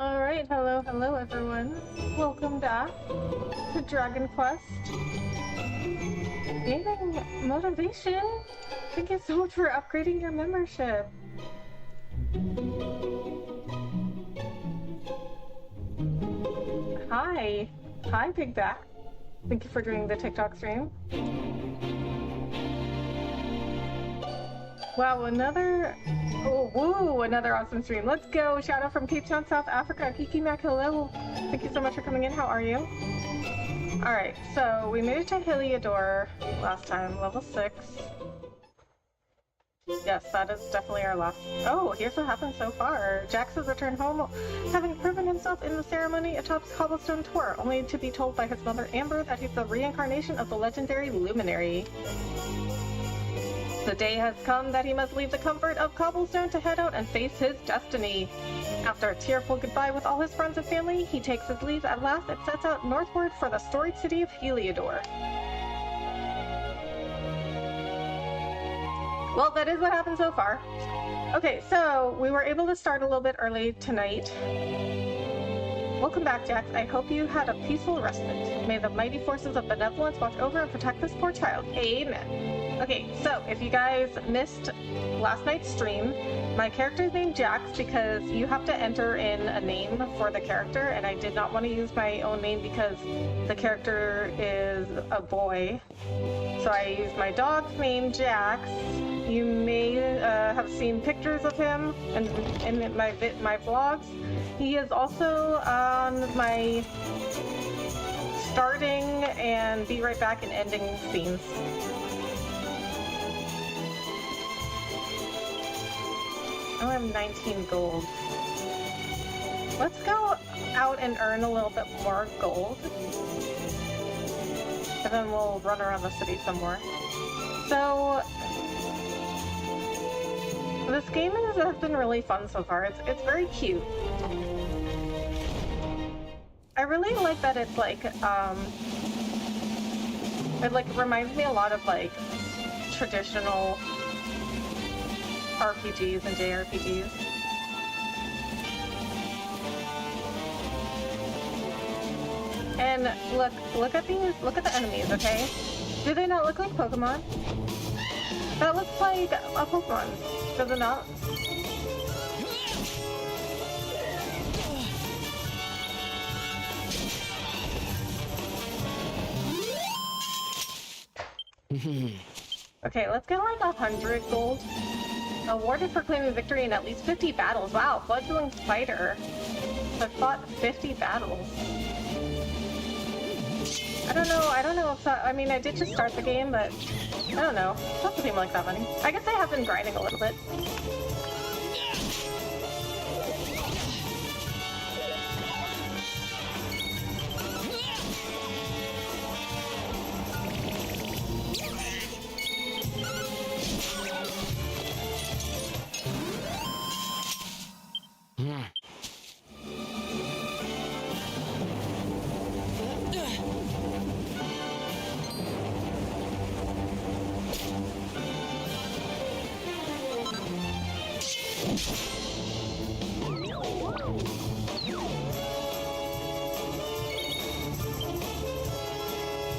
Alright, hello everyone. Welcome back to Dragon Quest. Gaining motivation! Thank you so much for upgrading your membership. Hi! Hi, Pigback. Thank you for doing the TikTok stream. Wow, another awesome stream. Let's go! Shout out from Cape Town, South Africa. Kiki Mac, hello. Thank you so much for coming in. How are you? Alright, so we made it to Heliodor last time, level 6. Yes, that is definitely our last. Oh, here's what happened so far. Jax has returned home, having proven himself in the ceremony atop Cobblestone Tour, only to be told by his mother Amber that he's the reincarnation of the legendary Luminary. The day has come that he must leave the comfort of Cobblestone to head out and face his destiny. After a tearful goodbye with all his friends and family, he takes his leave at last and sets out northward for the storied city of Heliodor. Well, that is what happened so far. Okay, so we were able to start a little bit early tonight. Welcome back, Jax. I hope you had a peaceful respite. May the mighty forces of benevolence watch over and protect this poor child. Amen. Okay, so if you guys missed last night's stream, my character is named Jax because you have to enter in a name for the character, and I did not want to use my own name because the character is a boy. So I used my dog's name, Jax. You may have seen pictures of him in my vlogs. He is also on my starting and be right back and ending scenes. Oh, I'm 19 gold. Let's go out and earn a little bit more gold. And then we'll run around the city some more. So this game has been really fun so far. It's very cute. I really like that it's like, it reminds me a lot of like traditional RPGs and JRPGs. And look at the enemies, okay? Do they not look like Pokemon? That looks like a Pokemon, does it not? Okay, let's get like 100 gold. Awarded for claiming victory in at least 50 battles. Wow, fledgling fighter. So I've fought 50 battles. I don't know if that, I mean, I did just start the game, but I don't know. It doesn't seem like that many. I guess I have been grinding a little bit.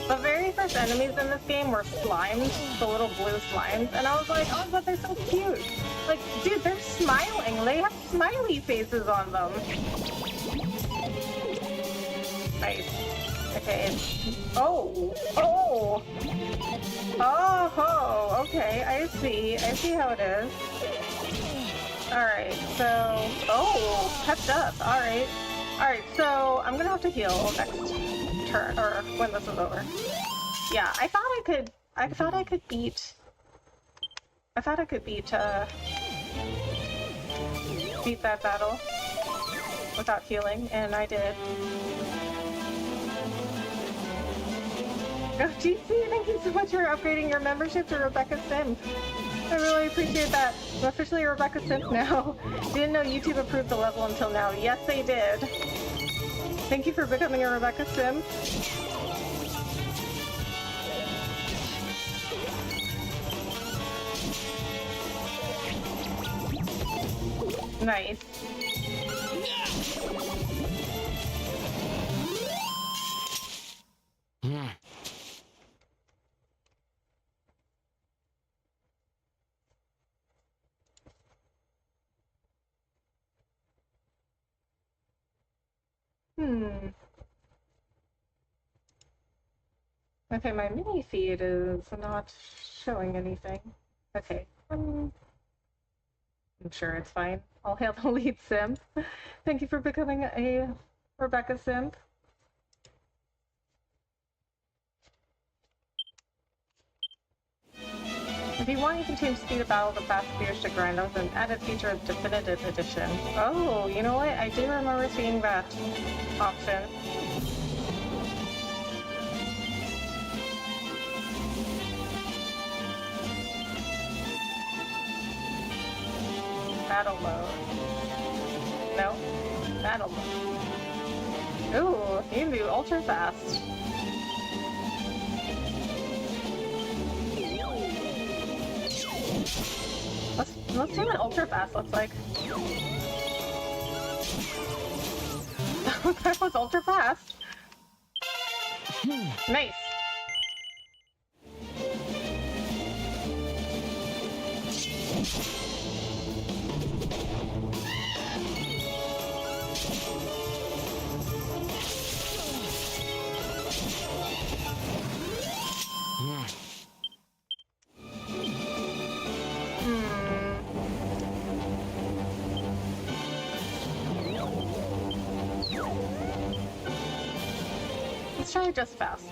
The very first enemies in this game were slimes, the little blue slimes, and I was like, oh, but they're so cute. Like, dude, they're smiling. They have smiley faces on them. Nice. Okay. Oh! Oh! Oh! Okay, I see. I see how it is. Alright, so... Oh! Pepped up. Alright. Alright, so I'm gonna have to heal next turn, or when this is over. Yeah, I thought I could beat that battle without healing, and I did. Oh, GC, thank you so much for upgrading your membership to Rebecca Simp. I really appreciate that. I'm officially a Rebecca Simp now. Didn't know YouTube approved the level until now. Yes, they did. Thank you for becoming a Rebecca Simp. Nice. Hmm. Okay, my mini feed is not showing anything. Okay. I'm sure it's fine. I'll hail the lead simp. Thank you for becoming a Rebecca simp. If you want, you can change speed of battle to fast spears to grind. That was an added feature of Definitive Edition. Oh, you know what? I do remember seeing that option. Battle mode. No. Battle mode. Ooh, you can do ultra fast. Let's see what ultra fast looks like. That was ultra fast. Nice. Let's try just fast.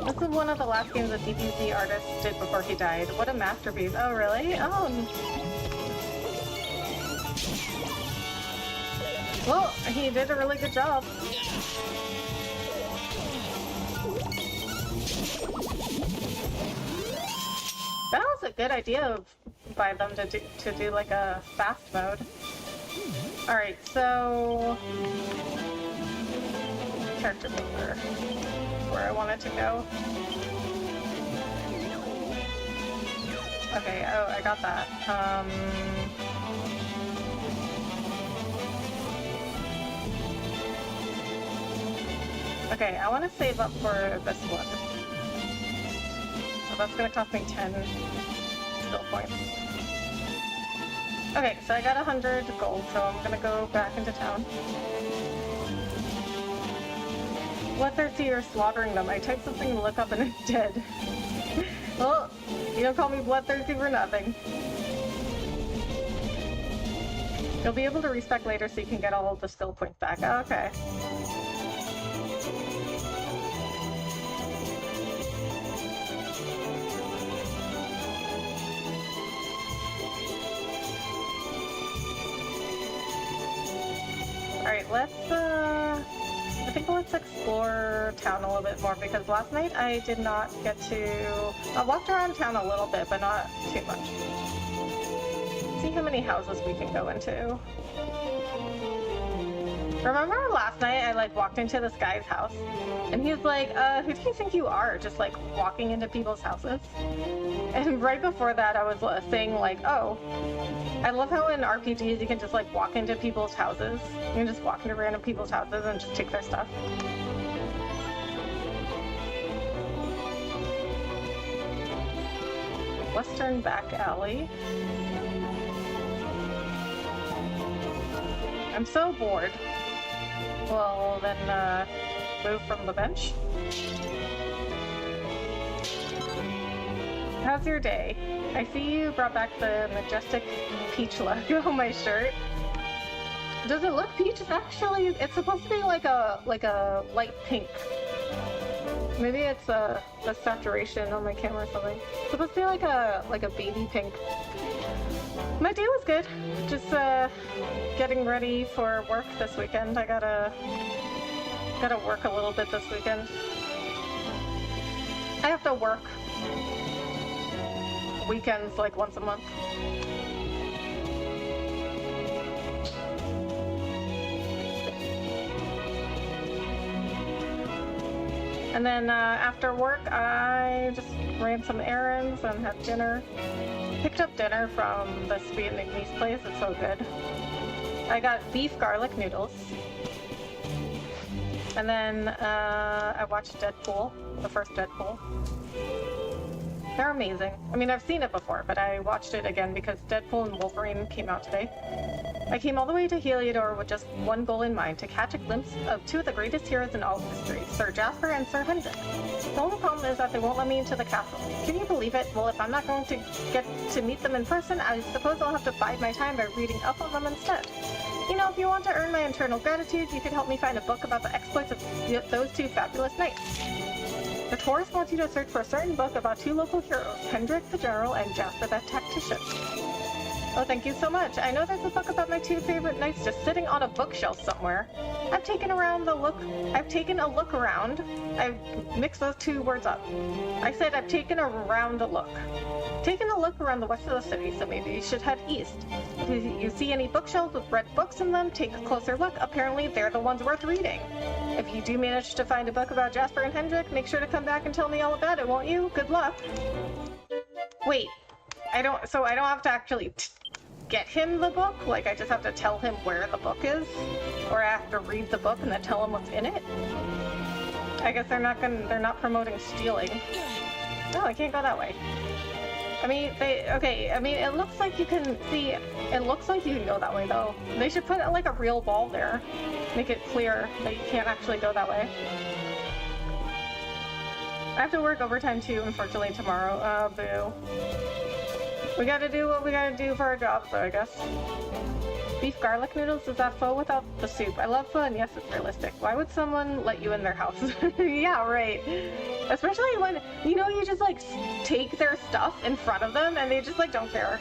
This is one of the last games the DBZ artist did before he died. What a masterpiece. Oh, really? Oh. Well, he did a really good job. That was a good idea by them to do like a fast mode. Alright, so... character builder. Where I wanted to go. Okay, oh, I got that. Okay, I want to save up for this one. So that's gonna cost me 10 skill points. Okay, so I got 100 gold, so I'm gonna go back into town. Bloodthirsty are slaughtering them. I typed something to look up and it's dead. Well, you don't call me bloodthirsty for nothing. You'll be able to respec later so you can get all of the skill points back. Okay. Alright, I think let's explore town a little bit more because last night I did not get to... I walked around town a little bit, but not too much. See how many houses we can go into. Remember last night I like walked into this guy's house and he was like, who do you think you are? Just like walking into people's houses. And right before that I was saying like, oh, I love how in RPGs you can just like walk into people's houses. You can just walk into random people's houses and just take their stuff. Western back alley. I'm so bored. Well, then, move from the bench. How's your day? I see you brought back the majestic peach logo on my shirt. Does it look peach? Actually, it's supposed to be like a light pink. Maybe it's the saturation on my camera or something. It's supposed to be like a baby pink. My day was good. Just getting ready for work this weekend. I gotta work a little bit this weekend. I have to work weekends like once a month. And then after work, I just ran some errands and had dinner. Picked up dinner from this Vietnamese place. It's so good. I got beef garlic noodles. And then I watched Deadpool, the first Deadpool. They're amazing. I mean, I've seen it before, but I watched it again because Deadpool and Wolverine came out today. I came all the way to Heliodor with just one goal in mind, to catch a glimpse of two of the greatest heroes in all history, Sir Jasper and Sir Hendrik. The only problem is that they won't let me into the castle. Can you believe it? Well, if I'm not going to get to meet them in person, I suppose I'll have to bide my time by reading up on them instead. You know, if you want to earn my eternal gratitude, you could help me find a book about the exploits of those two fabulous knights. The tourist wants you to search for a certain book about two local heroes, Hendrik the General and Jasper the Tactician. Oh, thank you so much. I know there's a book about my two favorite knights just sitting on a bookshelf somewhere. I've taken a look around. I've mixed those two words up. I said I've taken around a look. Taken a look around the west of the city, so maybe you should head east. If you see any bookshelves with red books in them, take a closer look. Apparently, they're the ones worth reading. If you do manage to find a book about Jasper and Hendrik, make sure to come back and tell me all about it, won't you? Good luck. Wait, I don't have to actually get him the book? Like, I just have to tell him where the book is? Or I have to read the book and then tell him what's in it? I guess they're not promoting stealing. No, I can't go that way. I mean, it looks like you can see, it looks like you can go that way, though. They should put, like, a real wall there. Make it clear that you can't actually go that way. I have to work overtime, too, unfortunately, tomorrow. Oh, boo. We gotta do what we gotta do for our job, though, I guess. Beef garlic noodles, is that pho without the soup? I love pho, and yes, it's realistic. Why would someone let you in their house? Yeah, right. Especially when, you know, you just, like, take their stuff in front of them, and they just, like, don't care.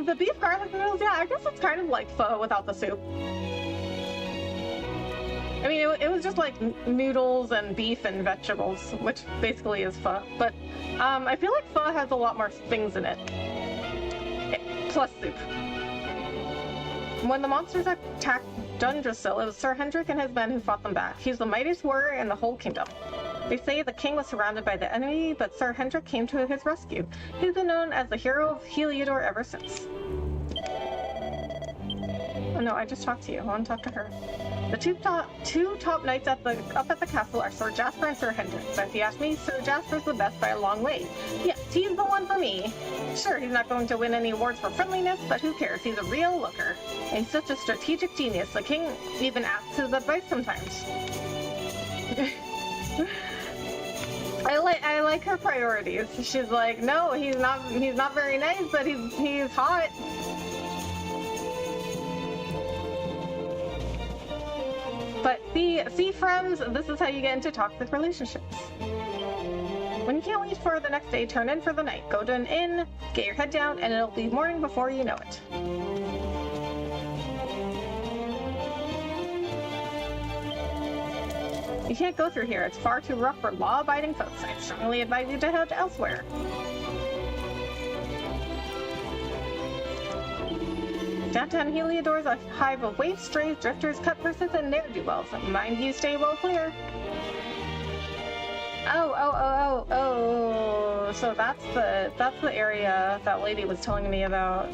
The beef garlic noodles, yeah, I guess it's kind of like pho without the soup. I mean, it was just like noodles and beef and vegetables, which basically is pho. But I feel like pho has a lot more things in it. Plus soup. When the monsters attacked Dundrasil, it was Sir Hendrik and his men who fought them back. He's the mightiest warrior in the whole kingdom. They say the king was surrounded by the enemy, but Sir Hendrik came to his rescue. He's been known as the hero of Heliodor ever since. Oh no, I just talked to you. I want to talk to her. The two top knights up at the castle are Sir Jasper and Sir Hendrik. But if you ask me, Sir Jasper's the best by a long way. Yes, he's the one for me. Sure, he's not going to win any awards for friendliness, but who cares? He's a real looker. And he's such a strategic genius. The king even asks his advice sometimes. I like her priorities. She's like, no, he's not very nice, but he's hot. But see friends, this is how you get into toxic relationships. When you can't wait for the next day, turn in for the night. Go to an inn, get your head down, and it'll be morning before you know it. You can't go through here. It's far too rough for law-abiding folks. I strongly advise you to head elsewhere. Downtown Heliodor is a hive of waifs, strays, drifters, cutpurses, and ne'er-do-wells. Mind you stay well clear. Oh. So that's the area that lady was telling me about.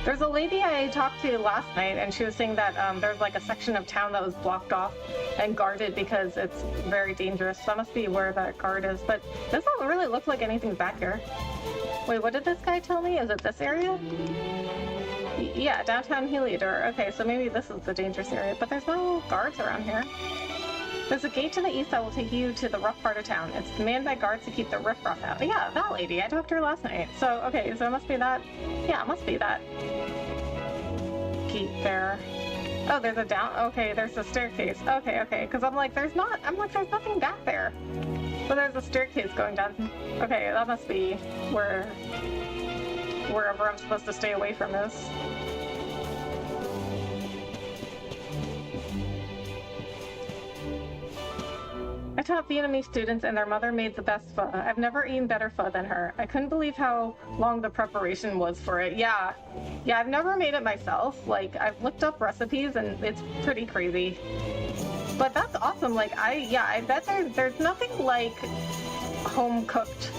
There's a lady I talked to last night, and she was saying that there's like a section of town that was blocked off and guarded because it's very dangerous. That must be where that guard is, but it doesn't really look like anything's back here. Wait, what did this guy tell me? Is it this area? Yeah, downtown Heliodor. Okay, so maybe this is the dangerous area, but there's no guards around here. There's a gate to the east that will take you to the rough part of town. It's manned by guards to keep the riffraff out. Yeah, that lady. I talked to her last night. So, okay, so it must be that. Yeah, it must be that gate there. Oh, there's a down. Okay, there's a staircase. Okay, because I'm like, there's nothing back there. But there's a staircase going down. Okay, that must be wherever I'm supposed to stay away from is. I taught Vietnamese students and their mother made the best pho. I've never eaten better pho than her. I couldn't believe how long the preparation was for it. Yeah, I've never made it myself. Like, I've looked up recipes and it's pretty crazy. But that's awesome. Like, I bet there's nothing like home-cooked,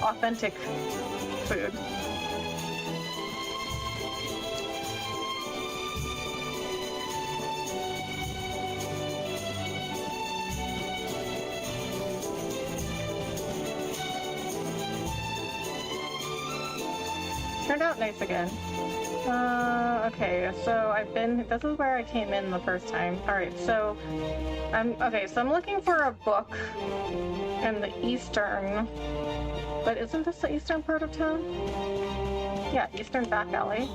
authentic food. Turned out nice again. Okay, so this is where I came in the first time. Alright, so I'm looking for a book in the eastern, but isn't this the eastern part of town? Yeah, eastern back alley.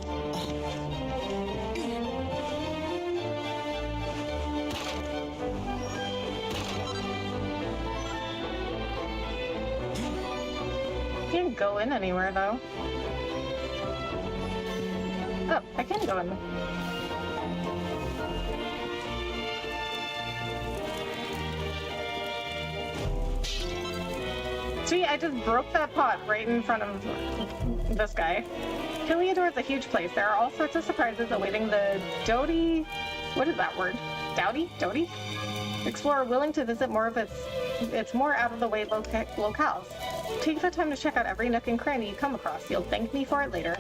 Can't go in anywhere though. Oh, I can go in. See, I just broke that pot right in front of this guy. Heliodor is a huge place. There are all sorts of surprises awaiting the Dodie... What is that word? Dowdy? Dodie? Explorer willing to visit more of its more out-of-the-way locales. Take the time to check out every nook and cranny you come across. You'll thank me for it later.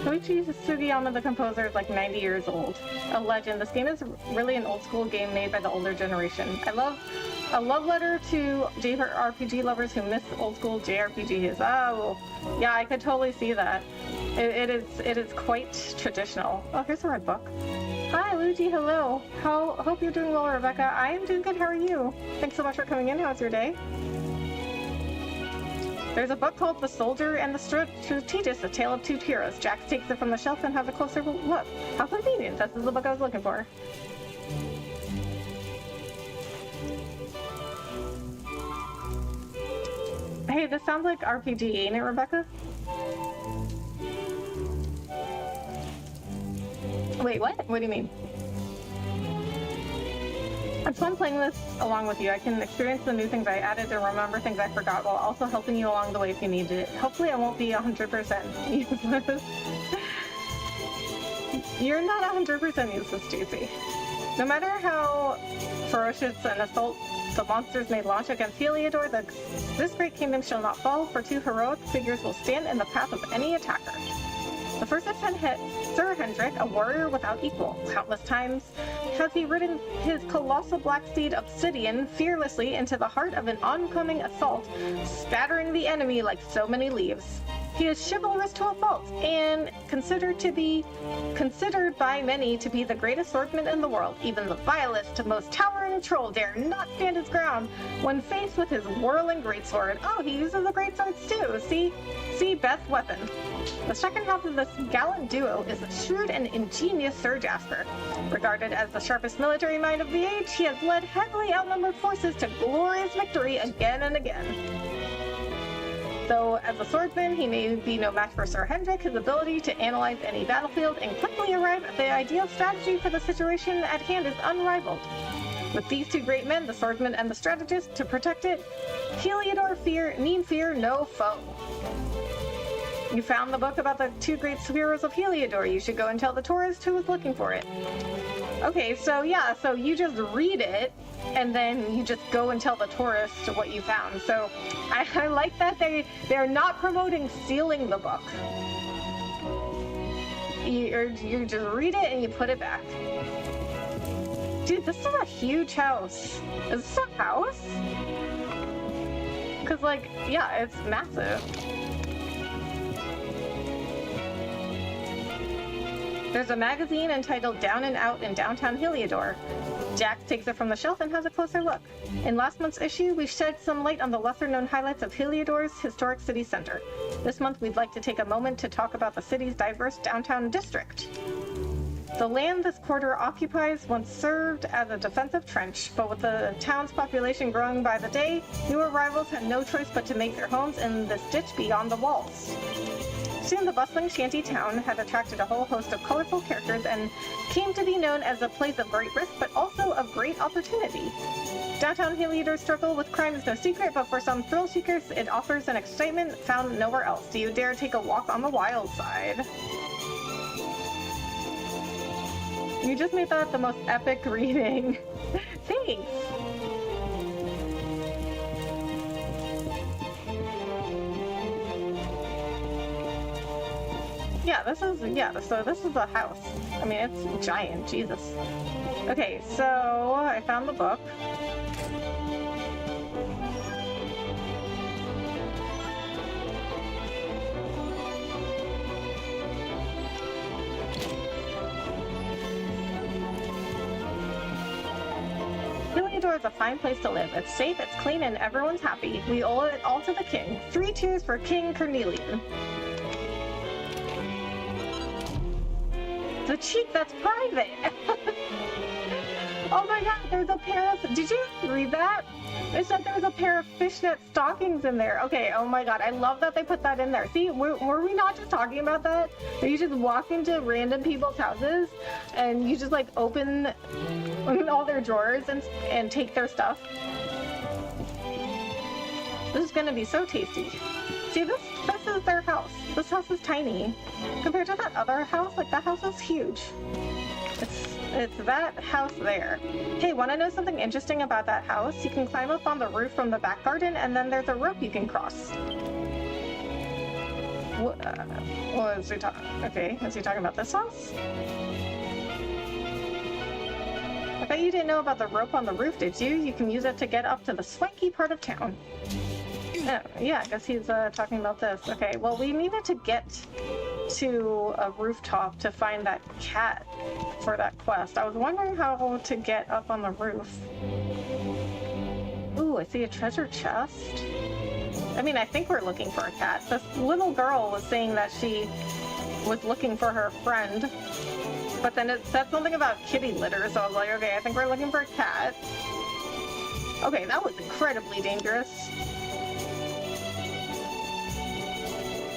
Koichi Sugiyama, the composer, is like 90 years old. A legend. This game is really an old-school game made by the older generation. A love letter to JRPG lovers who miss old-school JRPGs. Oh, yeah, I could totally see that. It is quite traditional. Oh, here's a red book. Hi, Luigi. Hello. Hope you're doing well, Rebecca. I am doing good. How are you? Thanks so much for coming in. How's your day? There's a book called The Soldier and the Treacherous, A Tale of Two Heroes. Jax takes it from the shelf and has a closer look. How convenient. This is the book I was looking for. Hey, this sounds like RPG, ain't it, Rebecca? Wait, what? What do you mean? It's fun playing this along with you. I can experience the new things I added and remember things I forgot while also helping you along the way if you need it. Hopefully I won't be 100% useless. You're not 100% useless, Stacey. No matter how ferocious an assault the monsters may launch against Heliodor, this great kingdom shall not fall, for two heroic figures will stand in the path of any attacker. The first is Sir Hendrik, a warrior without equal. Countless times has he ridden his colossal black steed Obsidian fearlessly into the heart of an oncoming assault, spattering the enemy like so many leaves. He is chivalrous to a fault, and considered by many to be the greatest swordsman in the world. Even the vilest, most towering troll dare not stand his ground when faced with his whirling greatsword. Oh, he uses the greatswords too. See Beth's weapon. The second half of this gallant duo is the shrewd and ingenious Sir Jasper. Regarded as the sharpest military mind of the age, he has led heavily outnumbered forces to glorious victory again and again. Though as a swordsman, he may be no match for Sir Hendrik, his ability to analyze any battlefield and quickly arrive at the ideal strategy for the situation at hand is unrivaled. With these two great men, the swordsman and the strategist, to protect it, Heliodor need fear no foe. You found the book about the two great heroes of Heliodor. You should go and tell the tourist who was looking for it. Okay, so yeah, so you just read it, and then you just go and tell the tourist what you found. So I like that they're not promoting stealing the book. You just read it and you put it back. Dude, this is a huge house. Is this a house? Because, like, yeah, it's massive. There's a magazine entitled Down and Out in Downtown Heliodor. Jax takes it from the shelf and has a closer look. In last month's issue, we shed some light on the lesser-known highlights of Heliodor's historic city center. This month, we'd like to take a moment to talk about the city's diverse downtown district. The land this quarter occupies once served as a defensive trench, but with the town's population growing by the day, new arrivals had no choice but to make their homes in this ditch beyond the walls. Soon the bustling shanty town had attracted a whole host of colorful characters and came to be known as a place of great risk but also of great opportunity. Downtown Heliodor's struggle with crime is no secret, but for some thrill seekers it offers an excitement found nowhere else. Do you dare take a walk on the wild side? You just made that the most epic reading. Thanks! So this is a house. I mean, it's giant, Jesus. Okay, so I found the book. Theodore is a fine place to live. It's safe, it's clean, and everyone's happy. We owe it all to the king. 3 cheers for King Cornelian. The cheek, that's private. Oh my god, there's a pair of... Did you read that? It said there was a pair of fishnet stockings in there. Okay, oh my god, I love that they put that in there. See, were we not just talking about that? That you just walk into random people's houses and you just like open all their drawers and take their stuff. This is gonna be so tasty. See, this is their house. This house is tiny. Compared to that other house, like that house is huge. It's that house there. Hey, want to know something interesting about that house? You can climb up on the roof from the back garden, and then there's a rope you can cross. What is he talking? Okay, is he talking about this house? I bet you didn't know about the rope on the roof, did you? You can use it to get up to the swanky part of town. Oh, yeah, I guess he's talking about this. Okay, well, we needed to get to a rooftop to find that cat for that quest. I was wondering how to get up on the roof. Ooh, I see a treasure chest. I mean, I think we're looking for a cat. This little girl was saying that she was looking for her friend, but then it said something about kitty litter, so I was like, okay, I think we're looking for a cat. Okay, that was incredibly dangerous.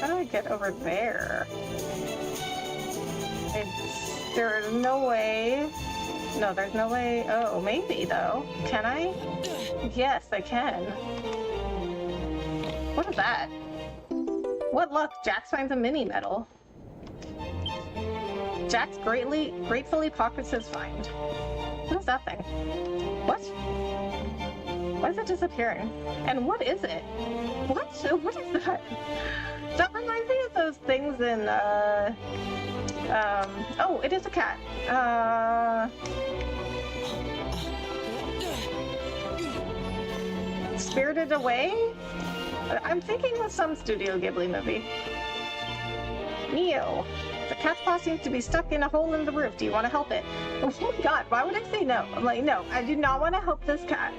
How do I get over there? There's no way. No, there's no way. Oh, maybe though. Can I? Yes, I can. What is that? What luck? Jax finds a mini medal. Jax gratefully pockets his find. What is that thing? What? Why is it disappearing? And what is it? What? What is that? That reminds me of those things in, oh, it is a cat. Spirited Away? I'm thinking of some Studio Ghibli movie. Neo. The cat's paw seems to be stuck in a hole in the roof. Do you want to help it? Oh my god, why would I say no? I'm like, no, I do not want to help this cat.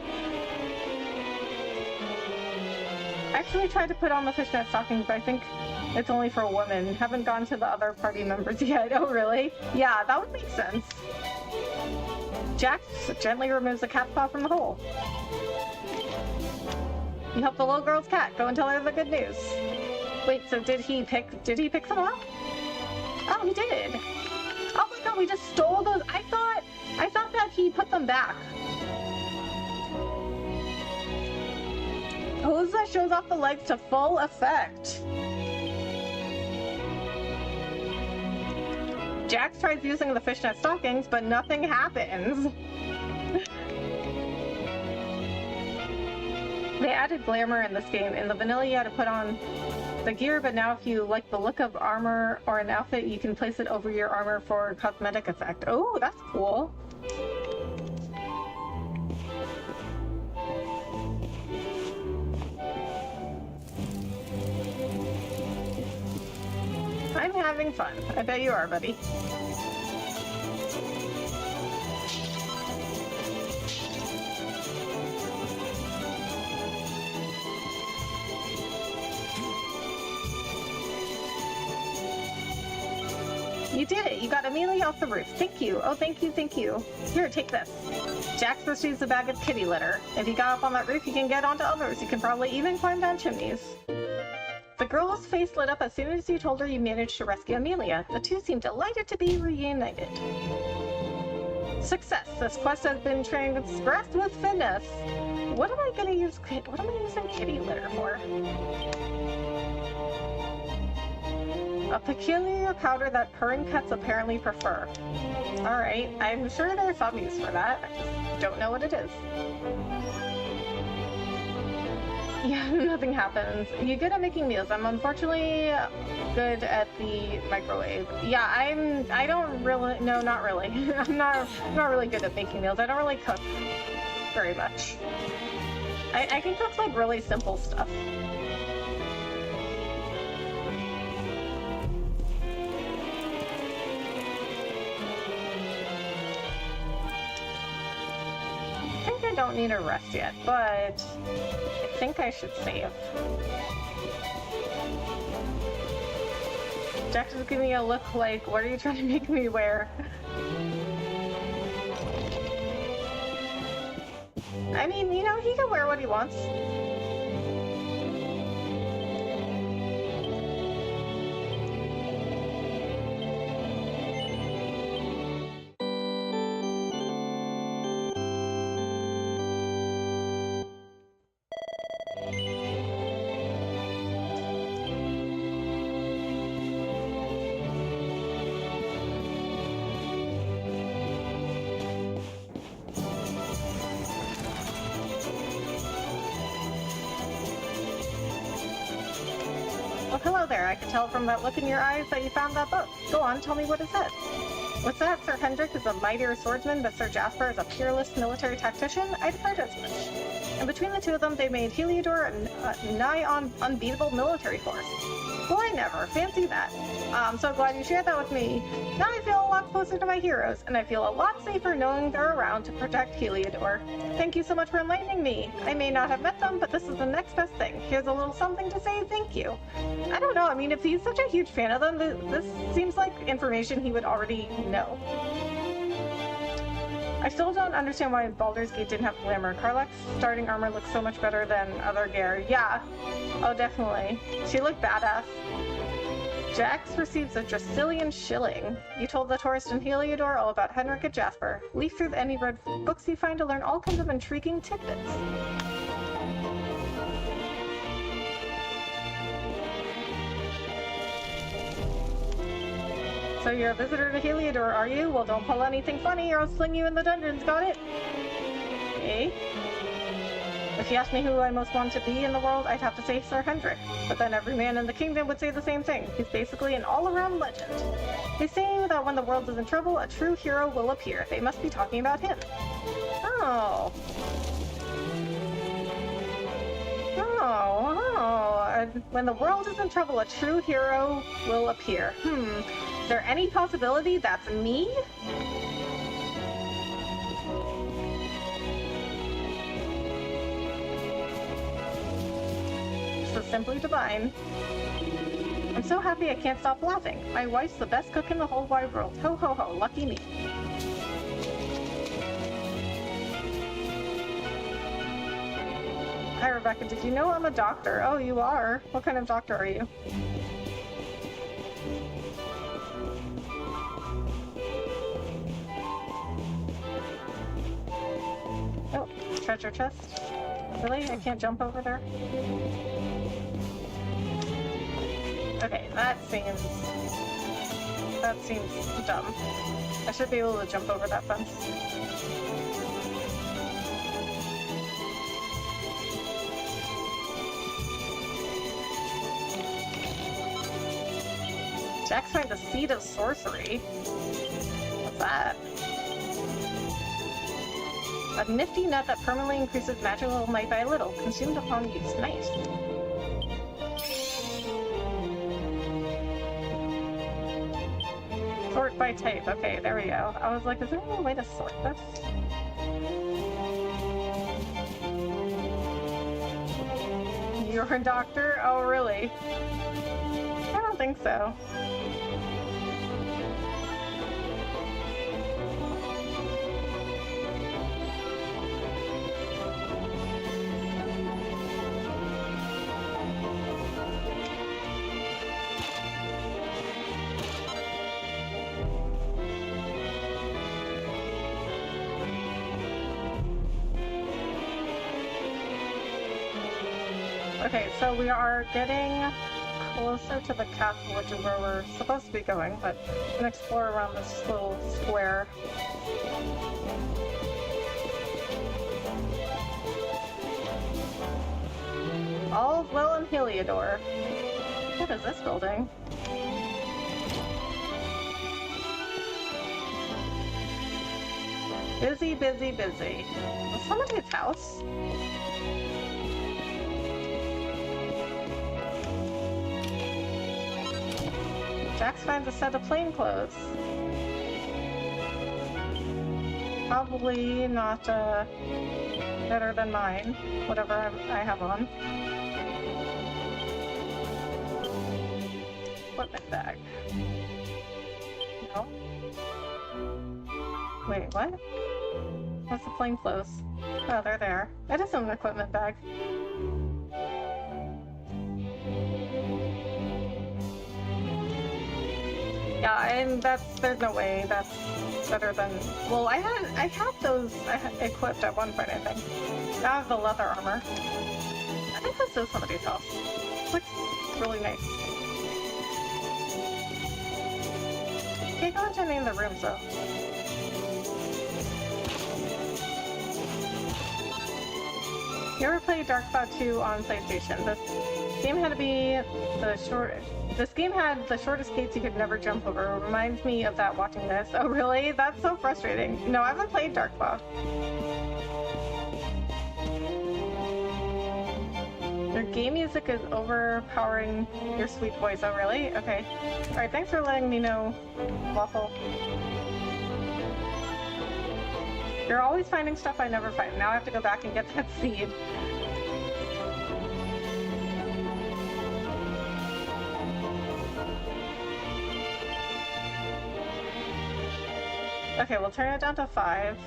I actually tried to put on the fishnet stockings, but I think it's only for women. Haven't gone to the other party members yet. Oh, really? Yeah, that would make sense. Jax gently removes the cat's paw from the hole. You helped the little girl's cat. Go and tell her the good news. Wait, so did he pick them up? Oh, he did. Oh my god, we just stole those. I thought that he put them back. Hose that shows off the legs to full effect. Jax tries using the fishnet stockings, but nothing happens. They added glamour in this game. In the vanilla, you had to put on the gear, but now if you like the look of armor or an outfit, you can place it over your armor for cosmetic effect. Oh, that's cool. I'm having fun. I bet you are, buddy. You did it! You got Amelia off the roof. Thank you. Oh, thank you, thank you. Here, take this. Jax receives a bag of kitty litter. If you got up on that roof, you can get onto others. You can probably even climb down chimneys. The girl's face lit up as soon as you told her you managed to rescue Amelia. The two seemed delighted to be reunited. Success! This quest has been transgressed with finesse. What am I using kitty litter for? A peculiar powder that purring pets apparently prefer. Alright, I'm sure there's some use for that. I just don't know what it is. Yeah, nothing happens. You're good at making meals. I'm unfortunately good at the microwave. Yeah, I don't really, no, not really. I'm not really good at making meals. I don't really cook very much. I can cook like really simple stuff. don't need a rest yet, but I think I should save. Jax is giving me a look like, what are you trying to make me wear? I mean, you know, he can wear what he wants. Well, hello there. I can tell from that look in your eyes that you found that book. Go on, tell me what it said. What's that? Sir Hendrik is a mightier swordsman, but Sir Jasper is a peerless military tactician? I'd heard as much. And between the two of them, they made Heliodor a nigh-on unbeatable military force. Well, I never. Fancy that. I'm so glad you shared that with me. Now I feel a lot closer to my heroes, and I feel a lot safer knowing they're around to protect Heliodor. Thank you so much for enlightening me. I may not have met them, but this is the next best thing. Here's a little something to say thank you. I don't know, I mean, if he's such a huge fan of them, this seems like information he would already know. I still don't understand why Baldur's Gate didn't have glamour. Karlach's starting armor looks so much better than other gear. Yeah. Oh, definitely. She looked badass. Jax receives a Dracilian shilling. You told the tourist in Heliodor all about Henrik and Jasper. Leaf through any red books you find to learn all kinds of intriguing tidbits. So you're a visitor to Heliodor, are you? Well, don't pull anything funny or I'll sling you in the dungeons, got it? Okay. If you asked me who I most want to be in the world, I'd have to say Sir Hendrik. But then every man in the kingdom would say the same thing. He's basically an all-around legend. They say that when the world is in trouble, a true hero will appear. They must be talking about him. Oh. And when the world is in trouble, a true hero will appear. Is there any possibility that's me? This is simply divine. I'm so happy I can't stop laughing. My wife's the best cook in the whole wide world. Ho ho ho, lucky me. Hi Rebecca, did you know I'm a doctor? Oh, you are? What kind of doctor are you? Oh, treasure chest. Really? I can't jump over there? Okay, that seems dumb. I should be able to jump over that fence. Jax finds a seed of sorcery. What's that? A nifty nut that permanently increases magical might by a little, consumed upon use. Nice. Sort by type. Okay, there we go. I was like, is there any way to sort this? You're a doctor? Oh, really? I don't think so. Okay, so we are getting closer to the castle, which is where we're supposed to be going, but we can explore around this little square. All's well in Heliodor. What is this building? Busy, busy, busy. Was somebody's house? Jax finds a set of plain clothes. Probably not, better than mine, whatever I have on. Equipment bag. No. Wait, what? What's the plainclothes? Oh, they're there. It is an equipment bag. Yeah, and there's no way that's better than, well, I had those equipped at one point, I think. Now I have the leather armor. I think this is somebody's house. It looks really nice. Can't go into any of the rooms though. You ever played Dark Cloud 2 on PlayStation? This game had the shortest gates you could never jump over. It reminds me of that watching this. Oh really? That's so frustrating. No, I haven't played Dark Cloud. Your game music is overpowering your sweet voice. Oh really? Okay. Alright, thanks for letting me know, Waffle. You're always finding stuff I never find. Now I have to go back and get that seed. Okay, we'll turn it down to 5.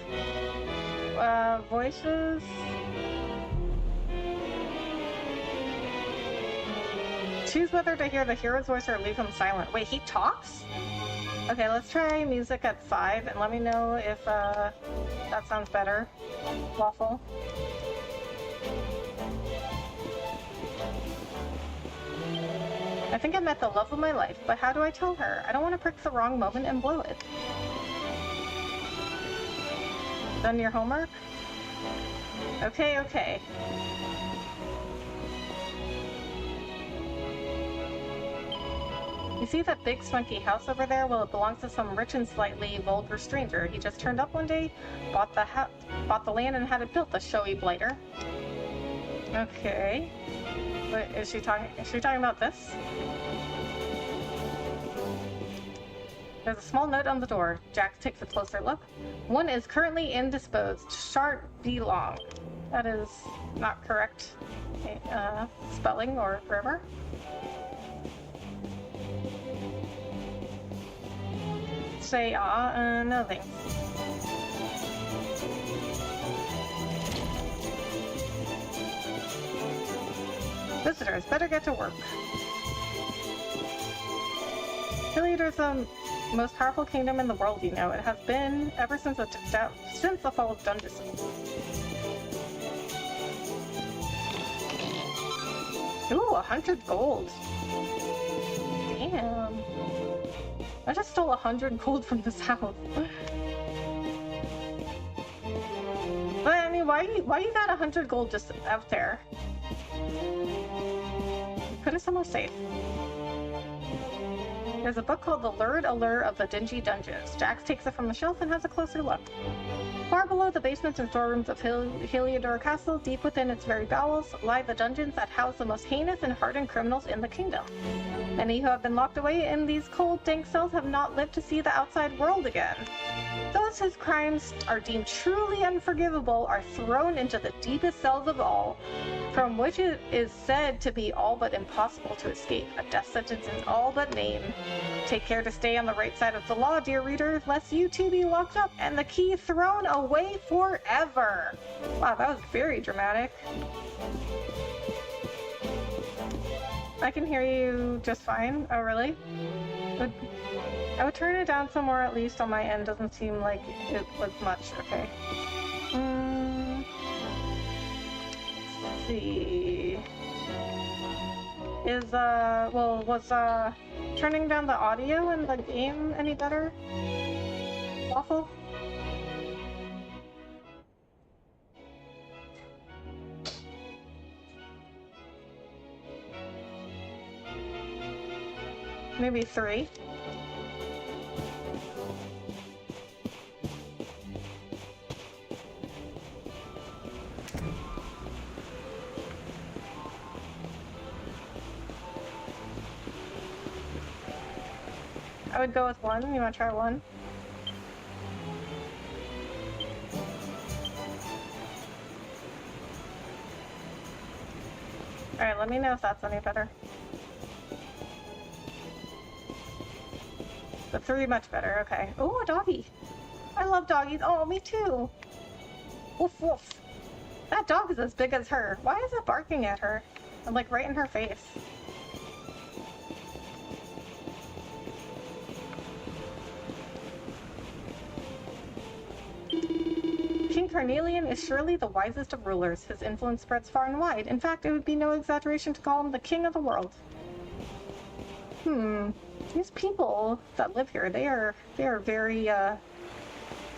Voices. Choose whether to hear the hero's voice or leave him silent. Wait, he talks? Okay, let's try music at 5 and let me know if that sounds better. Waffle. I think I met the love of my life, but how do I tell her? I don't want to pick the wrong moment and blow it. Done your homework? Okay, okay. You see that big spunky house over there? Well, it belongs to some rich and slightly vulgar stranger. He just turned up one day, bought the land and had it built, the showy blighter. Okay. But is she talking about this? There's a small note on the door. Jack takes a closer look. One is currently indisposed. Shan't be long. That is not correct spelling or grammar. Say no thanks. Visitors, better get to work. Heliodor's the most powerful kingdom in the world, you know. It has been ever since the fall of Dungeons. Ooh, 100 gold. Damn. I just stole 100 gold from this house. But I mean, why you got 100 gold just out there? Put it somewhere safe. There's a book called The Lurid Allure of the Dingy Dungeons. Jax takes it from the shelf and has a closer look. Far below the basements and storerooms of Heliodor Castle, deep within its very bowels, lie the dungeons that house the most heinous and hardened criminals in the kingdom. Many who have been locked away in these cold, dank cells have not lived to see the outside world again. Those whose crimes are deemed truly unforgivable are thrown into the deepest cells of all, from which it is said to be all but impossible to escape. A death sentence in all but name. Take care to stay on the right side of the law, dear reader, lest you too be locked up and the key thrown away forever. Wow, that was very dramatic. I can hear you just fine. Oh, really? I would turn it down somewhere at least on my end. Doesn't seem like it was much. Okay. Let's see. Was turning down the audio in the game any better? Waffle? Maybe 3. I would go with 1. You want to try 1? Alright, let me know if that's any better. The 3 much better, okay. Oh, a doggy! I love doggies. Oh, me too! Woof woof. That dog is as big as her. Why is it barking at her? I'm like right in her face. King Carnelian is surely the wisest of rulers. His influence spreads far and wide. In fact, it would be no exaggeration to call him the king of the world. These people that live here, they are very,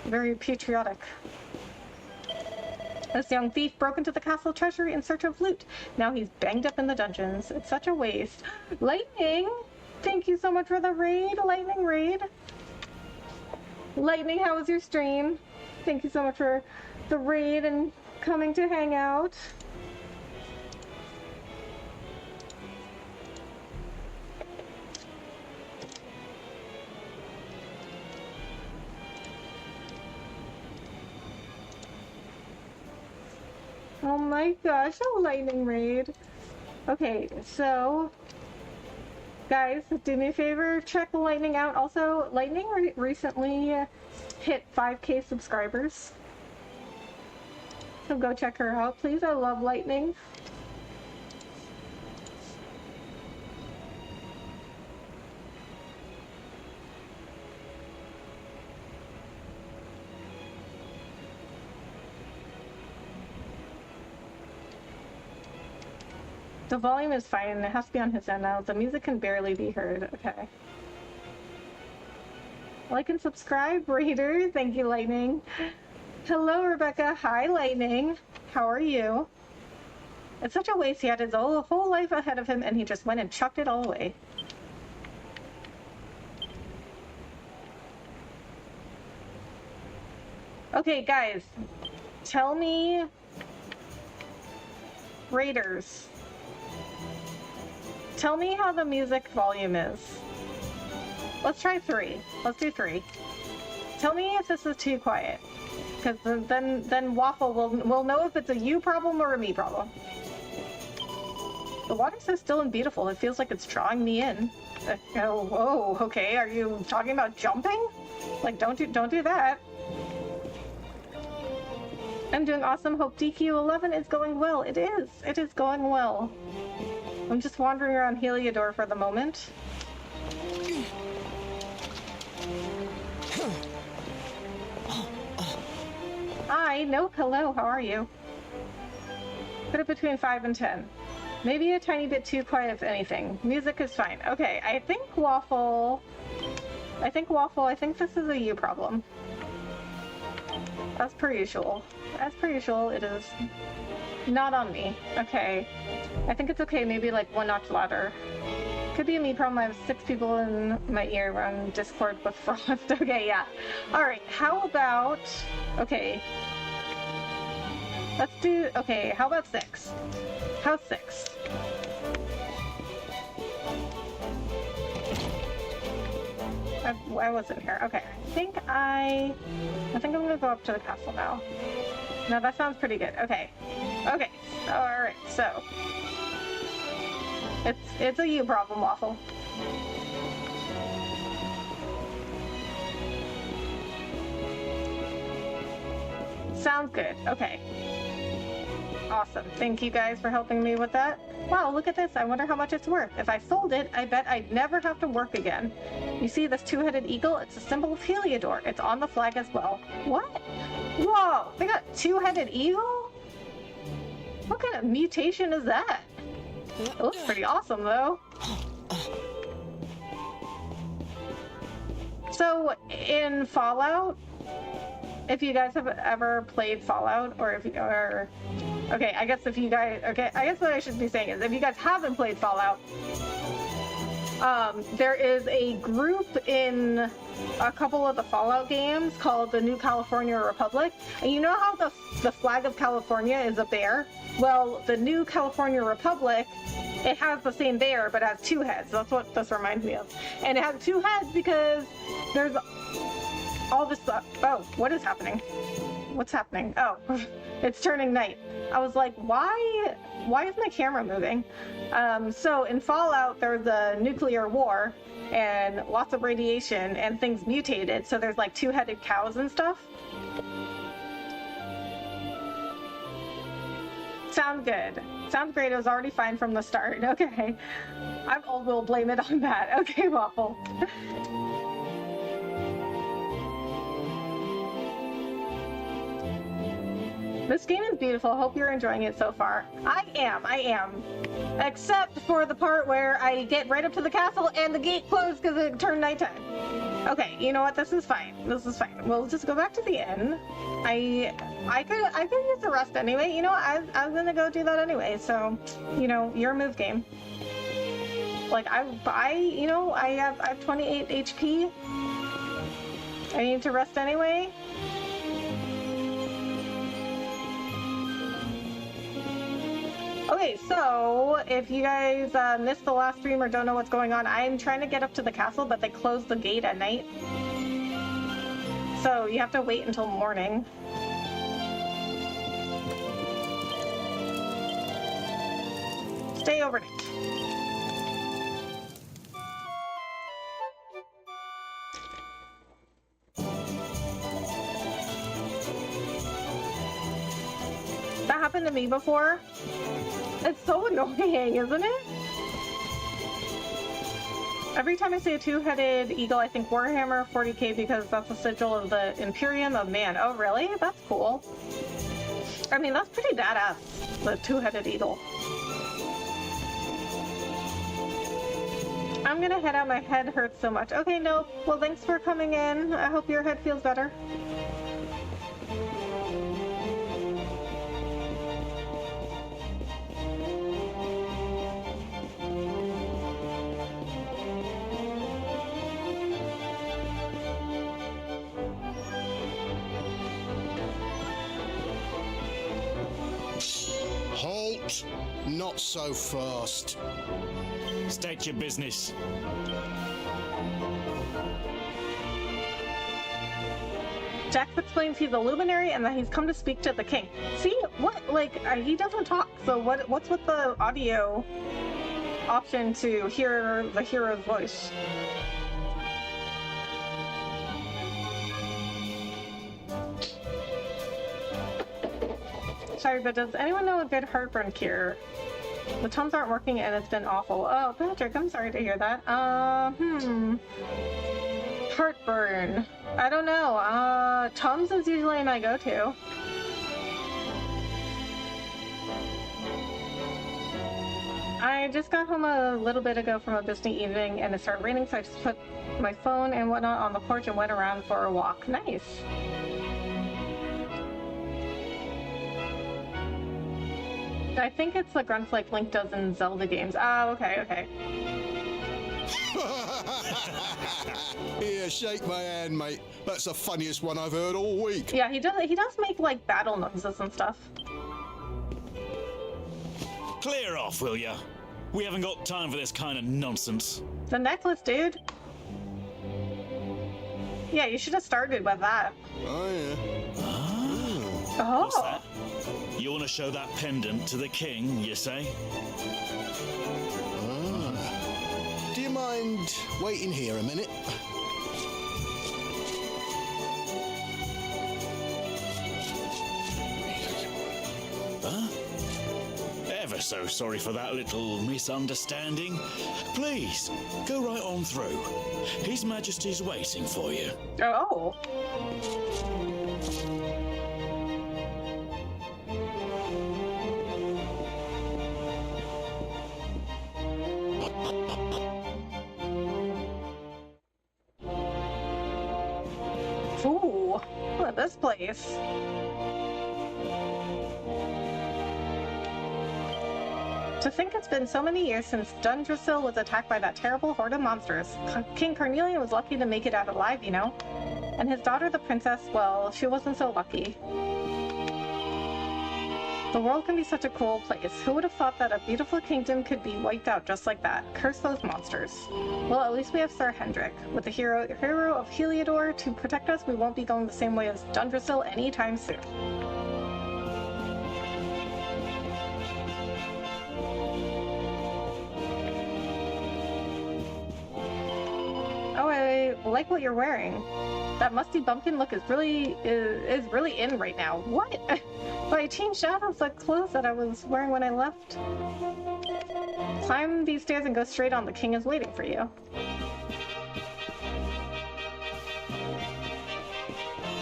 very patriotic. This young thief broke into the castle treasury in search of loot. Now he's banged up in the dungeons. It's such a waste. Lightning! Thank you so much for the raid, Lightning raid. Lightning, how was your stream? Thank you so much for the raid and coming to hang out. Oh my gosh, a lightning raid. Okay, so guys, do me a favor, check Lightning out. Also, Lightning recently hit 5K subscribers. So go check her out, please. I love Lightning. The volume is fine. It has to be on his end now. The music can barely be heard. Okay. Like and subscribe, Raider. Thank you, Lightning. Hello, Rebecca. Hi, Lightning. How are you? It's such a waste. He had his whole life ahead of him, and he just went and chucked it all away. Okay, guys. Tell me... Raiders. Tell me how the music volume is. Let's try 3. Let's do 3. Tell me if this is too quiet. Because then Waffle will know if it's a you problem or a me problem. The water's so still and beautiful, it feels like it's drawing me in. Oh, whoa, okay, are you talking about jumping? Like, don't do that. I'm doing awesome. Hope DQ11 is going well. It is going well. I'm just wandering around Heliodor for the moment. Hi, nope, hello, how are you? Put it between 5 and 10. Maybe a tiny bit too quiet if anything. Music is fine. Okay, I think Waffle, I think this is a you problem. As per usual. As per usual, it is not on me. Okay. I think it's okay, maybe like 1 notch louder. Could be a me problem. I have 6 people in my ear on Discord with Frost. Okay, yeah. Alright, how about... Okay. Let's do... Okay, how about 6? How's 6? I wasn't here. Okay, I think I'm gonna go up to the castle now. No, that sounds pretty good. Okay. Okay. Alright, so... It's a you problem, Waffle. Sounds good. Okay. Awesome. Thank you guys for helping me with that. Wow, look at this. I wonder how much it's worth. If I sold it, I bet I'd never have to work again. You see this 2-headed eagle? It's a symbol of Heliodor. It's on the flag as well. What? Whoa! They got 2-headed eagle? What kind of mutation is that? It looks pretty awesome, though. So, in Fallout, if you guys have ever played Fallout, or if you are... Okay, I guess if you guys... Okay, I guess what I should be saying is, if you guys haven't played Fallout, there is a group in a couple of the Fallout games called the New California Republic. And you know how the flag of California is a bear? Well, the New California Republic, it has the same bear, but it has 2 heads. That's what this reminds me of. And it has 2 heads because there's all this stuff. Oh, what is happening? What's happening? Oh, it's turning night. I was like, why is my camera moving? So in Fallout, there's a nuclear war and lots of radiation and things mutated. So there's like two-headed cows and stuff. Sound good. Sounds great. It was already fine from the start. Okay. I'm old. We'll blame it on that. Okay, Waffle. This game is beautiful. Hope you're enjoying it so far. I am. Except for the part where I get right up to the castle and the gate closed because it turned nighttime. Okay, you know what? This is fine. We'll just go back to the inn. I could use the rest anyway. You know what? I was gonna go do that anyway. So, you know, your move, game. Like I have 28 HP. I need to rest anyway. Okay, so if you guys missed the last stream or don't know what's going on, I'm trying to get up to the castle, but they close the gate at night. So you have to wait until morning. Stay overnight. That happened to me before. It's so annoying, isn't it? Every time I see a two-headed eagle, I think Warhammer 40k because that's the sigil of the Imperium of Man. Oh, really? That's cool. I mean, that's pretty badass, the two-headed eagle. I'm gonna head out. My head hurts so much. Okay, no. Well, thanks for coming in. I hope your head feels better. Halt! Not so fast. State your business. Jack explains he's a luminary and that he's come to speak to the king. See, what? Like, he doesn't talk, so what's with the audio option to hear the hero's voice? Sorry, but does anyone know a good heartburn cure? The Tums aren't working and it's been awful. Oh, Patrick, I'm sorry to hear that. Heartburn. I don't know. Tums is usually my go-to. I just got home a little bit ago from a busy evening and it started raining, so I just put my phone and whatnot on the porch and went around for a walk. Nice. I think it's the grunts like Link does in Zelda games. Oh, okay. Here, shake my hand, mate. That's the funniest one I've heard all week. Yeah, he does make like battle noises and stuff. Clear off, will ya? We haven't got time for this kind of nonsense. The necklace, dude. Yeah, you should have started with that. Oh, yeah. Oh. What's that? You want to show that pendant to the king, you say? Do you mind waiting here a minute? Huh? Ever so sorry for that little misunderstanding. Please, go right on through. His Majesty's waiting for you. Oh. Ooh, look at this place. To think it's been so many years since Dundrasil was attacked by that terrible horde of monsters. King Carnelian was lucky to make it out alive, you know? And his daughter, the princess, well, she wasn't so lucky. The world can be such a cruel place. Who would have thought that a beautiful kingdom could be wiped out just like that? Curse those monsters. Well, at least we have Sir Hendrik. With the hero of Heliodor to protect us, we won't be going the same way as Dundrasil anytime soon. I like what you're wearing. That musty bumpkin look is really in right now. What? But I changed out of the clothes that I was wearing when I left. Climb these stairs and go straight on. The king is waiting for you.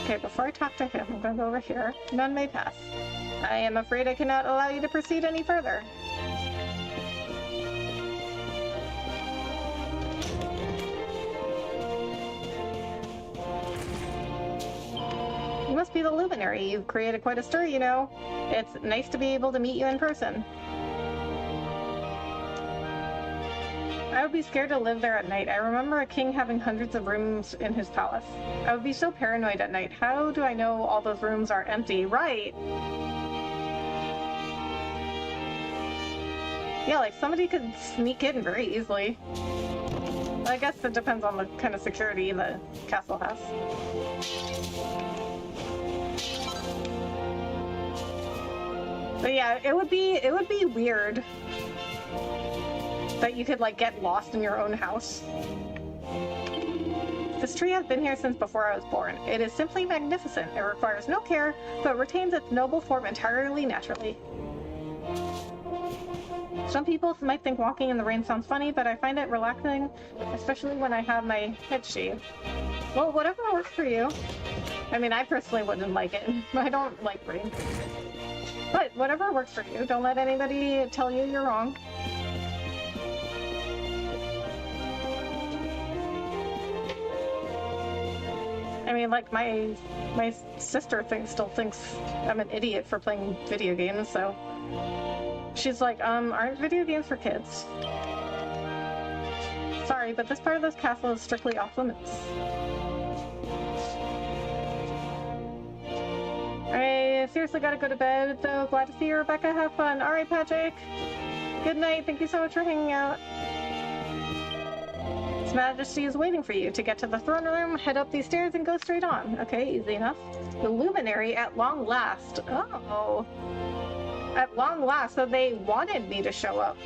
Okay, before I talk to him, I'm gonna go over here. None may pass. I am afraid I cannot allow you to proceed any further. You must be the luminary. You've created quite a stir, you know. It's nice to be able to meet you in person. I would be scared to live there at night. I remember a king having hundreds of rooms in his palace. I would be so paranoid at night. How do I know all those rooms are empty? Right. Yeah, like somebody could sneak in very easily. I guess it depends on the kind of security the castle has. But yeah, it would be weird that you could like get lost in your own house. This tree has been here since before I was born. It is simply magnificent. It requires no care, but retains its noble form entirely naturally. Some people might think walking in the rain sounds funny, but I find it relaxing, especially when I have my head shaved. Well, whatever works for you. I mean, I personally wouldn't like it. I don't like rain. But whatever works for you. Don't let anybody tell you you're wrong. I mean, like, my sister still thinks I'm an idiot for playing video games, so... She's like, aren't video games for kids? Sorry, but this part of this castle is strictly off limits. I seriously gotta go to bed, though. Glad to see you, Rebecca. Have fun. Alright, Patrick. Good night. Thank you so much for hanging out. His Majesty is waiting for you. To get to the throne room, head up these stairs and go straight on. Okay, easy enough. The luminary at long last. Oh. At long last, so they wanted me to show up.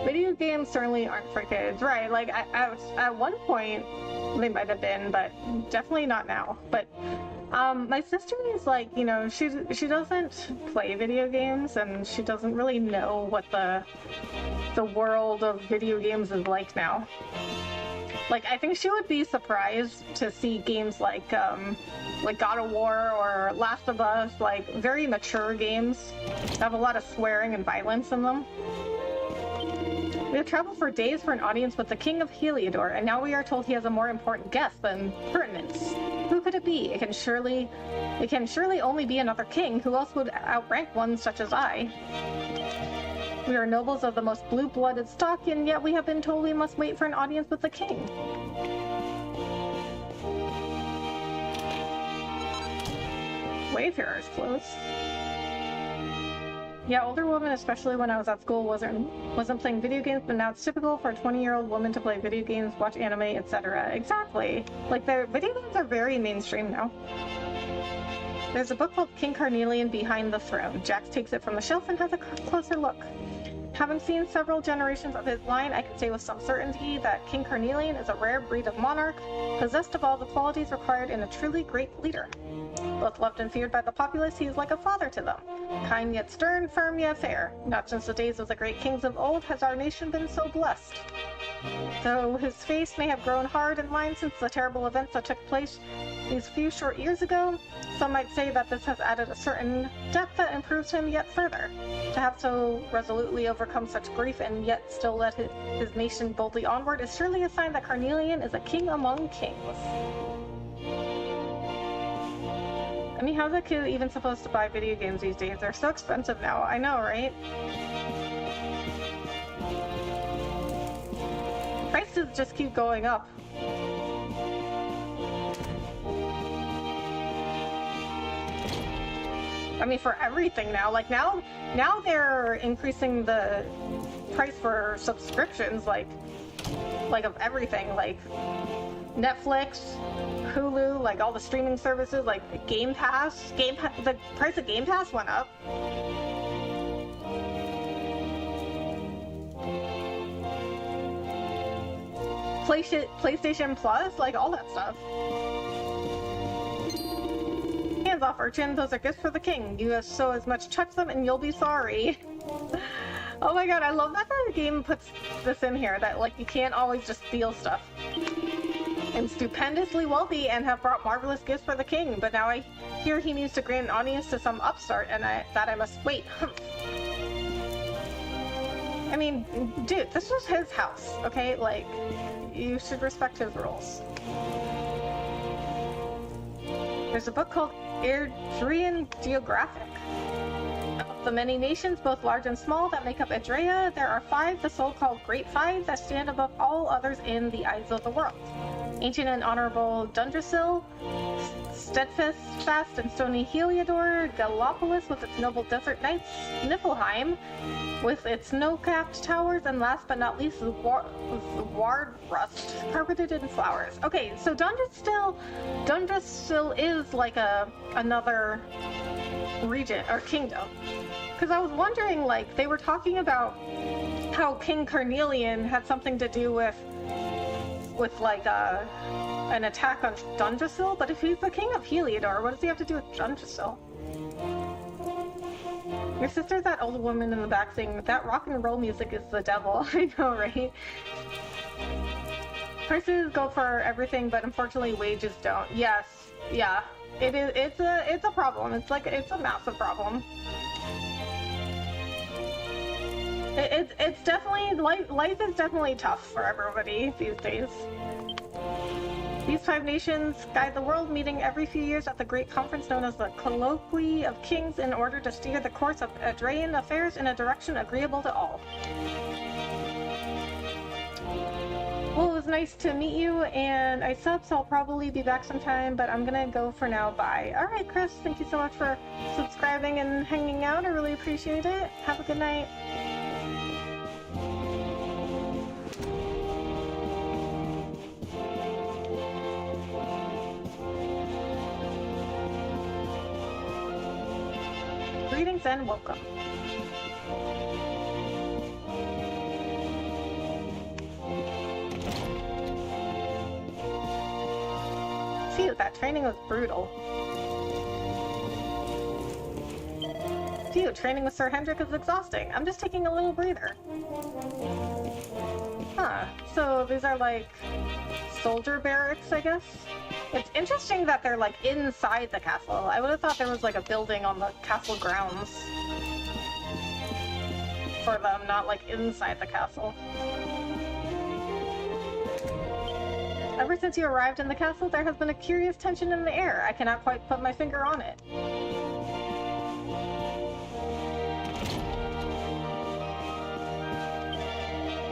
Video games certainly aren't for kids, right? Like, at one point, they might have been, but definitely not now. But my sister is like, you know, she doesn't play video games, and she doesn't really know what the world of video games is like now. Like, I think she would be surprised to see games like God of War or Last of Us, like very mature games that have a lot of swearing and violence in them. We have traveled for days for an audience with the King of Heliodor, and now we are told he has a more important guest than pertinence. Who could it be? It can surely only be another king. Who else would outrank one such as I? We are nobles of the most blue-blooded stock, and yet we have been told we must wait for an audience with the king. Wayfarer's clothes. Yeah, older women, especially when I was at school, wasn't playing video games, but now it's typical for a 20-year-old woman to play video games, watch anime, etc. Exactly. Like, the video games are very mainstream now. There's a book called King Carnelian Behind the Throne. Jax takes it from the shelf and has a closer look. Having seen several generations of his line, I can say with some certainty that King Carnelian is a rare breed of monarch, possessed of all the qualities required in a truly great leader. Both loved and feared by the populace, he is like a father to them. Kind yet stern, firm yet fair. Not since the days of the great kings of old has our nation been so blessed. Though his face may have grown hard and lined since the terrible events that took place these few short years ago, some might say that this has added a certain depth that improves him yet further. To have so resolutely overcome such grief and yet still led his nation boldly onward is surely a sign that Carnelian is a king among kings. I mean, how's a kid even supposed to buy video games these days? They're so expensive now. I know, right? Prices just keep going up. I mean, for everything now. Like, now they're increasing the price for subscriptions, like of everything, like Netflix, Hulu, like all the streaming services, like Game Pass. The price of Game Pass went up. PlayStation Plus, like all that stuff. Hands off, urchin. Those are gifts for the king. You so as much touch them and you'll be sorry. Oh my god, I love that the game puts this in here, that like you can't always just steal stuff. I'm stupendously wealthy and have brought marvelous gifts for the king, but now I hear he means to grant an audience to some upstart and I must wait. I mean, dude, this was his house, okay? Like, you should respect his rules. There's a book called Adrian Geographic. Of the many nations, both large and small, that make up Adria, there are 5, the so-called Great Five, that stand above all others in the eyes of the world. Ancient and honorable Dundrasil, steadfast and stony Heliodor, Gallopolis with its noble desert knights, Niflheim with its snow-capped towers, and last but not least, Wardrust, carpeted in flowers. Okay, so Dundrasil is like another region or kingdom. Because I was wondering, like, they were talking about how King Carnelian had something to do with like an attack on Dundrasil, but if he's the king of Heliodor, what does he have to do with Dundrasil? Your sister's that old woman in the back saying, that rock and roll music is the devil. I know, right? Prices go for everything, but unfortunately wages don't. Yes, yeah. It's a problem. It's a massive problem. It's definitely, life is definitely tough for everybody these days. These 5 nations guide the world, meeting every few years at the great conference known as the Colloquy of Kings in order to steer the course of Adraean affairs in a direction agreeable to all. Well, it was nice to meet you, and I sub, so I'll probably be back sometime, but I'm gonna go for now. Bye. Alright, Chris, thank you so much for subscribing and hanging out. I really appreciate it. Have a good night. Greetings and welcome. Phew, that training was brutal. Phew, training with Sir Hendrik is exhausting. I'm just taking a little breather. Huh, so these are like soldier barracks, I guess? It's interesting that they're like inside the castle. I would have thought there was like a building on the castle grounds for them, not like inside the castle. Ever since you arrived in the castle, there has been a curious tension in the air. I cannot quite put my finger on it.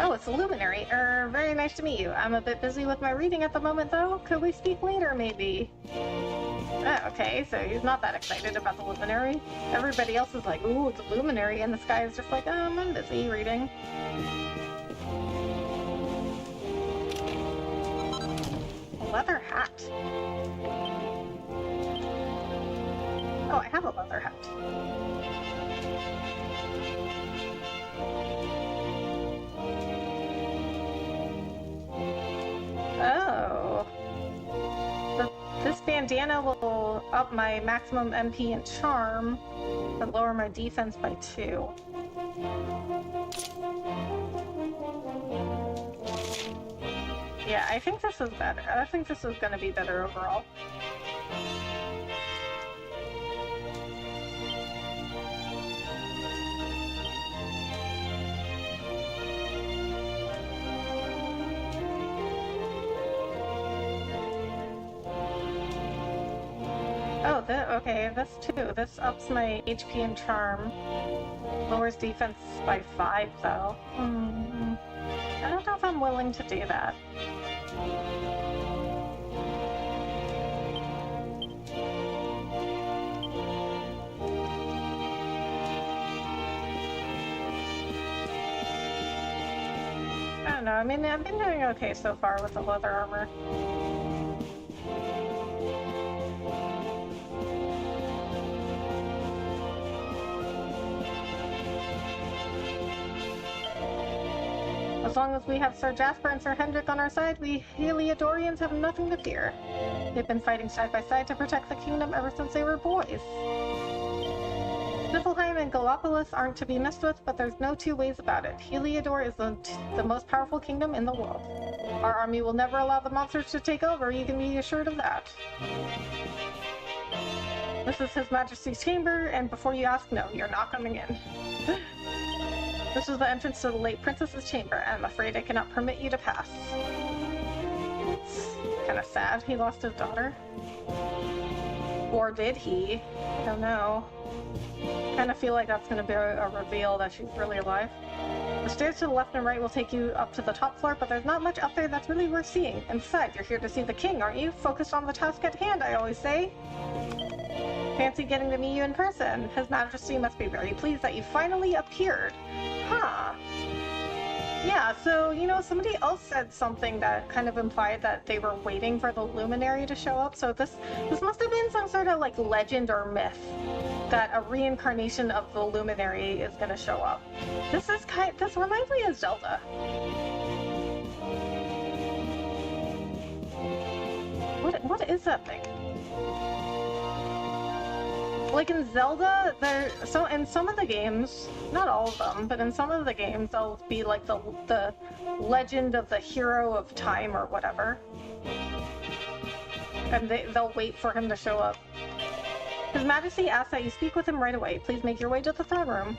Oh, it's a luminary. Very nice to meet you. I'm a bit busy with my reading at the moment, though. Could we speak later, maybe? Oh, okay, so he's not that excited about the luminary. Everybody else is like, ooh, it's a luminary, and this guy is just like, I'm busy reading. Leather hat. Oh, I have a leather hat. Oh. This bandana will up my maximum MP and charm, but lower my defense by 2. Yeah, I think this is better. I think this is gonna be better overall. Oh, okay, this too. This ups my HP and charm. Lowers defense by 5, though. I don't know if I'm willing to do that. I don't know, I mean, I've been doing okay so far with the leather armor. As long as we have Sir Jasper and Sir Hendrik on our side, we Heliodorians have nothing to fear. They've been fighting side by side to protect the kingdom ever since they were boys. Niflheim and Gallipolis aren't to be messed with, but there's no two ways about it. Heliodor is the most powerful kingdom in the world. Our army will never allow the monsters to take over, you can be assured of that. This is His Majesty's chamber, and before you ask, no, you're not coming in. This is the entrance to the late princess's chamber, and I'm afraid I cannot permit you to pass. It's kind of sad he lost his daughter. Or did he? I don't know. Kind of feel like that's going to be a reveal that she's really alive. The stairs to the left and right will take you up to the top floor, but there's not much up there that's really worth seeing. And besides, you're here to see the king, aren't you? Focused on the task at hand, I always say. Fancy getting to meet you in person. His Majesty must be very pleased that you finally appeared. Huh. Yeah, so, you know, somebody else said something that kind of implied that they were waiting for the luminary to show up, so this must have been some sort of, like, legend or myth that a reincarnation of the luminary is gonna show up. This reminds me of Zelda. What is that thing? Like in Zelda, in some of the games, not all of them, but in some of the games, there'll be like the legend of the hero of time or whatever, and they'll wait for him to show up. His Majesty asks that you speak with him right away. Please make your way to the throne room.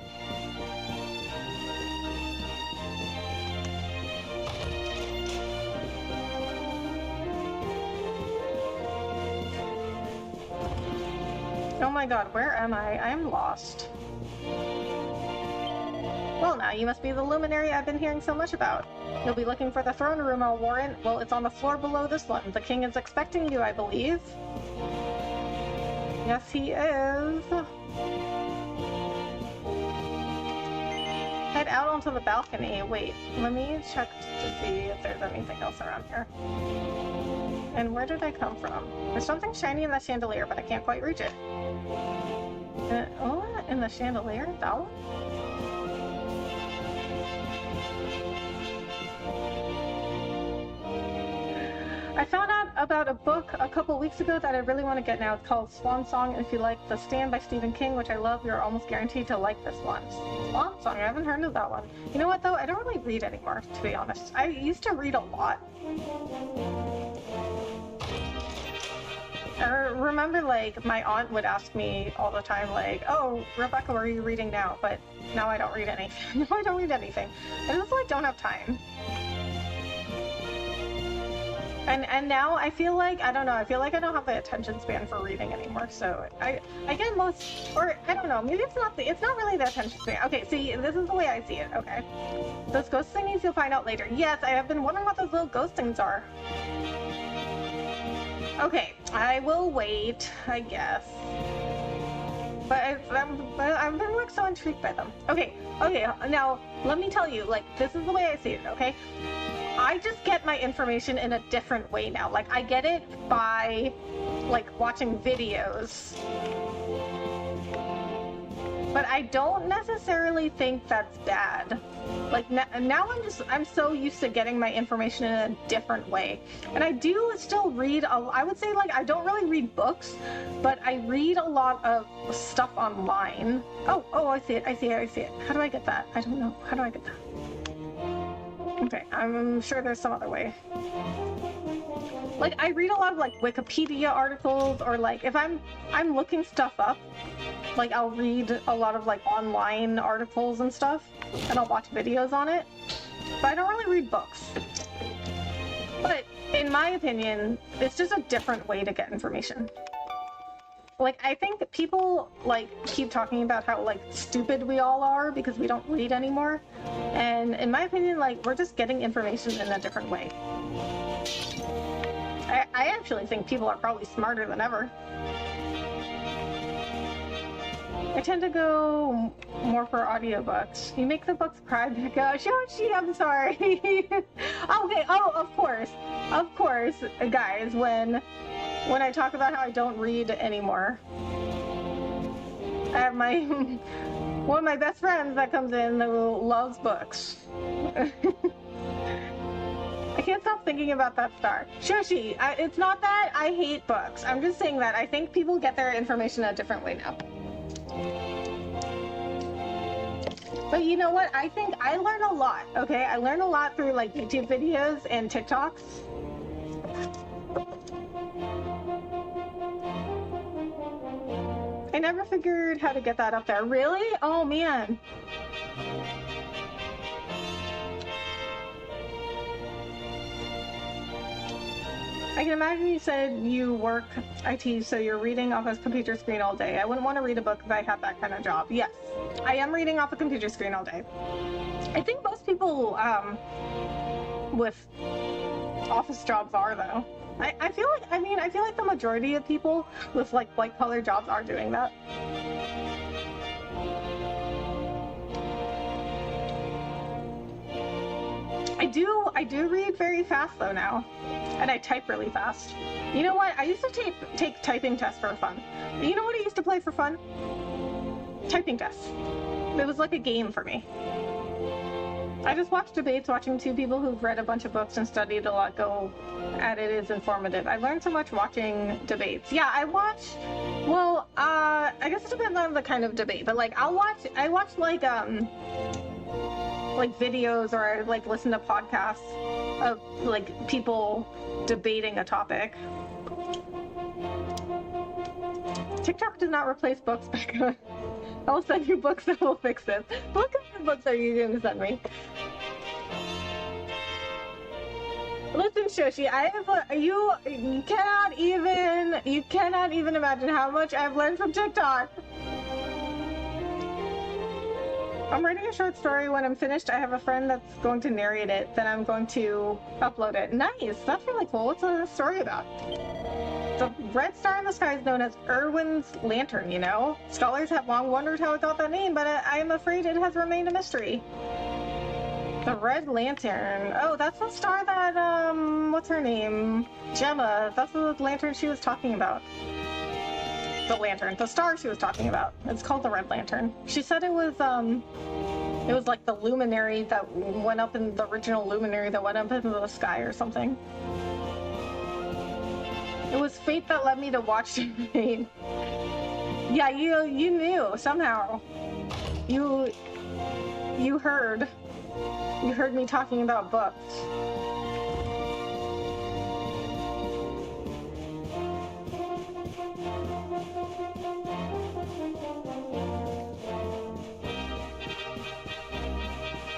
Oh my god, where am I? I am lost. Well now, you must be the luminary I've been hearing so much about. You'll be looking for the throne room, I'll warrant. Well, it's on the floor below this one. The king is expecting you, I believe. Yes, he is. Head out onto the balcony. Wait, let me check to see if there's anything else around here. And where did I come from? There's something shiny in the chandelier, but I can't quite reach it. Oh, in the chandelier? That one? I found out about a book a couple weeks ago that I really want to get now. It's called Swan Song. If you like The Stand by Stephen King, which I love, you're almost guaranteed to like this one. Swan Song, I haven't heard of that one. You know what though? I don't really read anymore, to be honest. I used to read a lot. I remember, like, my aunt would ask me all the time, like, oh, Rebecca, what are you reading now? But now I don't read anything. No, I don't read anything. I just, like, don't have time. And now I feel like, I don't know, I feel like I don't have the attention span for reading anymore, so I get most, or I don't know, maybe it's not really the attention span. Okay, see, this is the way I see it, okay? Those ghost thingies you'll find out later. Yes, I have been wondering what those little ghost things are. Okay, I will wait, I guess. But I've been like so intrigued by them. Okay, now let me tell you, like, this is the way I see it, okay? I just get my information in a different way now. Like, I get it by, like, watching videos. But I don't necessarily think that's bad. Like, now I'm so used to getting my information in a different way. And I do still read, I would say, like, I don't really read books, but I read a lot of stuff online. Oh, I see it. How do I get that? I don't know. How do I get that? Okay, I'm sure there's some other way. Like, I read a lot of, like, Wikipedia articles, or, like, if I'm looking stuff up, like, I'll read a lot of, like, online articles and stuff, and I'll watch videos on it, but I don't really read books. But, in my opinion, it's just a different way to get information. Like, I think people, like, keep talking about how, like, stupid we all are because we don't read anymore. And in my opinion, like, we're just getting information in a different way. I actually think people are probably smarter than ever. I tend to go more for audiobooks. You make the books cry, Becca. Shoshi, I'm sorry. Okay, of course, guys, when I talk about how I don't read anymore, I have one of my best friends that comes in who loves books. I can't stop thinking about that star. Shoshi, it's not that I hate books. I'm just saying that I think people get their information a different way now. But you know what? I think I learn a lot, okay? I learn a lot through like YouTube videos and TikToks. I never figured how to get that up there. Really? Oh man. I can imagine you said you work IT, so you're reading off a computer screen all day. I wouldn't want to read a book if I had that kind of job. Yes, I am reading off a computer screen all day. I think most people with office jobs are, though. I feel like the majority of people with like white-collar jobs are doing that. I do read very fast though now, and I type really fast. You know what? I used to take typing tests for fun. You know what I used to play for fun? Typing tests. It was like a game for me. I just watch debates, watching two people who've read a bunch of books and studied a lot go at it is informative. I learned so much watching debates. Yeah, I watch, well, I guess it depends on the kind of debate, but like I watch like videos, or I like listen to podcasts of like people debating a topic. TikTok does not replace books, Becca. I'll send you books that will fix this. What kind of books are you going to send me? Listen, Shoshi, you cannot even imagine how much I've learned from TikTok. I'm writing a short story. When I'm finished, I have a friend that's going to narrate it. Then I'm going to upload it. Nice. That's really cool. What's the story about? The red star in the sky is known as Irwin's Lantern, you know? Scholars have long wondered how it got that name, but I am afraid it has remained a mystery. The Red Lantern. Oh, that's the star that, what's her name? Gemma. That's the lantern she was talking about. The star she was talking about. It's called the Red Lantern. She said it was like the luminary that went up in the original luminary that went up into the sky or something. It was fate that led me to watch it. Yeah, you knew somehow. You heard me talking about books.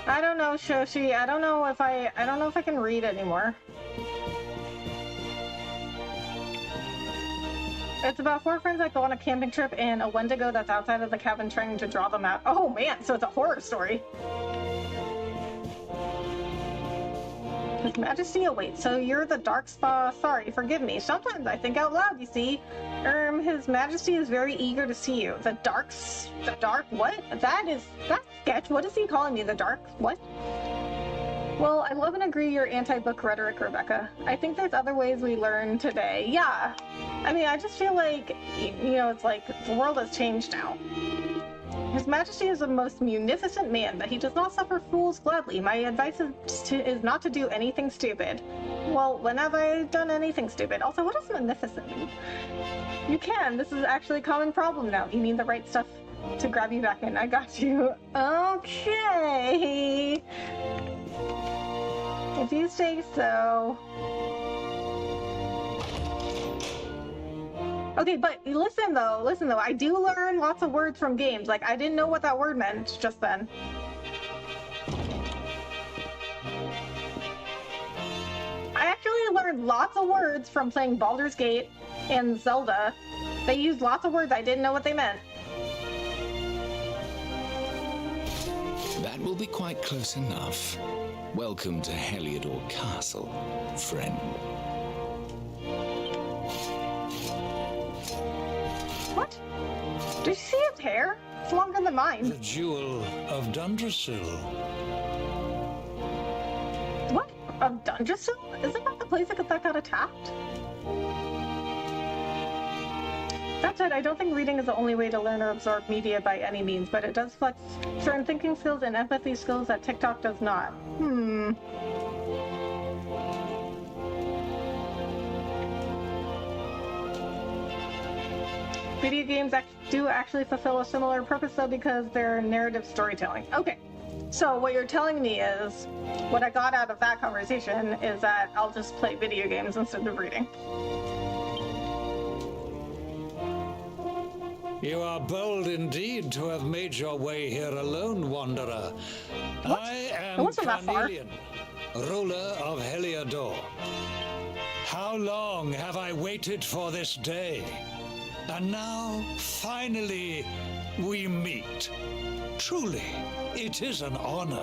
I don't know, Shoshi. I don't know if I can read anymore. It's about 4 friends that go on a camping trip and a Wendigo that's outside of the cabin trying to draw them out. Oh man, so it's a horror story. His Majesty awaits. So you're the dark spa. Sorry, forgive me. Sometimes I think out loud, you see. His Majesty is very eager to see you. The dark what? That's sketch. What is he calling me? The dark what? Well, I love and agree your anti-book rhetoric, Rebecca. I think there's other ways we learn today. Yeah. I mean, I just feel like, it's like the world has changed now. His Majesty is a most munificent man, but he does not suffer fools gladly. My advice is not to do anything stupid. Well, when have I done anything stupid? Also, what does munificent mean? You can. This is actually a common problem now. You need the right stuff to grab you back in. I got you. Okay. If you say so. Okay, but listen though, I do learn lots of words from games. Like, I didn't know what that word meant just then. I actually learned lots of words from playing Baldur's Gate and Zelda. They used lots of words I didn't know what they meant. That will be quite close enough. Welcome to Heliodor Castle, friend. What? Did you see his hair? It's longer than mine. The Jewel of Dundrasil. What? Of Dundrasil? Isn't that the place that got attacked? That said, I don't think reading is the only way to learn or absorb media by any means, but it does flex certain thinking skills and empathy skills that TikTok does not. Video games do actually fulfill a similar purpose, though, because they're narrative storytelling. Okay, so what you're telling me is, what I got out of that conversation is that I'll just play video games instead of reading. You are bold indeed to have made your way here alone, wanderer. What? I It am wasn't that far. Carnelian, ruler of Heliodor. How long have I waited for this day? And now, finally, we meet. Truly, it is an honor.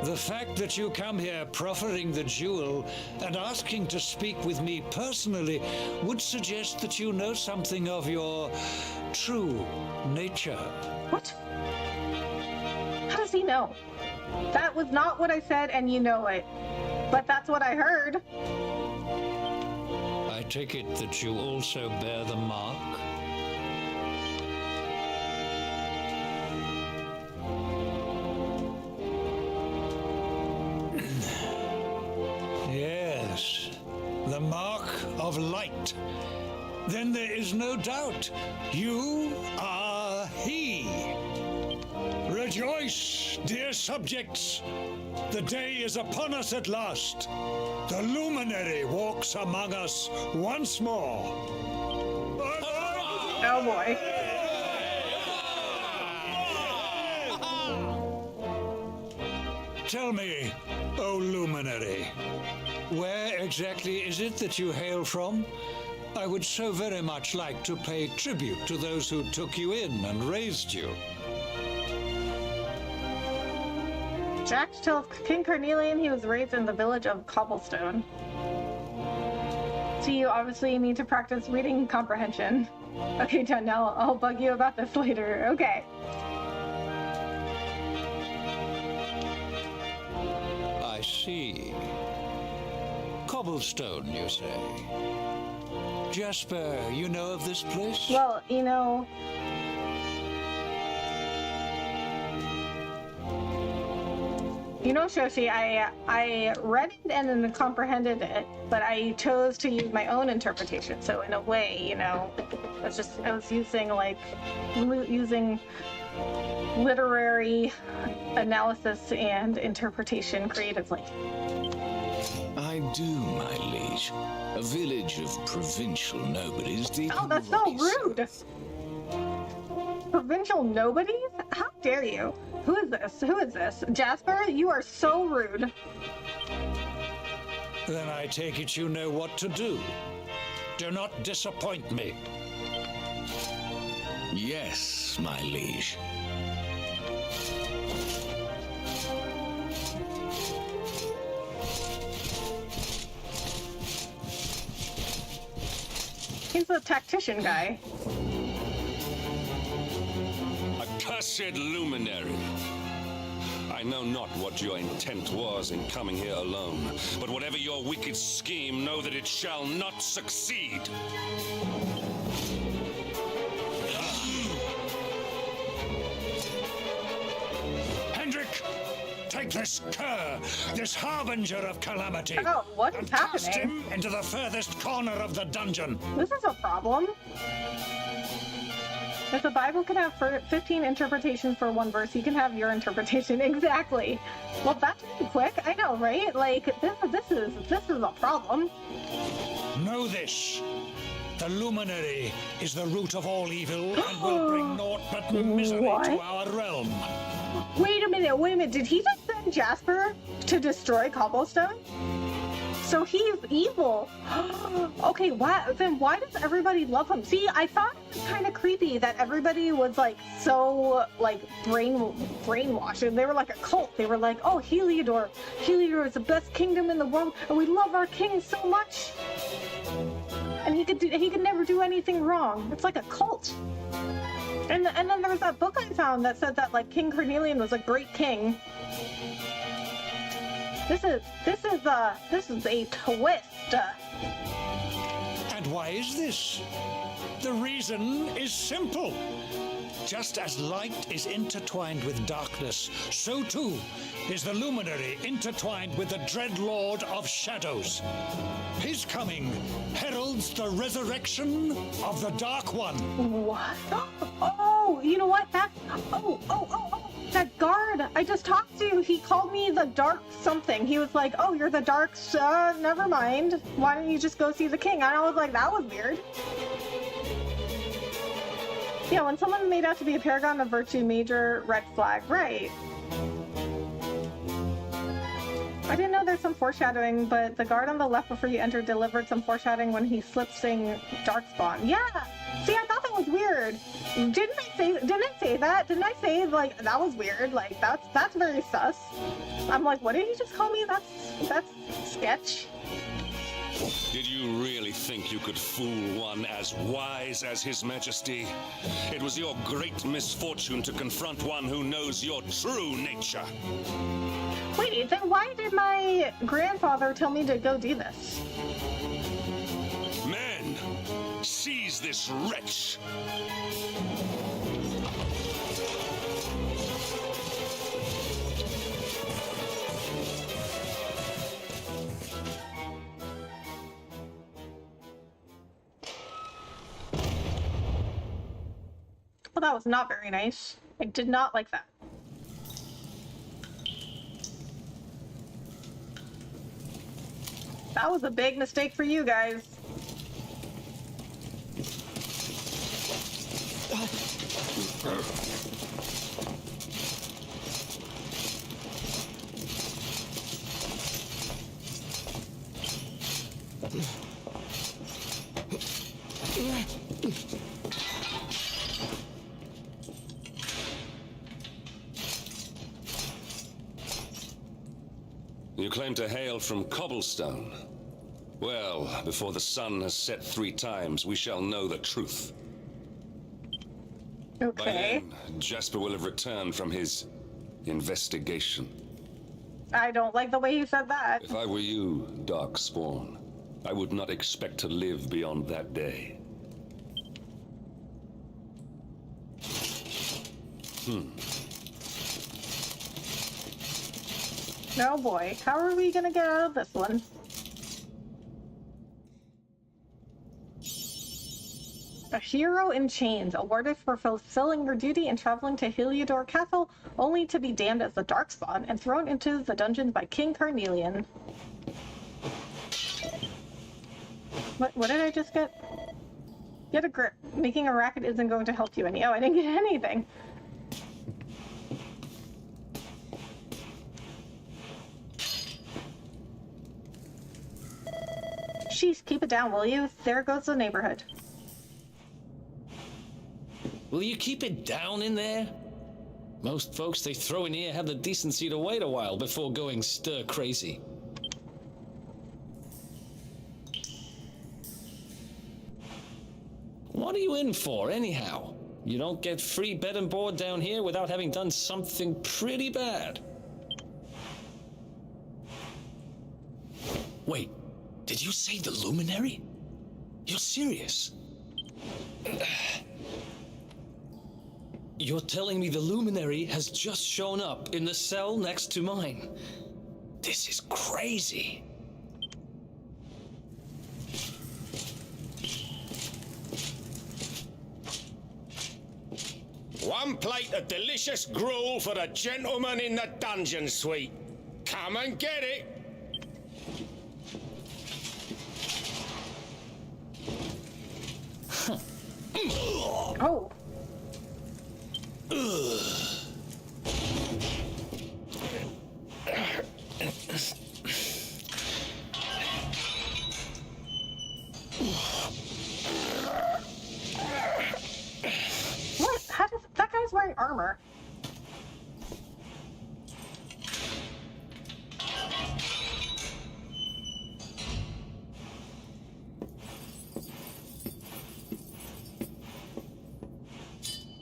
The fact that you come here proffering the jewel and asking to speak with me personally would suggest that you know something of your true nature. What? How does he know? That was not what I said, and you know it. But that's what I heard. I take it that you also bear the mark? Yes, the mark of light. Then there is no doubt you are he. Rejoice, dear subjects. The day is upon us at last. The luminary walks among us once more. Oh boy. Tell me, O luminary, where exactly is it that you hail from? I would so very much like to pay tribute to those who took you in and raised you. Jack tells King Carnelian he was raised in the village of Cobblestone. So you obviously need to practice reading comprehension. Okay, done. Now I'll bug you about this later. Okay. I see. Cobblestone, you say? Jasper, you know of this place? Well, you know... You know, Shoshi, I read it and then comprehended it, but I chose to use my own interpretation. So in a way, you know, I was using literary analysis and interpretation creatively. I do, my liege. A village of provincial nobodies deep Oh, in that's the so rocky rude! Provincial nobodies? How dare you? Who is this? Who is this? Jasper, you are so rude. Then I take it you know what to do. Do not disappoint me. Yes, my liege. He's a tactician guy. Accursed luminary. I know not what your intent was in coming here alone, but whatever your wicked scheme, know that it shall not succeed. Hendrik, take this cur, this harbinger of calamity, Oh, what is and cast happening? him into the furthest corner of the dungeon. This is a problem. If the Bible can have 15 interpretations for one verse, you can have your interpretation. Exactly. Well, that's pretty quick. I know, right? Like, this is a problem. Know this. The luminary is the root of all evil and will bring naught but misery What? to our realm. Wait a minute. Did he just send Jasper to destroy Cobblestone? So he's evil. Okay, then why does everybody love him? See, I thought it was kind of creepy that everybody was like so like brainwashed, and they were like a cult. They were like, oh, Heliodor is the best kingdom in the world, and we love our king so much. And he could never do anything wrong. It's like a cult. And then there was that book I found that said that like King Carnelian was a great king. This is a twist. And why is this? The reason is simple. Just as light is intertwined with darkness, so too is the luminary intertwined with the dread Lord of Shadows. His coming heralds the resurrection of the Dark One. What? Oh, you know what? That guard I just talked to, he called me the Dark something. He was like, oh, you're the Dark, never mind. Why don't you just go see the king? And I was like, that was weird. Yeah, when someone made out to be a paragon of virtue, major red flag, right. I didn't know there's some foreshadowing, but the guard on the left before you enter delivered some foreshadowing when he slipped saying Darkspawn. Yeah! See, I thought that was weird. Didn't I say that? Didn't I say, like, that was weird? Like, that's very sus. I'm like, what did he just call me? That's sketch. Did you really think you could fool one as wise as His Majesty? It was your great misfortune to confront one who knows your true nature. Wait, then why did my grandfather tell me to go do this? Men, seize this wretch! Well, that was not very nice. I did not like that. That was a big mistake for you guys. You claim to hail from Cobblestone. Well, before the sun has set 3 times, we shall know the truth. By Okay. then, Jasper will have returned from his investigation. I don't like the way you said that. If I were you, Darkspawn, I would not expect to live beyond that day. Oh boy, how are we gonna get out of this one? A hero in chains, awarded for fulfilling your duty and traveling to Heliodor Castle, only to be damned as the Darkspawn and thrown into the dungeons by King Carnelian. What did I just get? Get a grip. Making a racket isn't going to help you any. Oh, I didn't get anything. Sheesh, keep it down, will you? There goes the neighborhood. Will you keep it down in there? Most folks they throw in here have the decency to wait a while before going stir crazy. What are you in for, anyhow? You don't get free bed and board down here without having done something pretty bad. Wait, did you say the Luminary? You're serious? You're telling me the Luminary has just shown up in the cell next to mine? This is crazy. One plate of delicious gruel for the gentleman in the dungeon suite. Come and get it. Oh. What? How does that guy's wearing armor?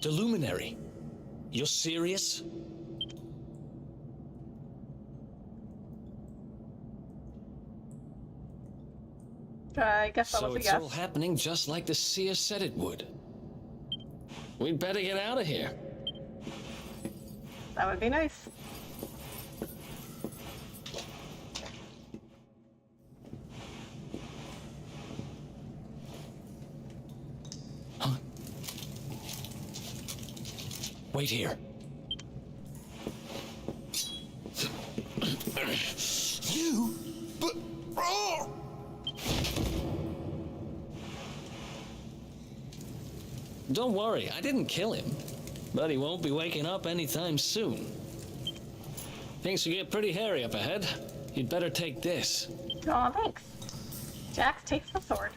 The Luminary? You're serious? I guess that So was a it's guess. all happening just like the seer said it would. we'd better get out of here. That would be nice. Huh? Wait here. You? But... Oh! Don't worry, I didn't kill him. But he won't be waking up anytime soon. Things will get pretty hairy up ahead. You'd better take this. Aw, thanks. Jax takes the sword.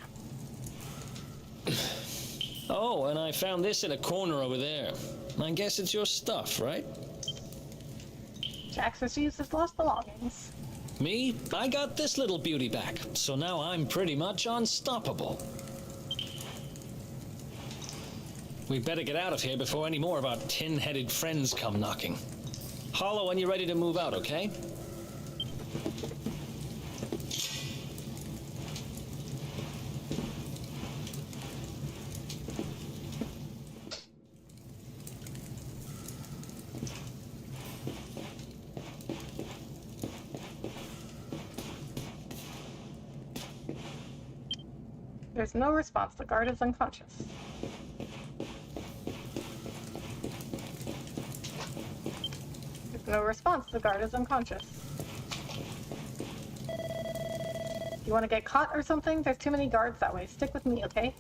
Oh, and I found this in a corner over there. I guess it's your stuff, right? Jax receives his lost belongings. Me? I got this little beauty back, so now I'm pretty much unstoppable. We better get out of here before any more of our tin-headed friends come knocking. Holler when you're ready to move out, okay? There's no response. The guard is unconscious. There's no response. The guard is unconscious. You want to get caught or something? There's too many guards that way. Stick with me, okay?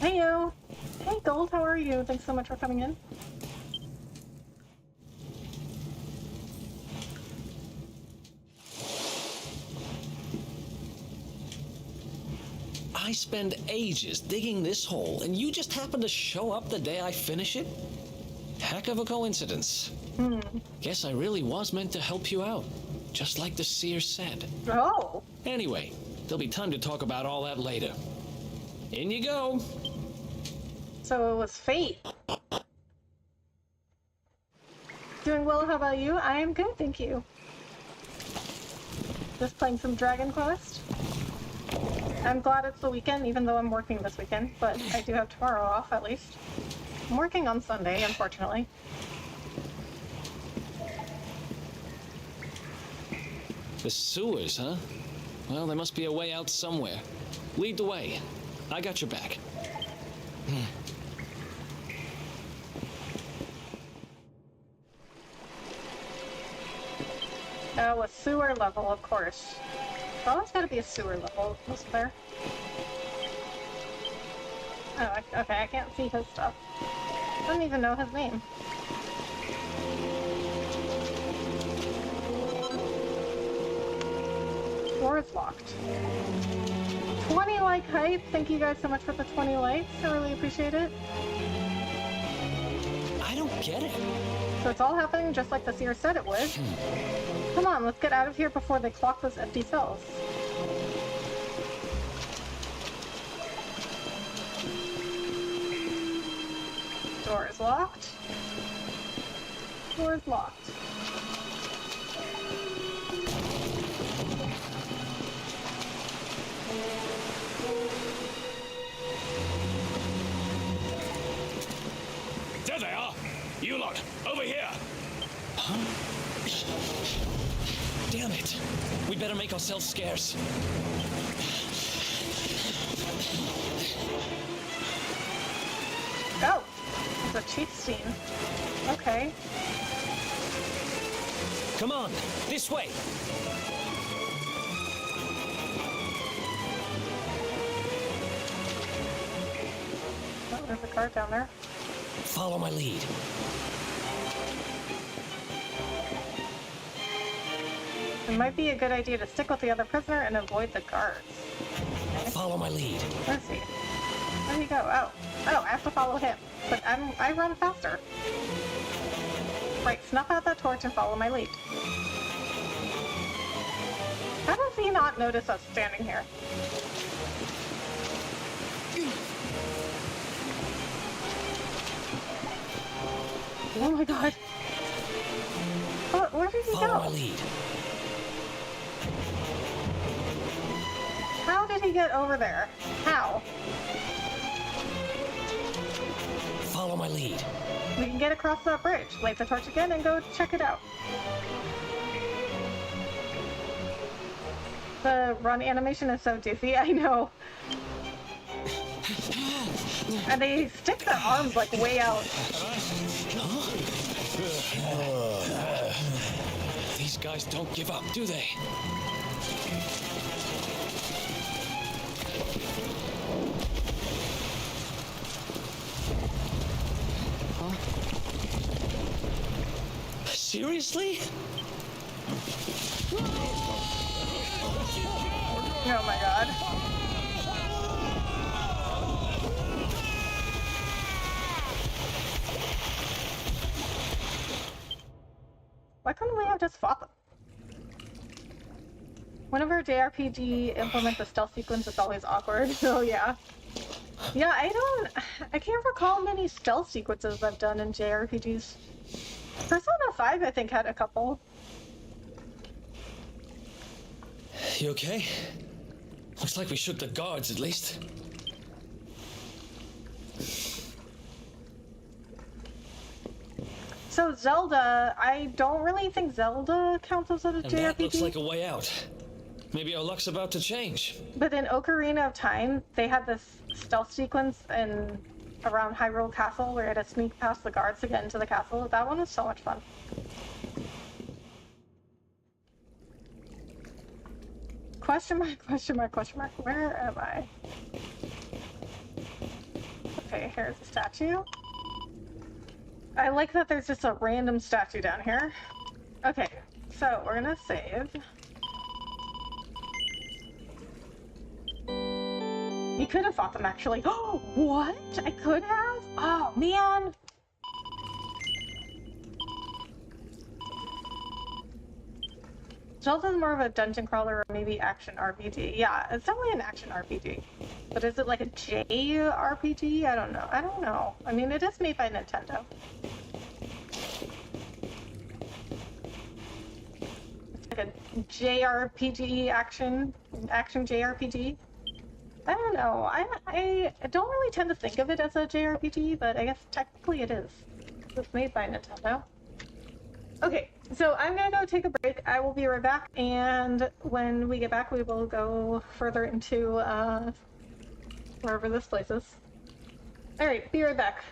Hey, yo. Hey, Gold. How are you? Thanks so much for coming in. I spend ages digging this hole, and you just happen to show up the day I finish it? Heck of a coincidence. Guess I really was meant to help you out, just like the seer said. Oh. Anyway, there'll be time to talk about all that later. In you go. So it was fate. Doing well, how about you? I am good, thank you. Just playing some Dragon Quest. I'm glad it's the weekend, even though I'm working this weekend, but I do have tomorrow off, at least. I'm working on Sunday, unfortunately. The sewers, huh? Well, there must be a way out somewhere. Lead the way. I got your back. Oh, a sewer level, of course. There's always gotta be a sewer level, isn't there? Oh, okay, I can't see his stuff. I don't even know his name. Door is locked. 20 like hype. Thank you guys so much for the 20 likes. I really appreciate it. I don't get it. So it's all happening just like the seer said it would. Come on, let's get out of here before they clock those empty cells. Door is locked. Door is locked. There they are! You lot, over here! Huh? Damn it. We better make ourselves scarce. Oh! It's a cheat scene. Okay. Come on, this way. Oh, there's a guard down there. Follow my lead. It might be a good idea to stick with the other prisoner and avoid the guards. Okay. Follow my lead. Where's he? Where'd he go? Oh. Oh, I have to follow him. But I run faster. Right, snuff out that torch and follow my lead. How does he not notice us standing here? Oh my god. Oh, where did he Follow my go? lead. How did he get over there? How? follow my lead. We can get across that bridge, light the torch again, and go check it out. The run animation is so doofy, I know. And they stick their arms like way out. These guys don't give up, do they? Seriously? Oh my god. Why couldn't we have just fought them? Whenever JRPG implements a stealth sequence, it's always awkward. So yeah. Yeah, I can't recall many stealth sequences I've done in JRPGs. Persona 5, I think, had a couple. You okay? Looks like we shook the guards, at least. So Zelda, I don't really think Zelda counts as a And JRPG. that looks like a way out. Maybe our luck's about to change. But in Ocarina of Time, they had this stealth sequence around Hyrule Castle where you had to sneak past the guards to get into the castle. That one was so much fun. Question mark, question mark, question mark. Where am I? Okay, here's the statue. I like that there's just a random statue down here. Okay, so we're gonna save. You could have fought them, actually. Oh, what? I could have? Oh, man. Zelda's more of a dungeon crawler or maybe action RPG. Yeah, it's definitely an action RPG. But is it like a JRPG? I don't know. I don't know. I mean, it is made by Nintendo. It's like a JRPG action JRPG. I don't know. I don't really tend to think of it as a JRPG, but I guess technically it is. It's made by Nintendo. Okay, so I'm gonna go take a break. I will be right back, and when we get back, we will go further into wherever this place is. Alright, be right back.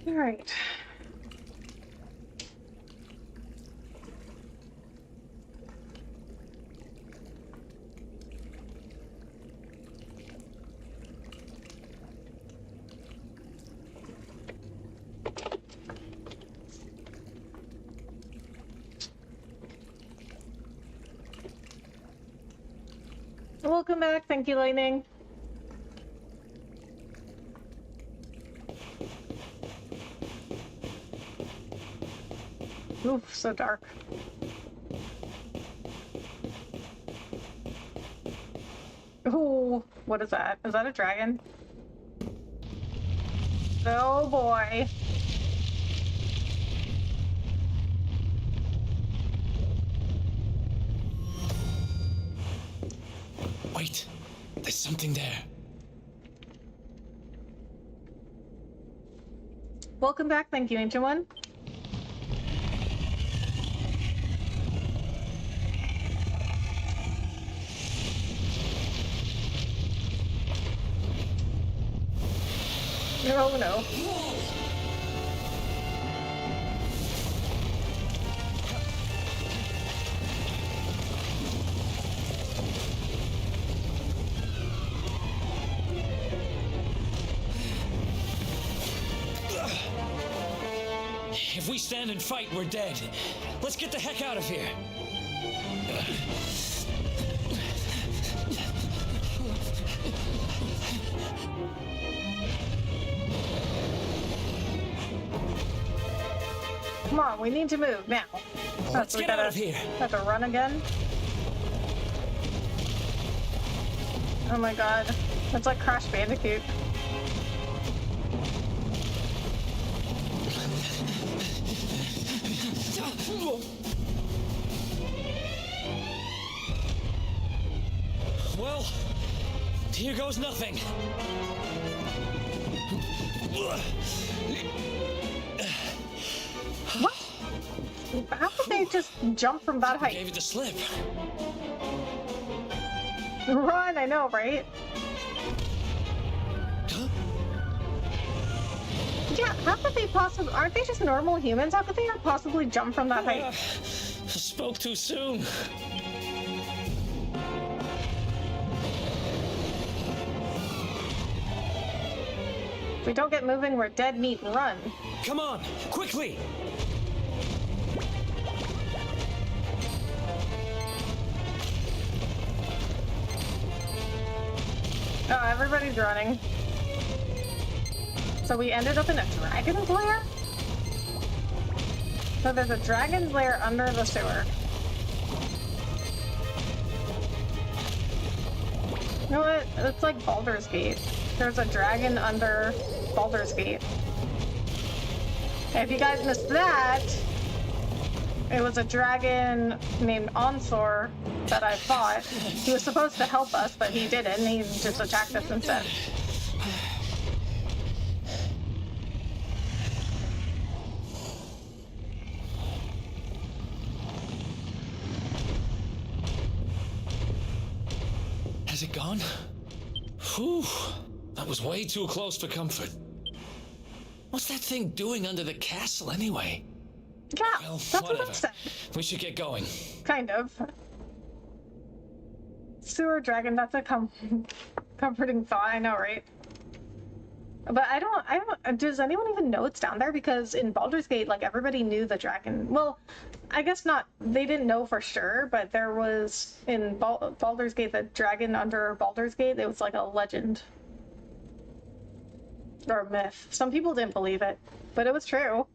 All right. Welcome back. Thank you, Lightning. Oof, so dark. Ooh, what is that? Is that a dragon? Oh boy. Wait, there's something there. Welcome back. Thank you, Ancient One. Oh no. If we stand and fight, we're dead. Let's get the heck out of here. Come on, we need to move now. Let's get out of here. Have to run again. Oh my god. It's like Crash Bandicoot. Well, here goes nothing. What? How could they just jump from that height? Gave it the slip. Run, I know, right? Huh? Yeah, how could they possibly... Aren't they just normal humans? How could they not possibly jump from that height? Spoke too soon. If we don't get moving, we're dead meat. Run. Come on, quickly! Oh, everybody's running. So we ended up in a dragon's lair? So there's a dragon's lair under the sewer. You know what? It's like Baldur's Gate. There's a dragon under Baldur's Gate. If you guys missed that, it was a dragon named Onsor that I fought. He was supposed to help us, but he didn't. He just attacked us instead. Has it gone? Whew. That was way too close for comfort. What's that thing doing under the castle anyway? Yeah, Well, that's what I whatever. said. We should get going. Kind of. Sewer dragon, that's a comforting thought, I know, right? But I don't, does anyone even know it's down there? Because in Baldur's Gate, like, everybody knew the dragon. Well, I guess not, they didn't know for sure, but there was, in Baldur's Gate, the dragon under Baldur's Gate, it was like a legend. Or a myth. Some people didn't believe it, but it was true.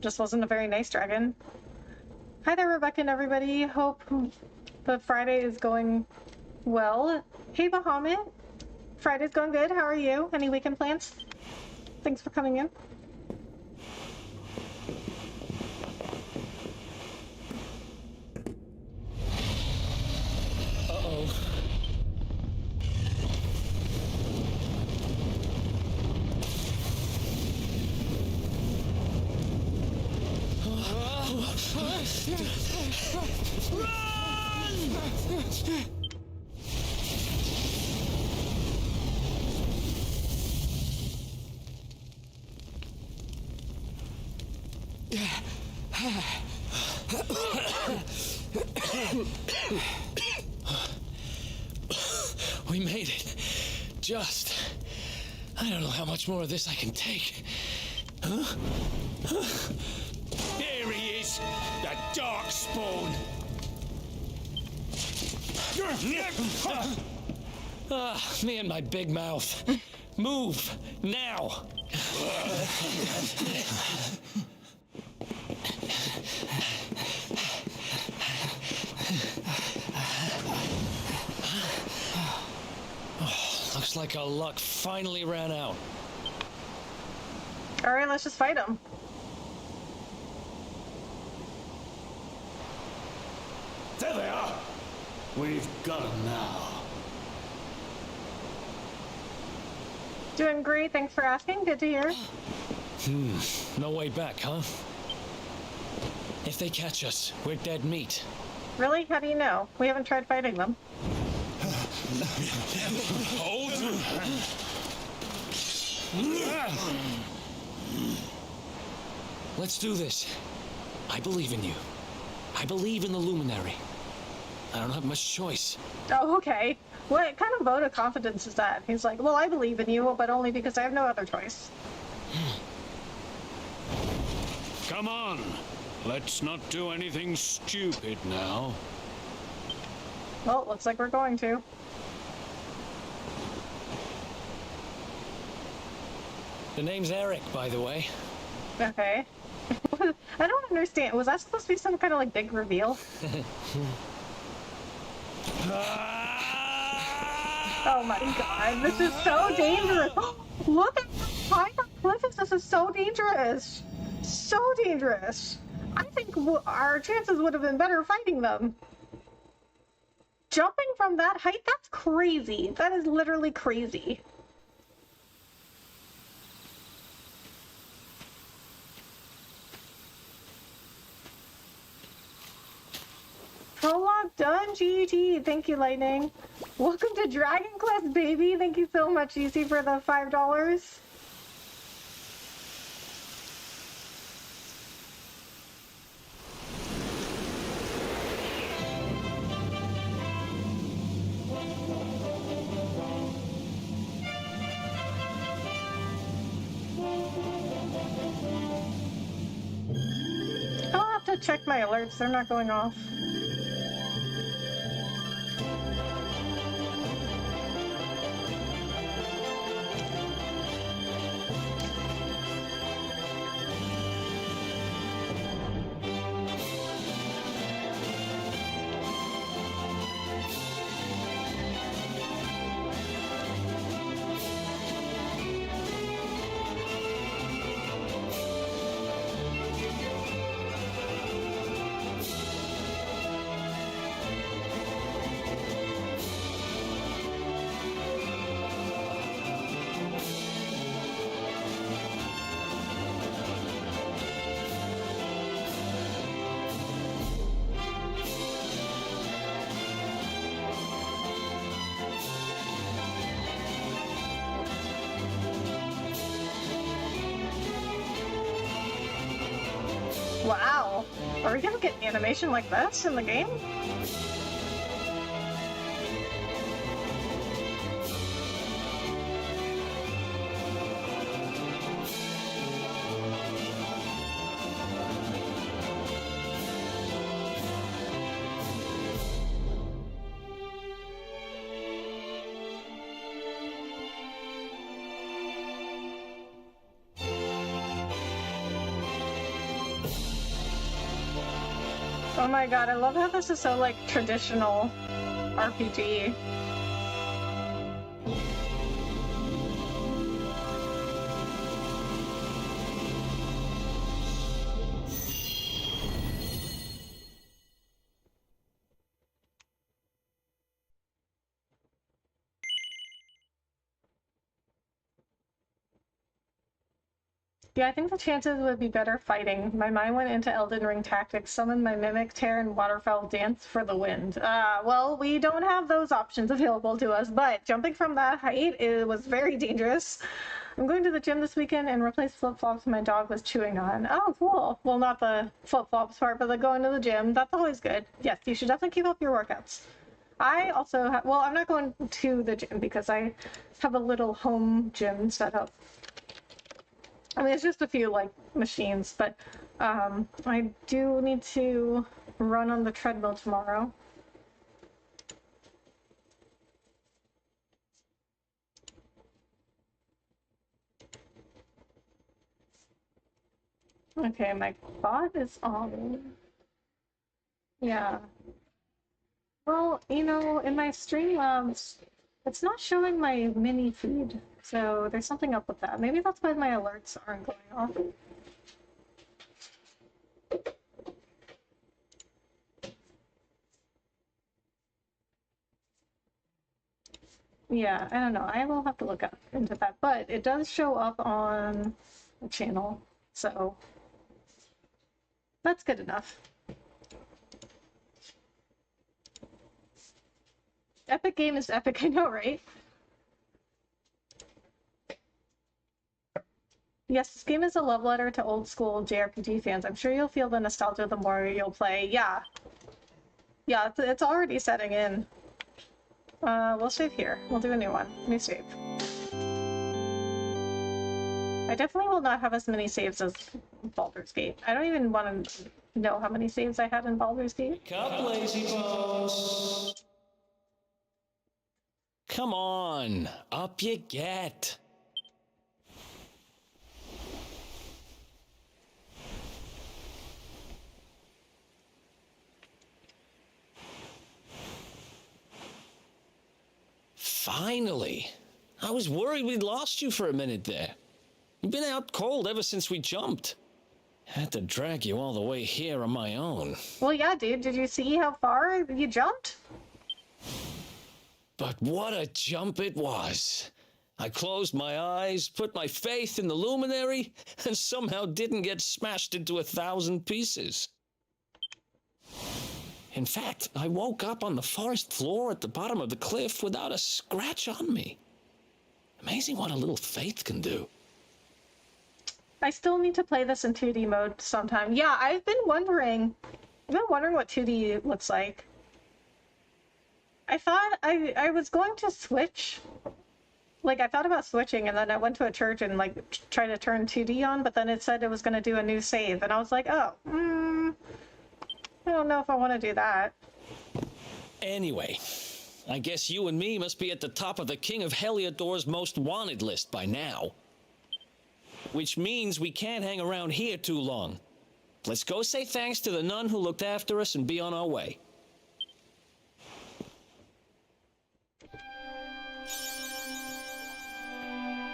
Just wasn't a very nice dragon. Hi there, Rebecca and everybody. Hope the Friday is going well. Hey, Bahamut. Friday's going good. How are you? Any weekend plans? Thanks for coming in. Uh-oh. We made it. Just. I don't know how much more of this I can take. Huh? Here he is, the dark spawn. Me and my big mouth. Move, now. Looks like our luck finally ran out. All right, let's just fight him. There they are. We've got them now. Doing great. Thanks for asking. Good to hear. No way back, huh? If they catch us, we're dead meat. Really? How do you know? We haven't tried fighting them. Hold! Let's do this. I believe in you. I believe in the Luminary. I don't have much choice. Oh, okay. What kind of vote of confidence is that? He's like, well, I believe in you, but only because I have no other choice. Come on. Let's not do anything stupid now. Well, looks like we're going to. The name's Eric, by the way. Okay. I don't understand. Was that supposed to be some kind of like big reveal? Oh my god, this is so dangerous. Look at how high the cliff is. This is so dangerous. So dangerous. I think our chances would have been better fighting them. Jumping from that height, that's crazy. That is literally crazy. Prologue done, GG. Thank you, Lightning. Welcome to Dragon Quest, baby. Thank you so much, EC, for the $5. I'll have to check my alerts. They're not going off. Wow. Are we gonna get an animation like this in the game? Oh my god, I love how this is so, like, traditional RPG. Yeah, I think the chances would be better fighting. My mind went into Elden Ring tactics, summoned my Mimic, Tear, and Waterfowl Dance for the wind. Well, we don't have those options available to us, but jumping from that height, it was very dangerous. I'm going to the gym this weekend and replace flip-flops my dog was chewing on. Oh, cool. Well, not the flip-flops part, but the going to the gym. That's always good. Yes, you should definitely keep up your workouts. I also have, well, I'm not going to the gym because I have a little home gym set up. I mean, it's just a few, like, machines, but I do need to run on the treadmill tomorrow. Okay, my bot is on. Yeah. Well, you know, in my Streamlabs, it's not showing my mini feed, so there's something up with that. Maybe that's why my alerts aren't going off. Yeah, I don't know. I will have to look up into that, but it does show up on the channel, so that's good enough. Epic game is epic, I know, right? Yes, this game is a love letter to old school JRPG fans. I'm sure you'll feel the nostalgia the more you'll play. Yeah. Yeah, it's already setting in. We'll save here. We'll do a new one. New save. I definitely will not have as many saves as Baldur's Gate. I don't even want to know how many saves I had in Baldur's Gate. Wake up, lazy bones. Come on, up you get. Finally. I was worried we'd lost you for a minute there. You've been out cold ever since we jumped. Had to drag you all the way here on my own. Well, yeah, dude. Did you see how far you jumped? But what a jump it was. I closed my eyes, put my faith in the luminary, and somehow didn't get smashed into 1,000 pieces. In fact, I woke up on the forest floor at the bottom of the cliff without a scratch on me. Amazing what a little faith can do. I still need to play this in 2D mode sometime. Yeah, I've been wondering what 2D looks like. I thought I was going to switch. Like, I thought about switching, and then I went to a church and, like, tried to turn 2D on, but then it said it was going to do a new save, and I was like, oh, I don't know if I want to do that. Anyway, I guess you and me must be at the top of the King of Heliodor's most wanted list by now. Which means we can't hang around here too long. Let's go say thanks to the nun who looked after us and be on our way.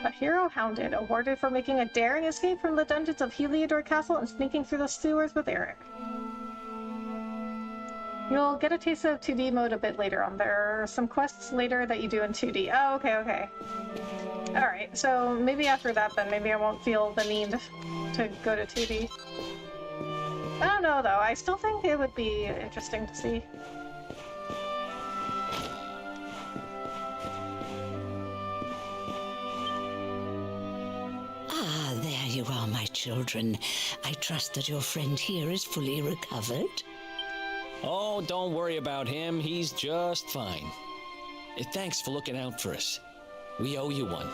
A hero hounded, awarded for making a daring escape from the dungeons of Heliodor Castle and sneaking through the sewers with Eric. You'll get a taste of 2D mode a bit later on. There are some quests later that you do in 2D. Oh, okay. Alright, so maybe after that then, maybe I won't feel the need to go to 2D. I don't know though, I still think it would be interesting to see. Ah, there you are, my children. I trust that your friend here is fully recovered. Oh, don't worry about him. He's just fine. Thanks for looking out for us. We owe you one.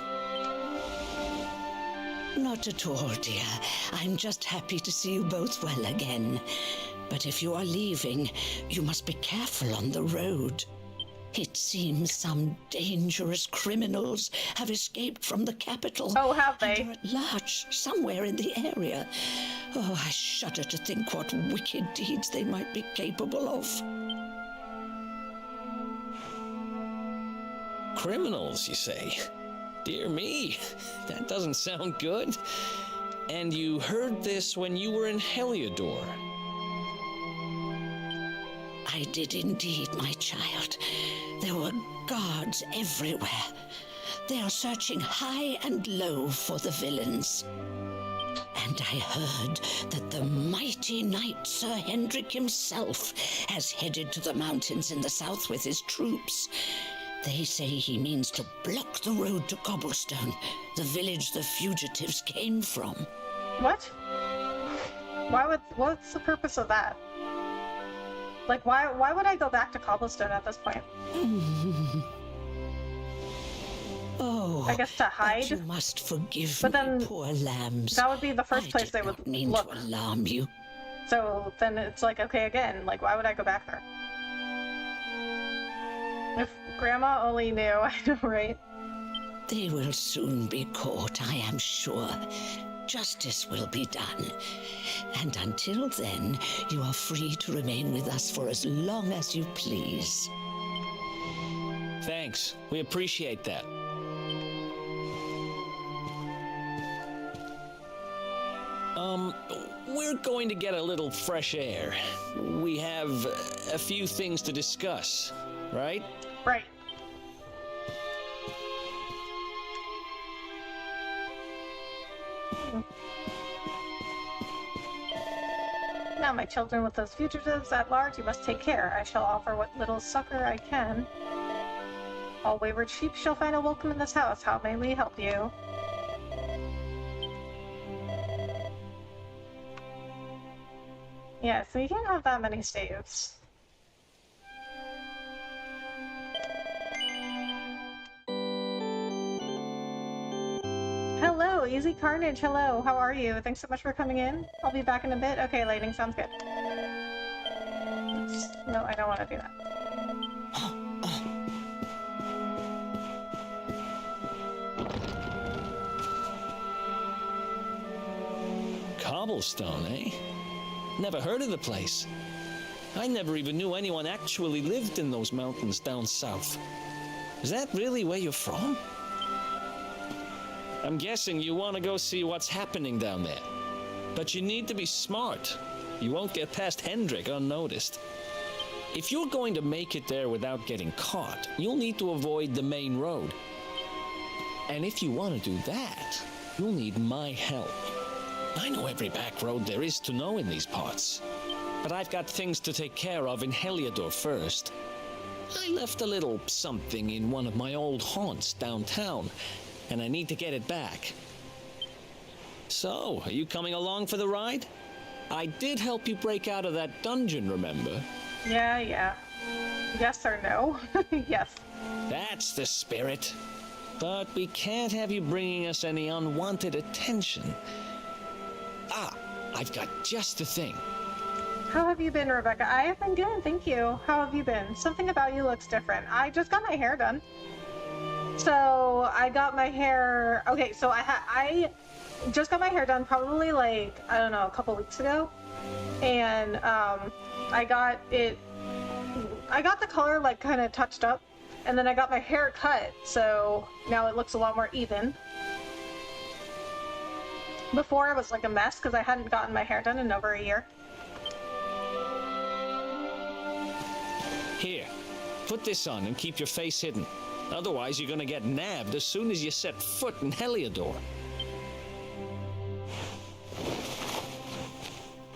Not at all, dear. I'm just happy to see you both well again. But if you are leaving, you must be careful on the road. It seems some dangerous criminals have escaped from the capital. Oh, have they? And are at large somewhere in the area. Oh, I shudder to think what wicked deeds they might be capable of. Criminals, you say? Dear me, that doesn't sound good. And you heard this when you were in Heliodor. I did indeed, my child. There were guards everywhere. They are searching high and low for the villains. And I heard that the mighty knight Sir Hendrik himself has headed to the mountains in the south with his troops. They say he means to block the road to Cobblestone, the village the fugitives came from. What? What's the purpose of that? Like, why would I go back to Cobblestone at this point? Oh, I guess to hide? but you must forgive But me, then poor lambs. that would be the first place they would I did not mean look. to alarm you. So then it's like, okay, again, like, why would I go back there? If Grandma only knew, I know, right? They will soon be caught, I am sure. Justice will be done. And until then, you are free to remain with us for as long as you please. Thanks. We appreciate that. We're going to get a little fresh air. We have a few things to discuss, right? Right. Now, my children, with those fugitives at large, you must take care. I shall offer what little succor I can. All wayward sheep shall find a welcome in this house. How may we help you? Yeah, so you can't have that many staves. Hello, Easy Carnage, hello, how are you? Thanks so much for coming in. I'll be back in a bit. Okay, lighting sounds good. Oops. No, I don't want to do that. Cobblestone, eh? Never heard of the place. I never even knew anyone actually lived in those mountains down south. Is that really where you're from? I'm guessing you want to go see what's happening down there. But you need to be smart. You won't get past Hendrik unnoticed. If you're going to make it there without getting caught, you'll need to avoid the main road. And if you want to do that, you'll need my help. I know every back road there is to know in these parts. But I've got things to take care of in Heliodor first. I left a little something in one of my old haunts downtown, and I need to get it back. So, are you coming along for the ride? I did help you break out of that dungeon, remember? Yeah. Yes or no? Yes. That's the spirit. But we can't have you bringing us any unwanted attention. Ah, I've got just the thing. How have you been, Rebecca? I have been good, thank you. How have you been? Something about you looks different. I just got my hair done. So, I got my hair... Okay, so I just got my hair done probably like, I don't know, a couple weeks ago. And I got the color like kind of touched up. And then I got my hair cut, so now it looks a lot more even. Before I was like a mess because I hadn't gotten my hair done in over a year. Here, put this on and keep your face hidden. Otherwise, you're gonna get nabbed as soon as you set foot in Heliodor.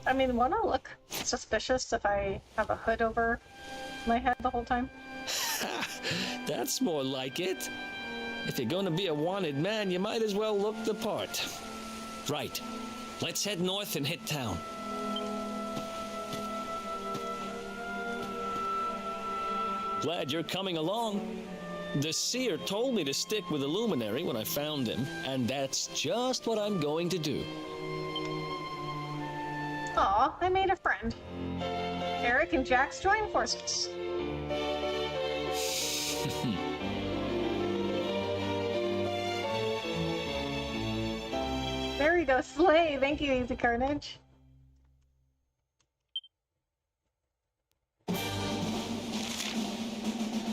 I mean, won't I look suspicious if I have a hood over my head the whole time? That's more like it. If you're gonna be a wanted man, you might as well look the part. Right. Let's head north and hit town. Glad you're coming along. The seer told me to stick with the luminary when I found him, and that's just what I'm going to do. Aw, I made a friend. Eric and Jax joined forces. There we go, slay! Thank you, Easy Carnage.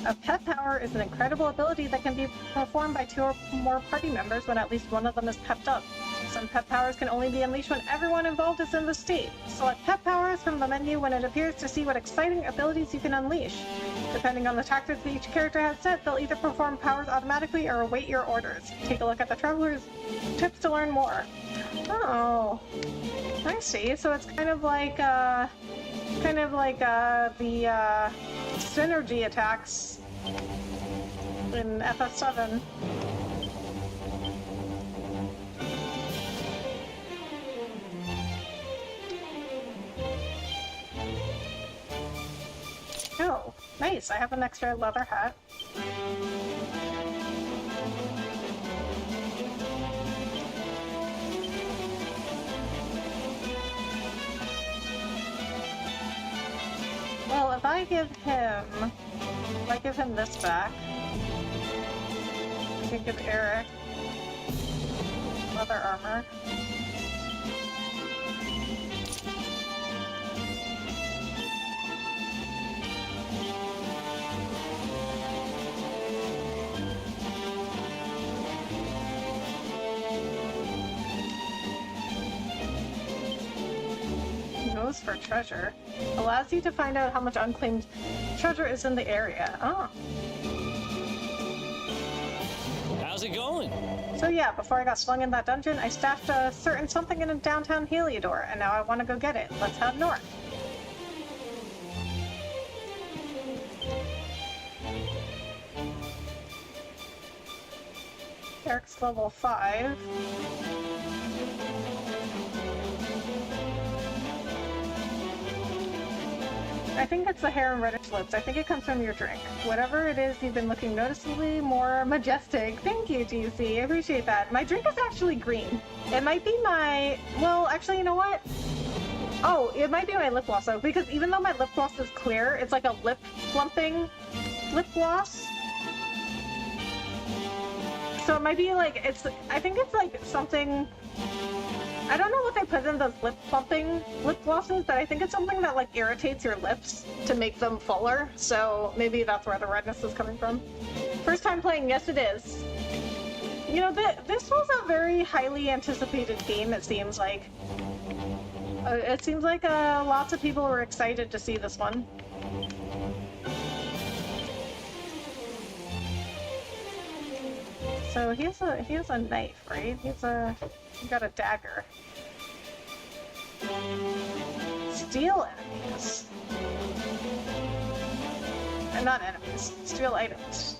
A pet power is an incredible ability that can be performed by 2 or more party members when at least one of them is pepped up. Some pet powers can only be unleashed when everyone involved is in the state. Select pet powers from the menu when it appears to see what exciting abilities you can unleash. Depending on the tactics that each character has set, they'll either perform powers automatically or await your orders. Take a look at the Traveler's tips to learn more. Oh, I see. So it's kind of like the synergy attacks in FF7. Oh, nice. I have an extra leather hat. Well, if I give him this back, I can give Eric leather armor. Goes for treasure. Allows you to find out how much unclaimed treasure is in the area. Oh. How's it going? So yeah, before I got slung in that dungeon, I stashed a certain something in a downtown Heliodor, and now I want to go get it. Let's head north. Eric's level 5. I think it's the hair and reddish lips. I think it comes from your drink. Whatever it is, you've been looking noticeably more majestic. Thank you, GC. I appreciate that. My drink is actually green. It might be my... Well, actually, you know what? Oh, it might be my lip gloss, though, because even though my lip gloss is clear, it's like a lip plumping lip gloss. So it might be like... I think it's like something... I don't know what they put in those lip plumping lip glosses, but I think it's something that like irritates your lips to make them fuller. So maybe that's where the redness is coming from. First time playing, yes it is. You know, this was a very highly anticipated game, it seems like. Lots of people were excited to see this one. So he has a knife, right? He got a dagger. Steal enemies. Not enemies. Steal items.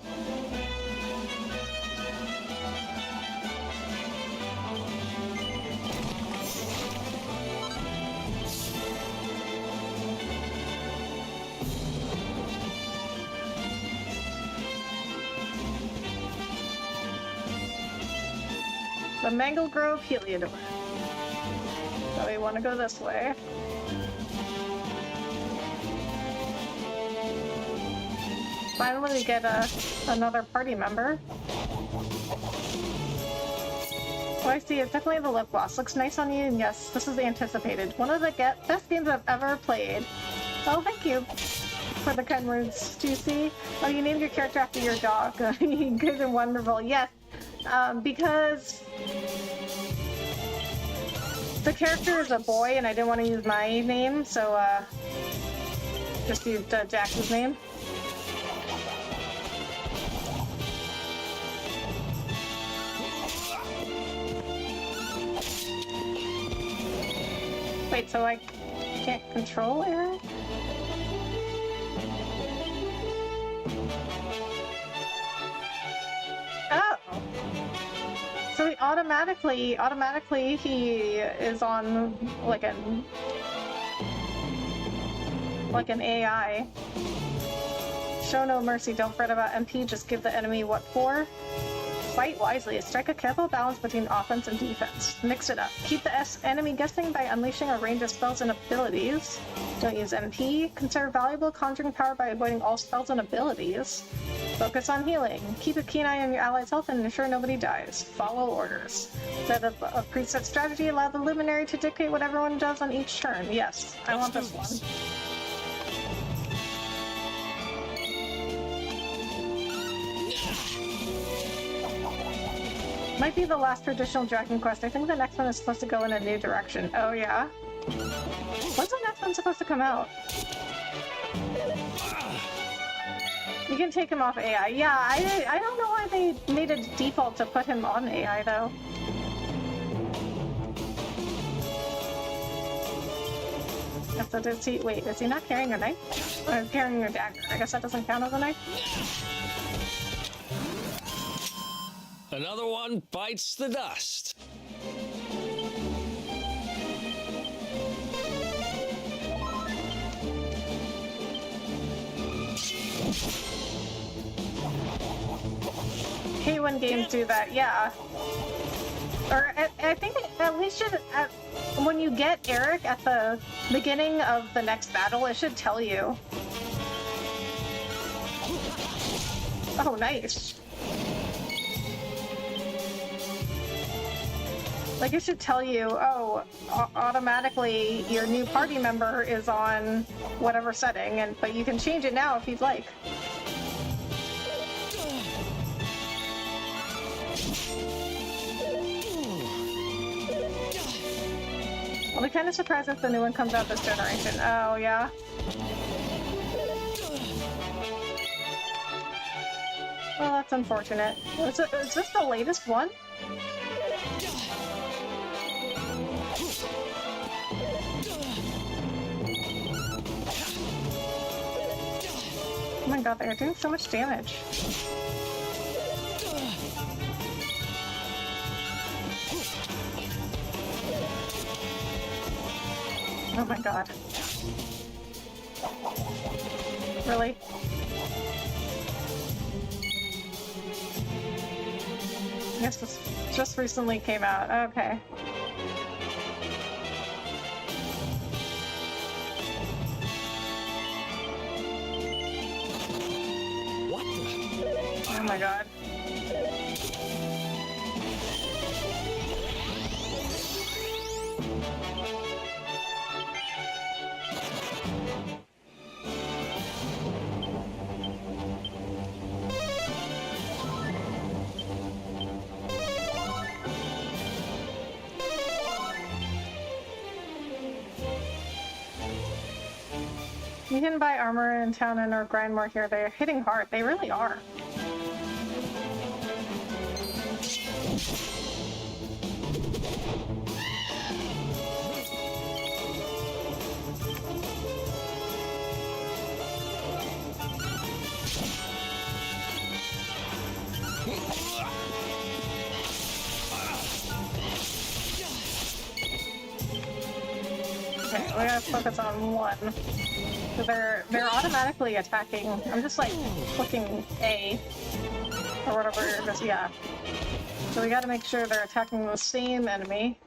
The Mangle Grove Heliodor. So we want to go this way. Finally get another party member. Oh, I see. It's definitely the lip gloss. Looks nice on you, and yes, this is anticipated. One of the best games I've ever played. Oh, thank you for the kind words, Juicy. Oh, you named your character after your dog. Good and wonderful. Yes. Because the character is a boy and I didn't want to use my name, so just used Jax's name. Wait, so I can't control Eric? Oh! So he automatically he is on like an AI. Show no mercy, don't fret about MP, just give the enemy what for. Fight wisely, strike a careful balance between offense and defense. Mix it up. Keep the enemy guessing by unleashing a range of spells and abilities. Don't use MP. Conserve valuable conjuring power by avoiding all spells and abilities. Focus on healing. Keep a keen eye on your allies' health and ensure nobody dies. Follow orders. Set up a preset strategy. Allow the luminary to dictate what everyone does on each turn. Yes, I want this one. Might be the last traditional Dragon Quest. I think the next one is supposed to go in a new direction. Oh yeah? When's the next one supposed to come out? You can take him off AI. Yeah, I don't know why they made a default to put him on AI though. So does he, wait, is he not carrying a knife? Or carrying a dagger? I guess that doesn't count as a knife. Another one bites the dust. Hate when games do that, yeah. Or I think at least when you get Eric at the beginning of the next battle, it should tell you. Oh, nice. Like, it should tell you, oh, automatically your new party member is on whatever setting, but you can change it now if you'd like. I'll be kind of surprised if the new one comes out this generation. Oh, yeah? Well, that's unfortunate. Is this the latest one? Oh my god, they're doing so much damage. Oh my god. Really? I guess this just recently came out. Okay. What the? Oh my god. You can buy armor in town and or grind more here. They're hitting hard. They really are. Okay, we gotta focus on one. So they're automatically attacking. I'm just like clicking A or whatever it is. Yeah. So we gotta make sure they're attacking the same enemy.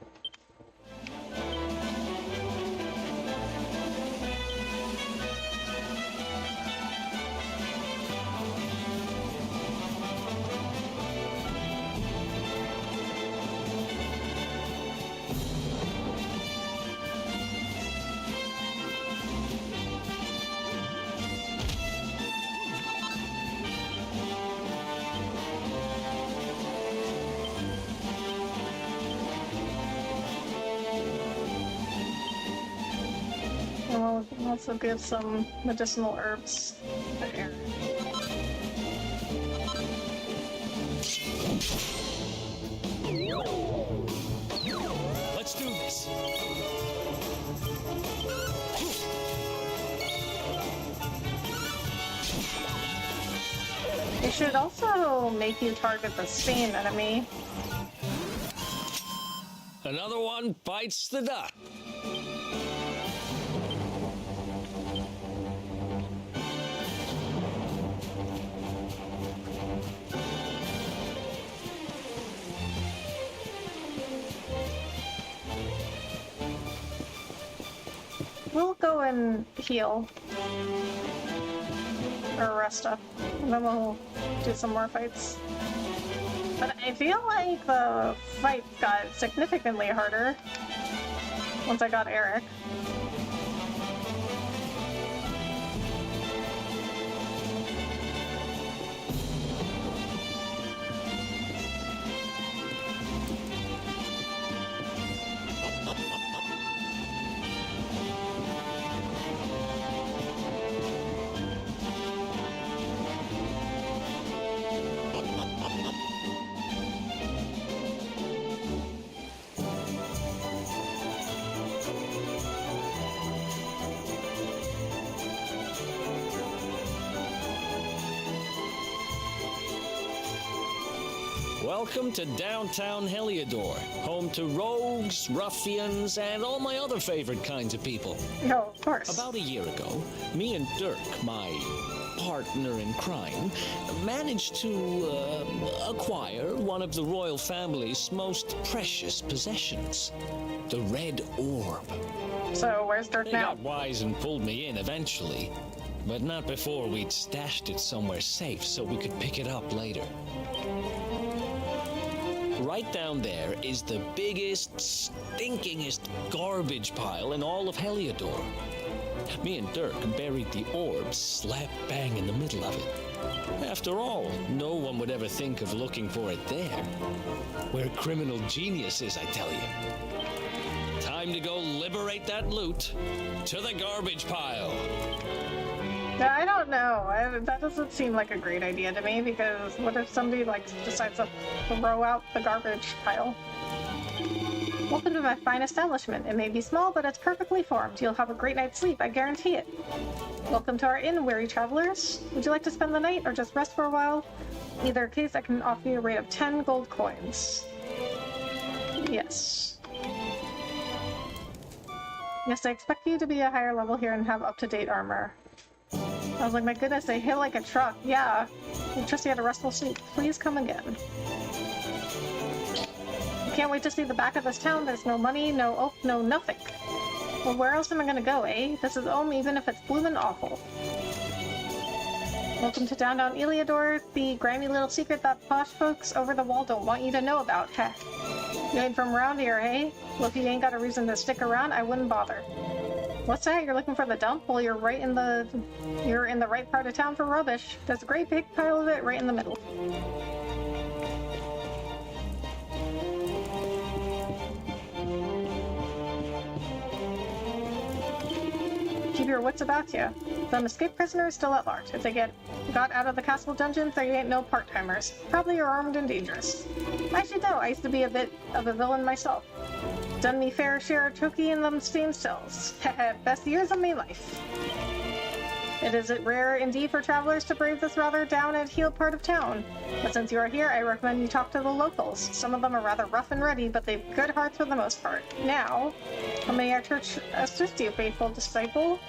And we'll also give some medicinal herbs to Eric. Let's do this. It should also make you target the same enemy. Another one bites the dust. We'll go and heal. Or rest up. And then we'll do some more fights. But I feel like the fight got significantly harder once I got Eric. Welcome to downtown Heliodor, home to rogues, ruffians, and all my other favorite kinds of people. Oh, of course. About a year ago, me and Dirk, my partner in crime, managed to acquire one of the royal family's most precious possessions, the Red Orb. So where's Dirk They now? got wise and pulled me in eventually, but not before we'd stashed it somewhere safe so we could pick it up later. Right down there is the biggest, stinkingest garbage pile in all of Heliodor. Me and Dirk buried the orb slap bang in the middle of it. After all, no one would ever think of looking for it there. We're criminal geniuses, I tell you. Time to go liberate that loot. To the garbage pile. I don't know. That doesn't seem like a great idea to me, because what if somebody decides to throw out the garbage pile? Welcome to my fine establishment. It may be small, but it's perfectly formed. You'll have a great night's sleep, I guarantee it. Welcome to our inn, weary travelers. Would you like to spend the night or just rest for a while? Either case, I can offer you a rate of 10 gold coins. Yes. Yes, I expect you to be a higher level here and have up-to-date armor. I was like, my goodness, they hit like a truck. Yeah. I trust you had a restful sleep. Please come again. Can't wait to see the back of this town. There's no money, no oak, no nothing. Well, where else am I gonna go, eh? This is home even if it's bloomin' awful. Welcome to downtown Heliodor, the grimy little secret that posh folks over the wall don't want you to know about. Heh. You ain't from around here, eh? Well, if you ain't got a reason to stick around, I wouldn't bother. What's that? You're looking for the dump? Well, you're in the right part of town for rubbish. There's a great big pile of it right in the middle. Keep your wits about you. Some escaped prisoners still at large. If they got out of the castle dungeons, they ain't no part-timers. Probably you're armed and dangerous. I should know. I used to be a bit of a villain myself. Done me fair share of choky in them steam cells. Best years of me life. It is rare indeed for travelers to brave this rather down and heel part of town. But since you are here, I recommend you talk to the locals. Some of them are rather rough and ready, but they've good hearts for the most part. Now, how may our church assist you, faithful disciple?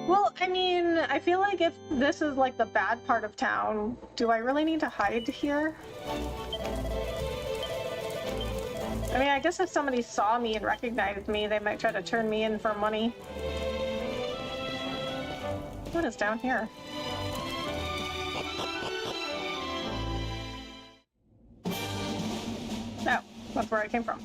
Well, I mean, I feel like if this is like the bad part of town, do I really need to hide here? I mean, I guess if somebody saw me and recognized me, they might try to turn me in for money. What is down here? Oh, that's where I came from.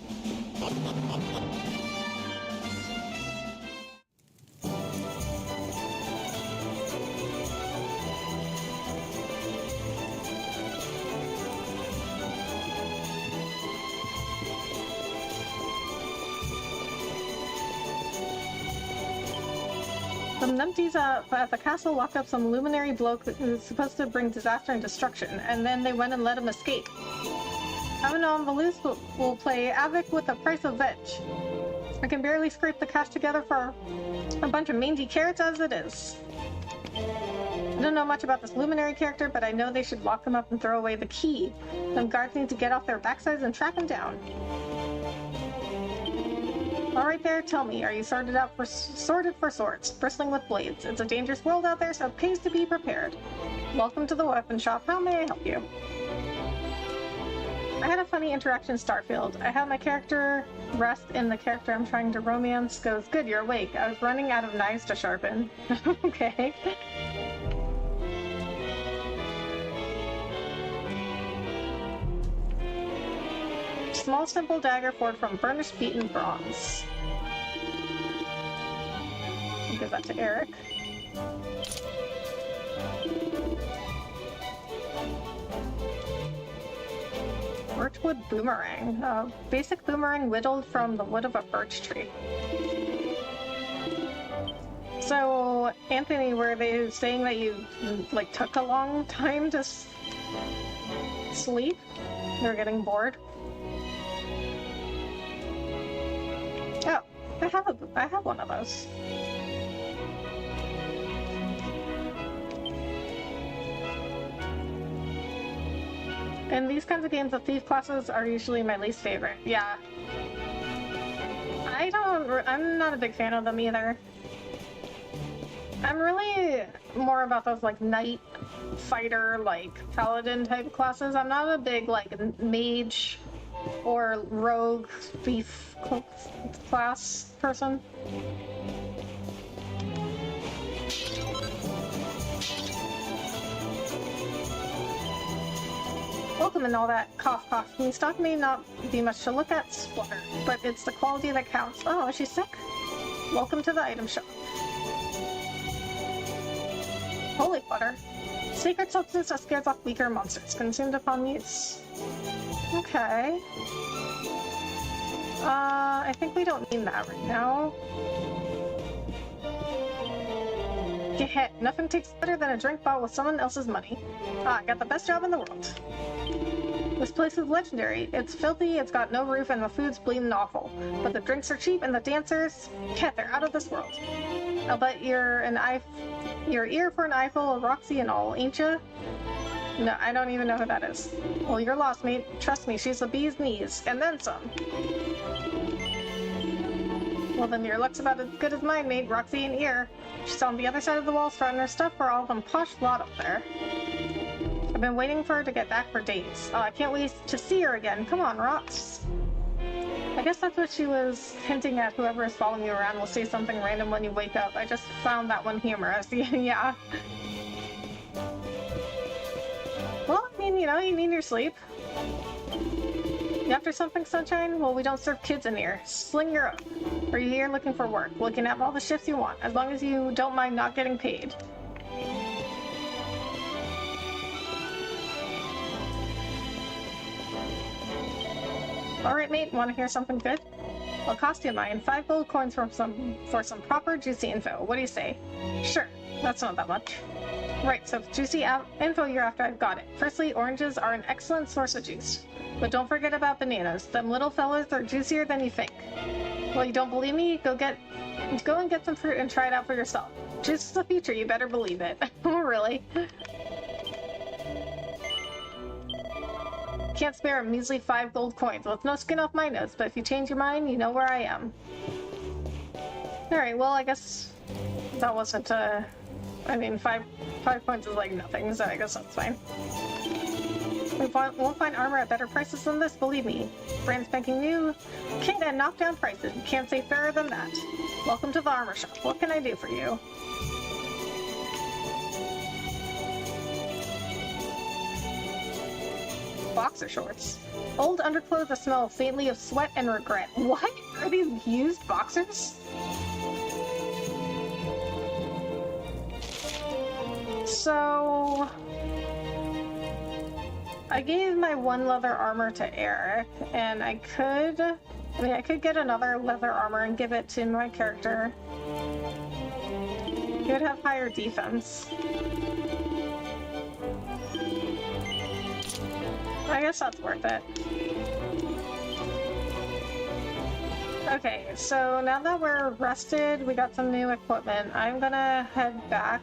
Some numpties at the castle locked up some luminary bloke who's supposed to bring disaster and destruction, and then they went and let him escape. Having on the loose will play havoc with the price of veg. I can barely scrape the cash together for a bunch of mangy carrots as it is. I don't know much about this luminary character, but I know they should lock him up and throw away the key. Them guards need to get off their backsides and track him down. All right there, tell me, are you sorted for swords, bristling with blades? It's a dangerous world out there, so it pays to be prepared. Welcome to the weapon shop. How may I help you? I had a funny interaction in Starfield. I had my character rest and the character I'm trying to romance goes, good, you're awake. I was running out of knives to sharpen. Okay. Small, simple dagger forged from burnished beaten bronze. I'll give that to Eric. Birchwood boomerang. Basic boomerang whittled from the wood of a birch tree. So, Anthony, were they saying that you, like, took a long time to sleep? You're getting bored? Oh, I have one of those. In these kinds of games, the thief classes are usually my least favorite. Yeah. I'm not a big fan of them either. I'm really more about those like knight, fighter, like paladin type classes. I'm not a big like mage or rogue thief class person. Welcome and all that. Cough, cough. The stock may not be much to look at, splutter, but it's the quality that counts. Oh, is she sick? Welcome to the item shop. Holy flutter. Sacred substance that scares off weaker monsters, consumed upon use. Okay. I think we don't need that right now. Get nothing tastes better than a drink bought with someone else's money. I got the best job in the world. This place is legendary. It's filthy, it's got no roof, and the food's bleeding awful. But the drinks are cheap, and the dancers, they're out of this world. I'll bet you're ear for an eyeful of Roxy and all, ain't ya? No, I don't even know who that is. Well, you're lost, mate. Trust me, she's the bee's knees, and then some. Well, then your luck's about as good as mine, mate. Roxy ain't here. She's on the other side of the walls fronting her stuff for all them posh lot up there. I've been waiting for her to get back for days. Oh, I can't wait to see her again. Come on, Rox. I guess that's what she was hinting at. Whoever is following you around will say something random when you wake up. I just found that one humorous. Yeah. Well, I mean, you know, you need your sleep. You after something, Sunshine? Well, we don't serve kids in here. Sling your up. Are you here looking for work? We can have all the shifts you want, as long as you don't mind not getting paid. Alright, mate, want to hear something good? I'll cost you mine. 5 gold coins for some proper juicy info. What do you say? Sure, that's not that much. Right, so juicy info you're after, I've got it. Firstly, oranges are an excellent source of juice. But don't forget about bananas. Them little fellas are juicier than you think. Well, you don't believe me? Go and get some fruit and try it out for yourself. Juice is the future, you better believe it. Really? Can't spare a measly 5 gold coins. Well, it's no skin off my nose, but if you change your mind, you know where I am. Alright, well, I guess that wasn't, I mean, 5 coins is like nothing, so I guess that's fine. We won't find armor at better prices than this, believe me. Brand spanking new. King and knockdown prices. Can't say fairer than that. Welcome to the armor shop. What can I do for you? Boxer shorts. Old underclothes that smell faintly of sweat and regret. What? Are these used boxers? So... I gave my 1 leather armor to Eric, and I could get another leather armor and give it to my character. He would have higher defense. I guess that's worth it. Okay, so now that we're rested, we got some new equipment. I'm gonna head back.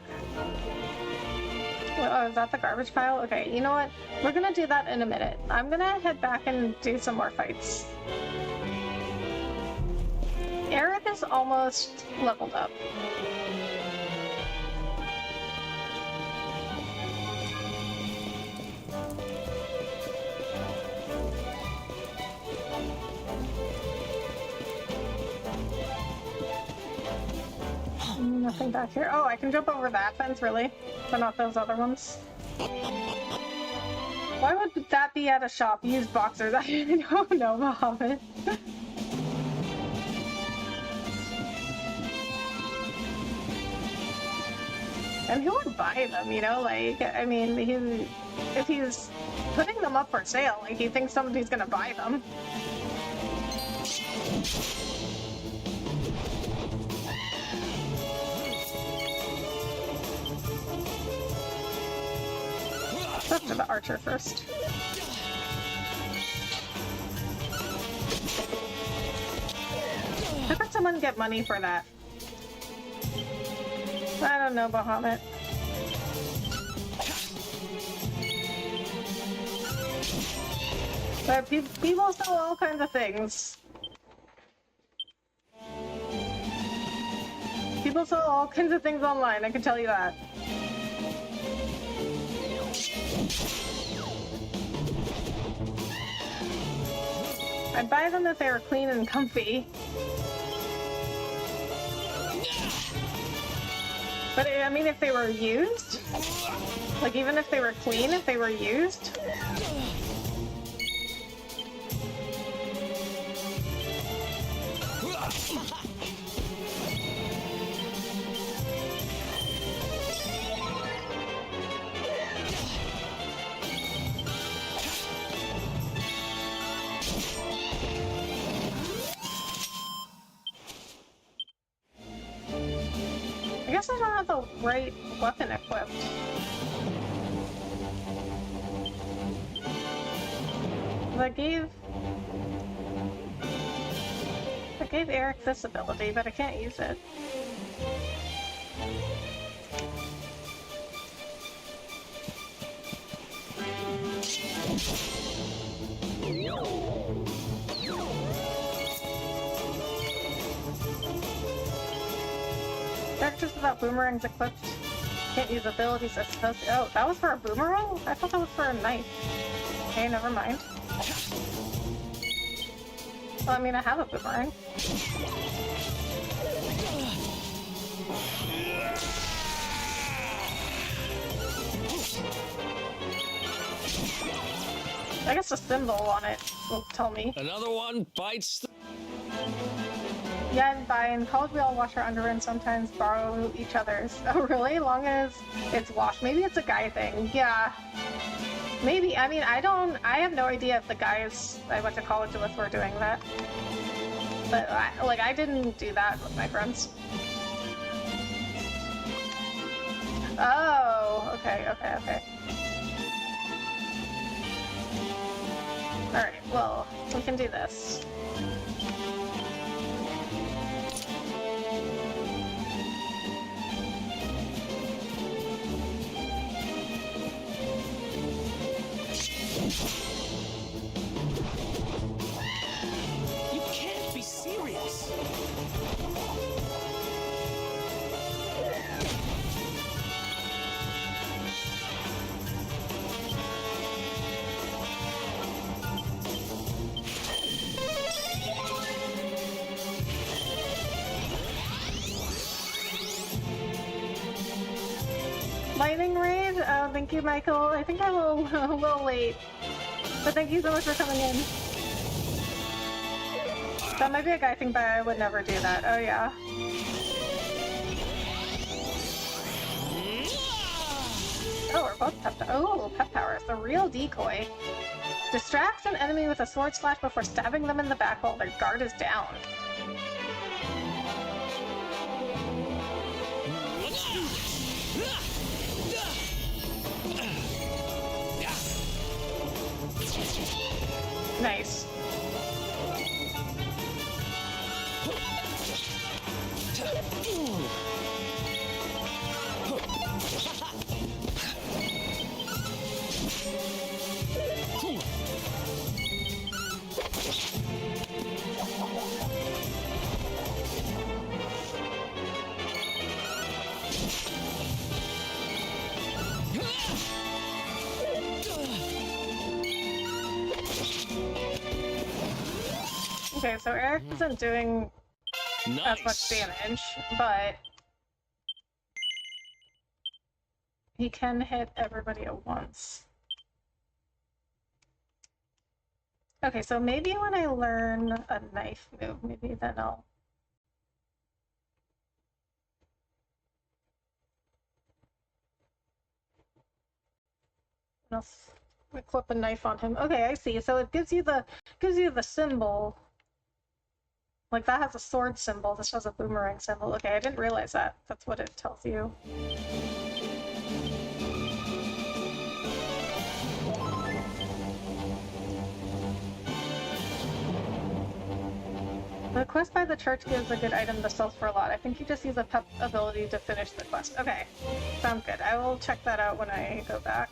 Oh, is that the garbage pile? Okay, you know what? We're gonna do that in a minute. I'm gonna head back and do some more fights. Eric is almost leveled up. Nothing back here. Oh, I can jump over that fence, really? But not those other ones. Why would that be at a shop? Used boxers. I don't know, Mohammed. And who would buy them, you know? Like, I mean, if he's putting them up for sale, like, he thinks somebody's gonna buy them. Let's go to the archer first. How could someone get money for that? I don't know, Bahamut. But people sell all kinds of things. People sell all kinds of things online, I can tell you that. I'd buy them if they were clean and comfy. But I mean, if they were used? Like, even if they were clean, if they were used? I guess I don't have the right weapon equipped. That gave Eric this ability, but I can't use it. Characters without boomerangs equipped can't use abilities as supposed to. Oh, that was for a boomerang? I thought that was for a knife. Okay, never mind. Well, I mean, I have a boomerang. I guess the symbol on it will tell me. Another one bites the... Yeah, in college we all wash our underwear and sometimes borrow each other's. Oh, really? Long as it's washed. Maybe it's a guy thing. Yeah. Maybe. I mean, I have no idea if the guys I went to college with were doing that. But, I didn't do that with my friends. Oh, okay. Alright, well, we can do this. You can't be serious. Lightning raid? Oh, thank you, Michael. I think I'm a little late. But thank you so much for coming in. That might be a guy thing, but I would never do that. Oh, yeah. Oh, we're both pep. Oh, pep powers. The real decoy. Distracts an enemy with a sword slash before stabbing them in the back while their guard is down. Nice. Okay, so Eric isn't doing as much damage, but he can hit everybody at once. Okay, so maybe when I learn a knife move, maybe then I'll... equip a knife on him. Okay, I see. So it gives you the symbol. Like, that has a sword symbol, this has a boomerang symbol. Okay, I didn't realize that. That's what it tells you. The quest by the church gives a good item to sell for a lot. I think you just use a pep ability to finish the quest. Okay, sounds good. I will check that out when I go back.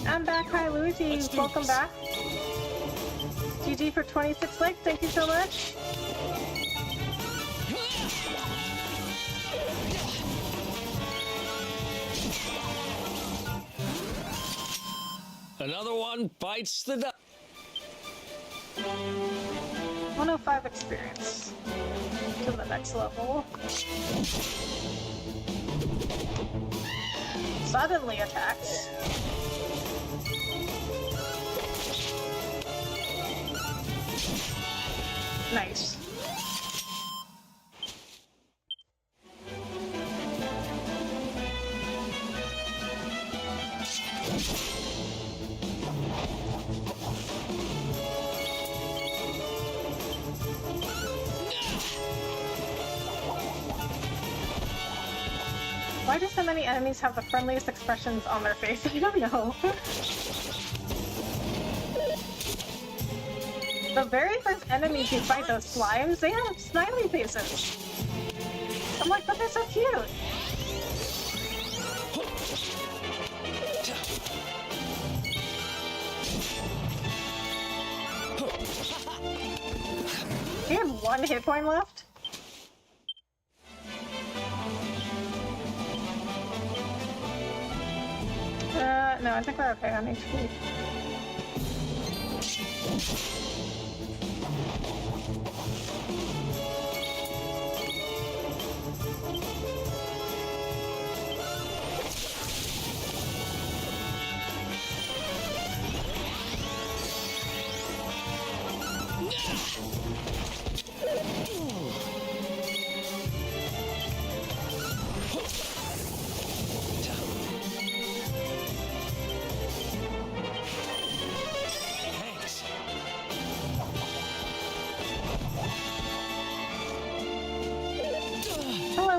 I'm back. Hi, Luigi. Welcome back. GG for 26 likes. Thank you so much. Another one bites the dust. 105 experience to the next level. Suddenly attacks. Nice. Why do so many enemies have the friendliest expressions on their face? I don't know. The very first enemies you fight, those slimes, they have smiley faces. I'm like, but they're so cute. He had 1 hit point left? No, I think we're okay on HP.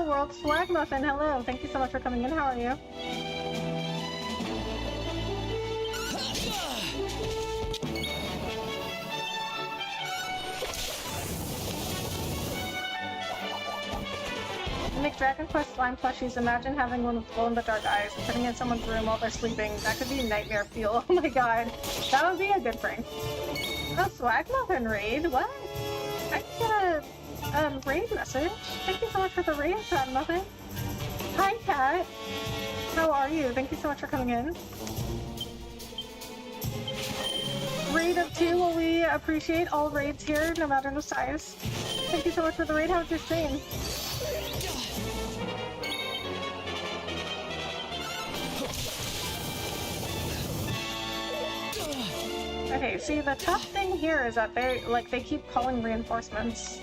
World Swag Muffin, hello. Thank you so much for coming in. How are you? Make Dragon Quest slime plushies. Imagine having one with glow-in-the-dark eyes and putting in someone's room while they're sleeping. That could be a nightmare fuel. Oh my god. That would be a good prank. Oh, Swag Muffin raid? What? I can get a raid message. Thank you so much for the raid, Swag Muffin. Hi, Cat. How are you? Thank you so much for coming in. Raid of 2, well, we appreciate all raids here, no matter the size. Thank you so much for the raid. How was your stream? Okay, see, the tough thing here is that they keep calling reinforcements.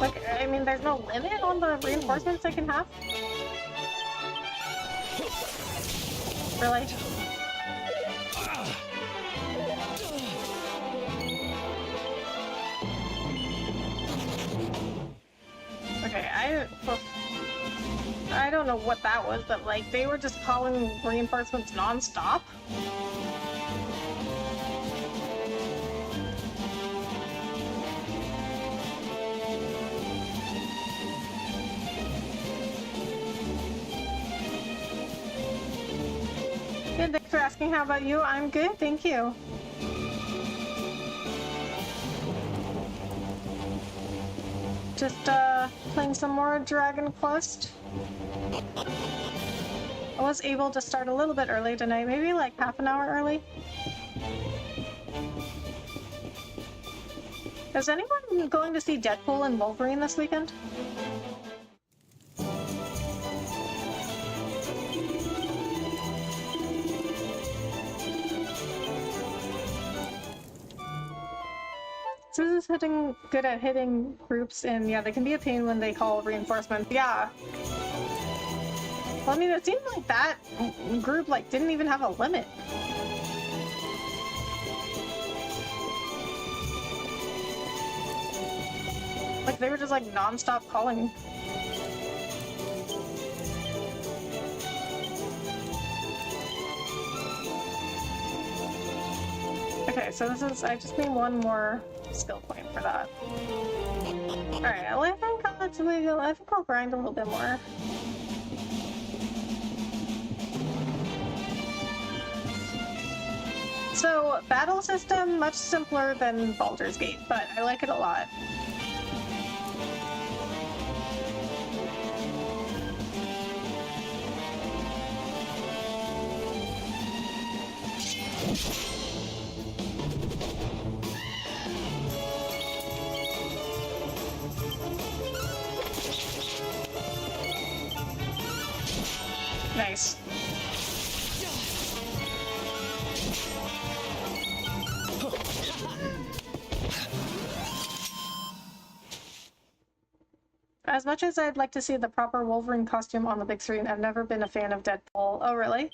Like, I mean, there's no limit on the reinforcements they can have? Really? Okay, I don't know what that was, but like, they were just calling reinforcements non-stop? Good, thanks for asking. How about you? I'm good, thank you. Just playing some more Dragon Quest. I was able to start a little bit early tonight, maybe like half an hour early. Is anyone going to see Deadpool and Wolverine this weekend? So this is good at hitting groups, and yeah, they can be a pain when they call reinforcements. Yeah. Well, I mean, it seemed like that group didn't even have a limit. Like, they were just non-stop calling. Okay, so I just need one more skill point for that. Alright, well, I think I'll grind a little bit more. So, battle system, much simpler than Baldur's Gate, but I like it a lot. Nice. As much as I'd like to see the proper Wolverine costume on the big screen, I've never been a fan of Deadpool. Oh, really?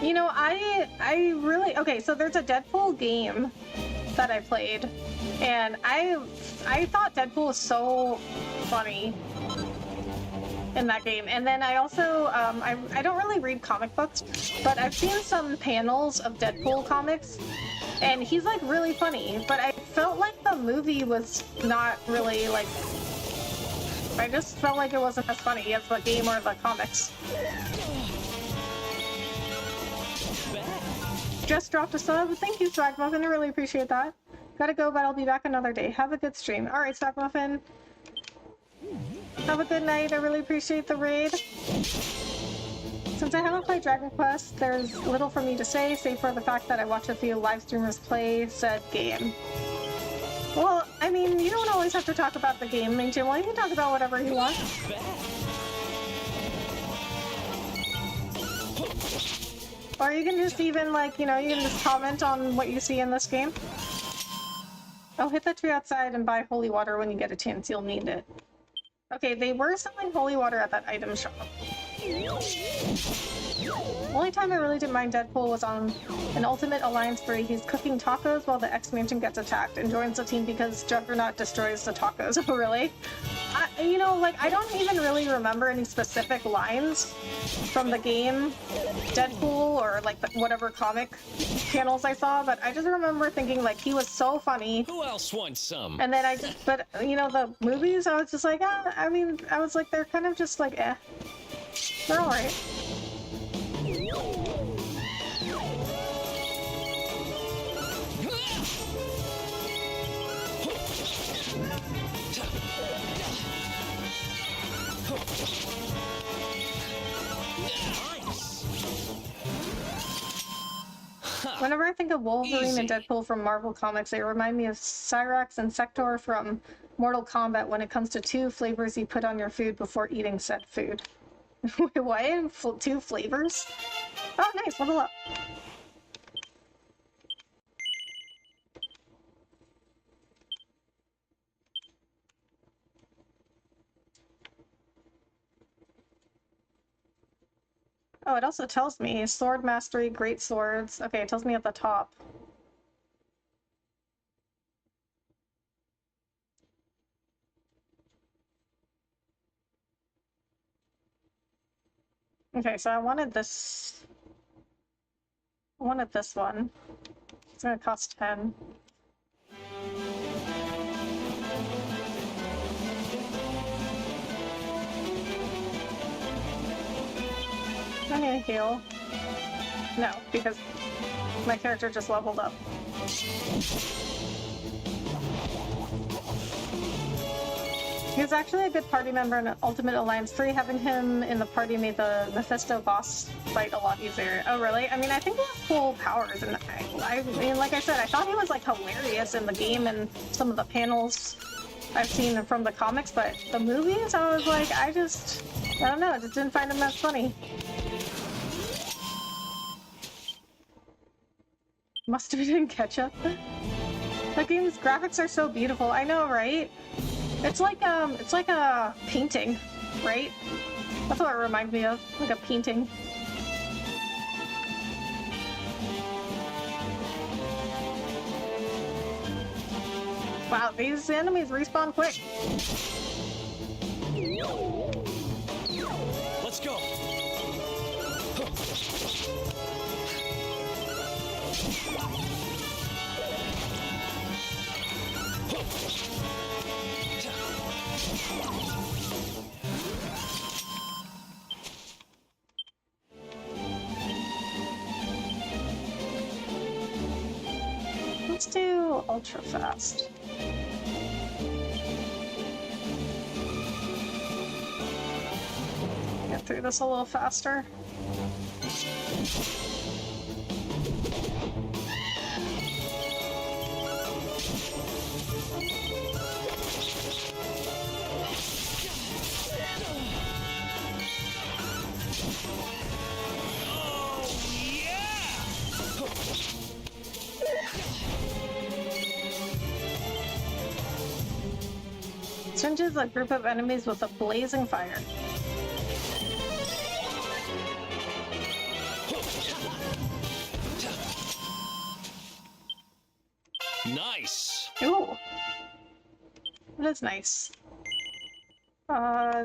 You know, I really... Okay, so there's a Deadpool game that I played, and I thought Deadpool was so funny in that game. And then I also, I don't really read comic books, but I've seen some panels of Deadpool comics, and he's like really funny, but I felt like the movie was not really like... I just felt like it wasn't as funny as the game or the comics. Just dropped a sub. Thank you, Swagmuffin. I really appreciate that. Gotta go, but I'll be back another day. Have a good stream. Alright, Swagmuffin. Have a good night. I really appreciate the raid. Since I haven't played Dragon Quest, there's little for me to say, save for the fact that I watch a few live streamers play said game. Well, I mean, you don't always have to talk about the game, Ming Jim. Well, you can talk about whatever you want. Or you can just even, like, you know, you can just comment on what you see in this game. Oh, hit the tree outside and buy holy water when you get a chance. You'll need it. Okay, they were selling holy water at that item shop. The only time I really didn't mind Deadpool was on an Ultimate Alliance 3. He's cooking tacos while the X-Mansion gets attacked and joins the team because Juggernaut destroys the tacos. Oh, really? You know, like, I don't even really remember any specific lines from the game Deadpool or, like, whatever comic panels I saw, but I just remember thinking, like, he was so funny. Who else wants some? And then but, you know, the movies, I was just like, I mean, I was like, they're kind of just like, eh. They're alright. Whenever I think of Wolverine and Deadpool from Marvel Comics, they remind me of Cyrax and Sector from Mortal Kombat when it comes to 2 flavors you put on your food before eating said food. Wait, what? 2 flavors? Oh, nice. Level up. Oh, it also tells me sword mastery, great swords. Okay, it tells me at the top. Okay, so I wanted this one. It's gonna cost 10. I'm gonna heal. No, because my character just leveled up. He was actually a good party member in Ultimate Alliance 3. Having him in the party made the Mephisto boss fight a lot easier. Oh, really? I mean, I think he has cool powers, and I mean, like I said, I thought he was, like, hilarious in the game and some of the panels I've seen from the comics, but the movies, I was like, I don't know, I just didn't find him that funny. Must have been in ketchup. The game's graphics are so beautiful. I know, right? It's like a painting, right? That's what it reminds me of, like a painting. Wow, these enemies respawn quick. Let's go. go ultra fast. Get through this a little faster. Singes a group of enemies with a blazing fire. Nice. Ooh. That is nice. How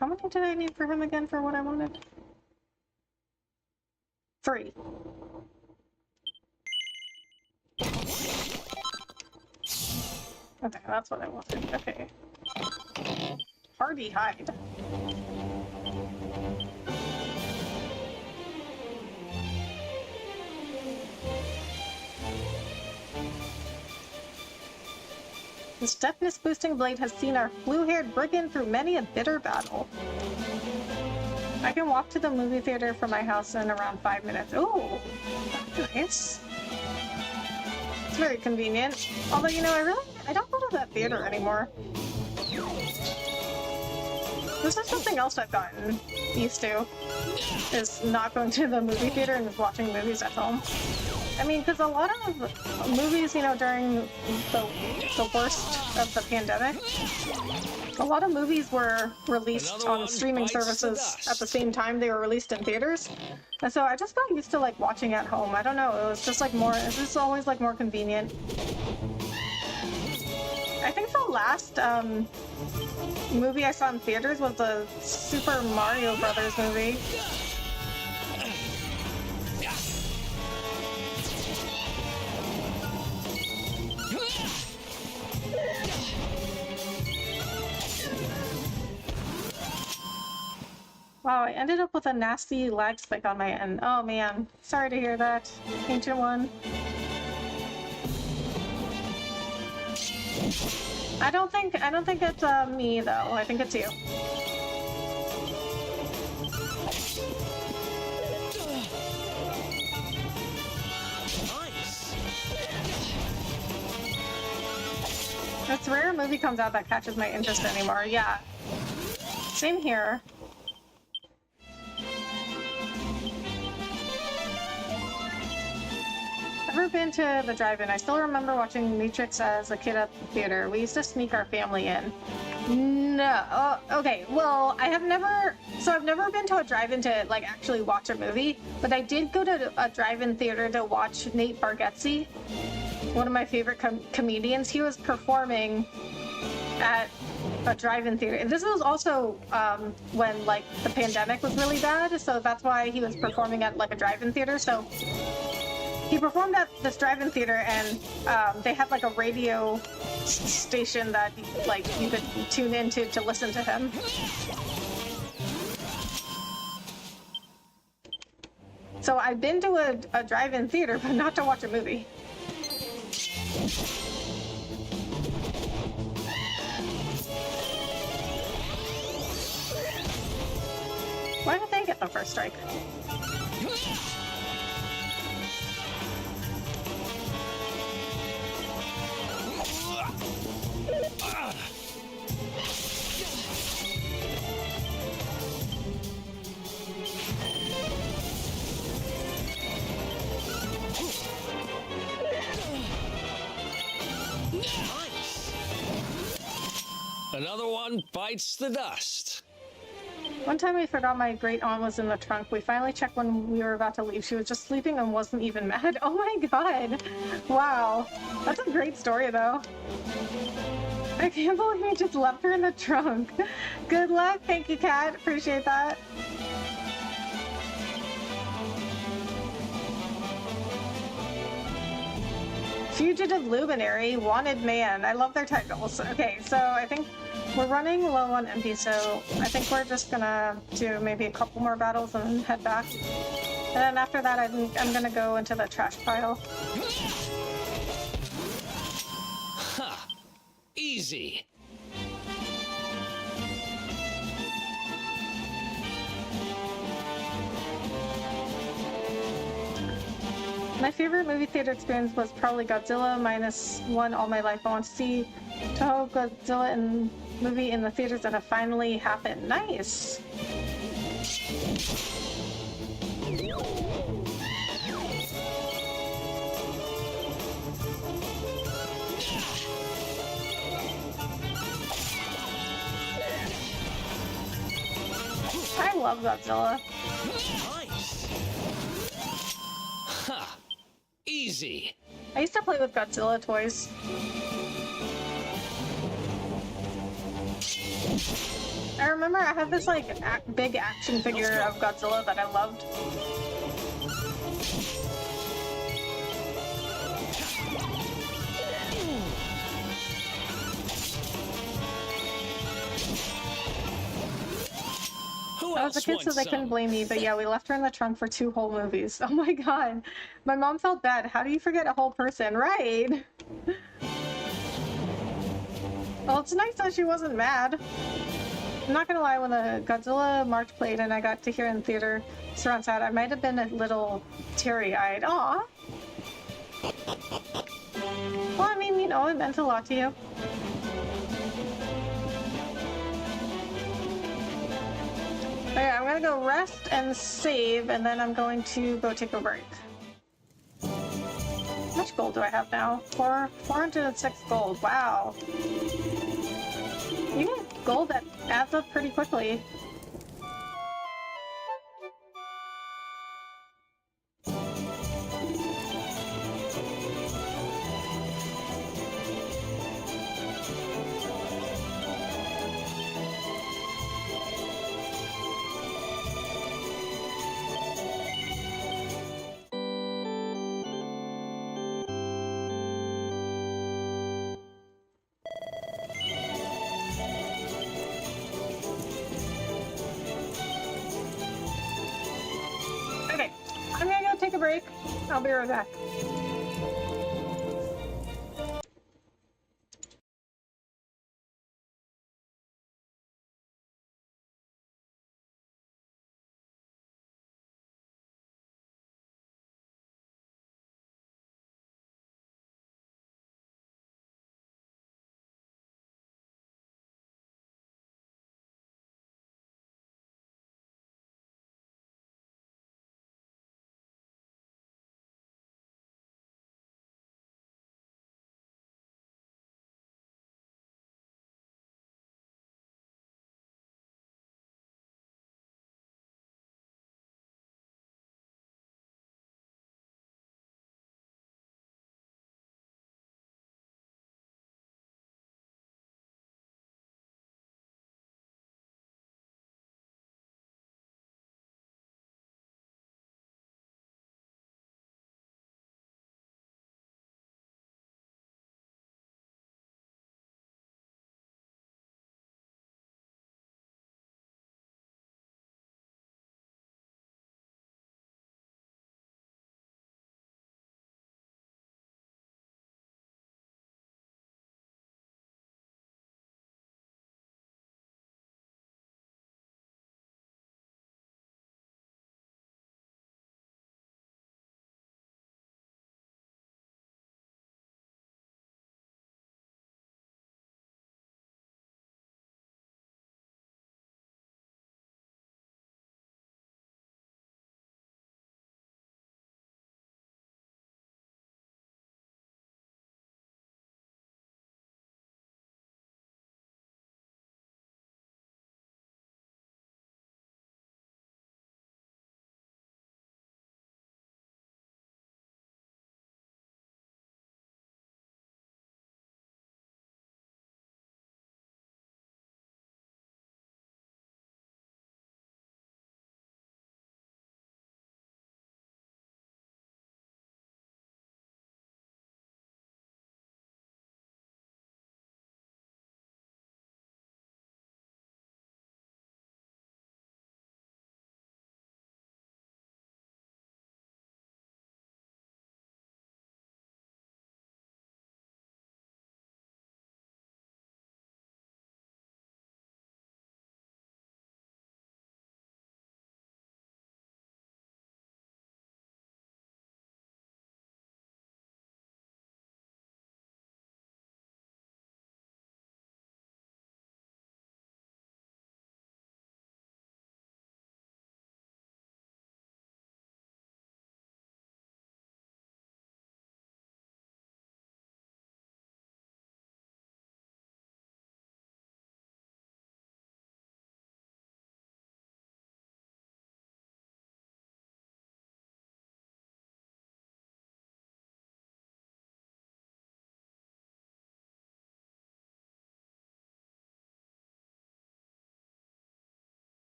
many did I need for him again for what I wanted? 3. Okay, that's what I wanted. Okay. Hardy hide. This deafness-boosting blade has seen our blue-haired brigand through many a bitter battle. I can walk to the movie theater from my house in around 5 minutes. Ooh, that's nice. It's very convenient. Although, you know, I don't go to that theater anymore. This is something else I've gotten used to, is not going to the movie theater and just watching movies at home. I mean, because a lot of movies, you know, during the worst of the pandemic, a lot of movies were released on streaming services at the same time they were released in theaters. And so I just got used to, like, watching at home. I don't know, it was just, like, more, it's just always, like, more convenient. I think the last movie I saw in theaters was the Super Mario Brothers movie. Wow, I ended up with a nasty lag spike on my end. Oh man, sorry to hear that, Ancient One. I don't think it's me though. I think it's you. Nice. It's rare a movie comes out that catches my interest anymore. Yeah. Same here. Ever been to the drive-in? I still remember watching Matrix as a kid at the theater. We used to sneak our family in. No. Okay, well, I've never been to a drive-in to, like, actually watch a movie, but I did go to a drive-in theater to watch Nate Bargatze, one of my favorite comedians. He was performing at a drive-in theater. This was also when, like, the pandemic was really bad, so that's why he was performing at, like, a drive-in theater. So he performed at this drive-in theater, and they had, like, a radio station that, like, you could tune into to listen to him. So I've been to a drive-in theater, but not to watch a movie. Why did they get the first strike? Another one bites the dust. One time we forgot my great aunt was in the trunk. We finally checked when we were about to leave. She was just sleeping and wasn't even mad. Oh my god. Wow. That's a great story though. I can't believe we just left her in the trunk. Good luck. Thank you, Kat. Appreciate that. Fugitive Luminary, Wanted Man. I love their titles. Okay, so I think we're running low on MP, so I think we're just gonna do maybe a couple more battles and head back. And then after that, I'm gonna go into the trash pile. easy. My favorite movie theater experience was probably Godzilla -1 all my life. I want to see Toho Godzilla movie in the theaters that have finally happened. Nice! I love Godzilla. Nice. Ha! Easy. I used to play with Godzilla toys. I remember I had this like big action figure of Godzilla that I loved. I was a kid, so they couldn't blame me, but yeah, we left her in the trunk for 2 whole movies. Oh my god. My mom felt bad. How do you forget a whole person? Right! Well, it's nice that she wasn't mad. I'm not gonna lie, when the Godzilla March played and I got to hear in the theater surround sound, I might have been a little teary-eyed. Aw! Well, I mean, you know, it meant a lot to you. Okay, I'm gonna go rest and save, and then I'm going to go take a break. How much gold do I have now? 406 gold. Wow. You get gold that adds up pretty quickly. Okay, I'm gonna go take a break. I'll be right back.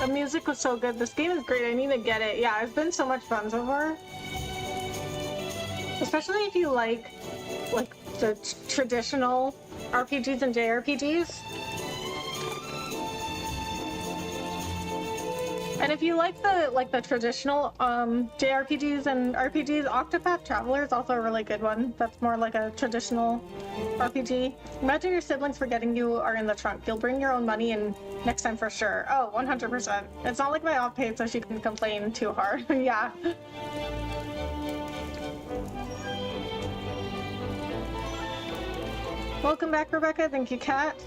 music was so good. This game is great. I need to get it. Yeah, it's been so much fun so far. Especially if you like the traditional RPGs and JRPGs. And if you like the traditional JRPGs and RPGs, Octopath Traveler is also a really good one. That's more like a traditional RPG. Imagine your siblings forgetting you are in the trunk. You'll bring your own money and next time for sure. Oh, 100%. It's not like my aunt paid so she can complain too hard. Yeah. Welcome back, Rebecca. Thank you, Kat.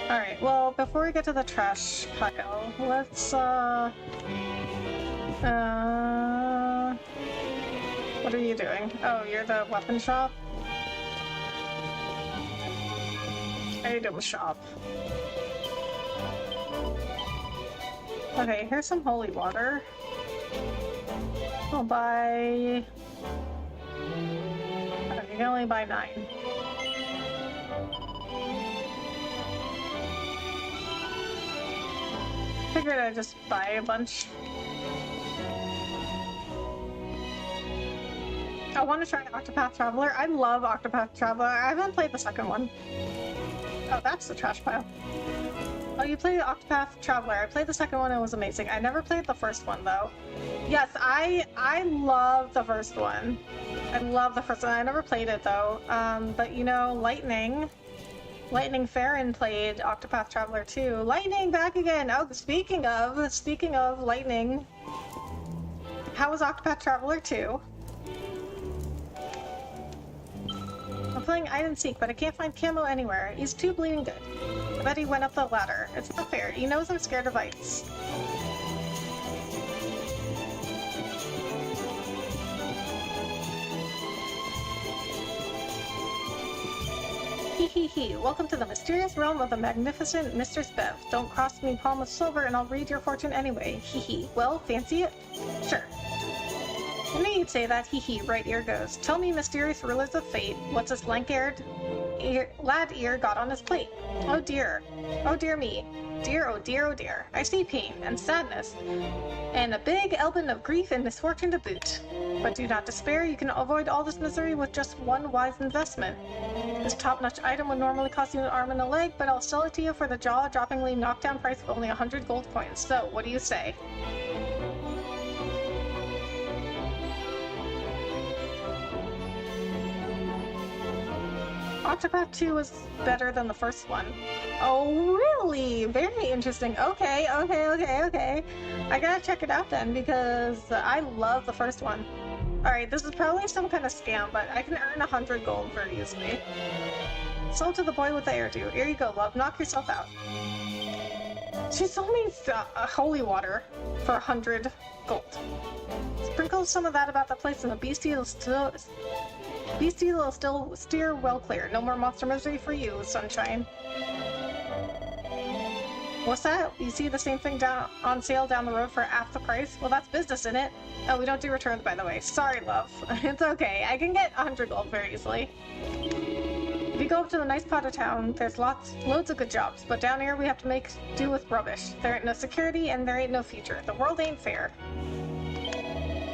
Alright, well, before we get to the trash pile, let's, what are you doing? Oh, you're the weapon shop? Item shop. Okay, here's some holy water. I'll buy... Okay, you can only buy 9. Figured I'd just buy a bunch. I want to try Octopath Traveler. I love Octopath Traveler. I haven't played the second one. Oh, that's the trash pile. Oh, you played Octopath Traveler. I played the second one. It was amazing. I never played the first one, though. Yes, I love the first one. I love the first one. I never played it, though. But, you know, Lightning Farron played Octopath Traveler 2. Lightning, back again! Oh, speaking of Lightning. How was Octopath Traveler 2? I'm playing hide and seek, but I can't find Camo anywhere. He's too bleeding good. I bet he went up the ladder. It's not fair. He knows I'm scared of heights. Hee. Welcome to the mysterious realm of the magnificent Mistress Bev. Don't cross me palm with silver and I'll read your fortune anyway. Hee. Well, fancy it? Sure. I knew you'd say that. Hee. Right ear goes. Tell me, mysterious rulers of fate, what's this lank-haired lad ear got on his plate? Oh dear. Oh dear me. Dear, oh dear, oh dear. I see pain and sadness, and a big elbin of grief and misfortune to boot. But do not despair, you can avoid all this misery with just one wise investment. This top-notch item would normally cost you an arm and a leg, but I'll sell it to you for the jaw-droppingly knockdown price of only 100 gold coins. So, what do you say? Octopath 2 was better than the first one. Oh, really? Very interesting. Okay. I gotta check it out then, because I love the first one. Alright, this is probably some kind of scam, but I can earn 100 gold very easily. Sold to the boy with the hairdo. Here you go, love. Knock yourself out. She sold me holy water for 100 gold. Sprinkle some of that about the place and the beastie will still steer well clear. No more monster misery for you, sunshine. What's that? You see the same thing on sale down the road for half the price? Well, that's business, isn't it? Oh, we don't do returns, by the way. Sorry, love. It's okay. I can get 100 gold very easily. If you go up to the nice part of town, there's loads of good jobs, but down here we have to make do with rubbish. There ain't no security and there ain't no future. The world ain't fair.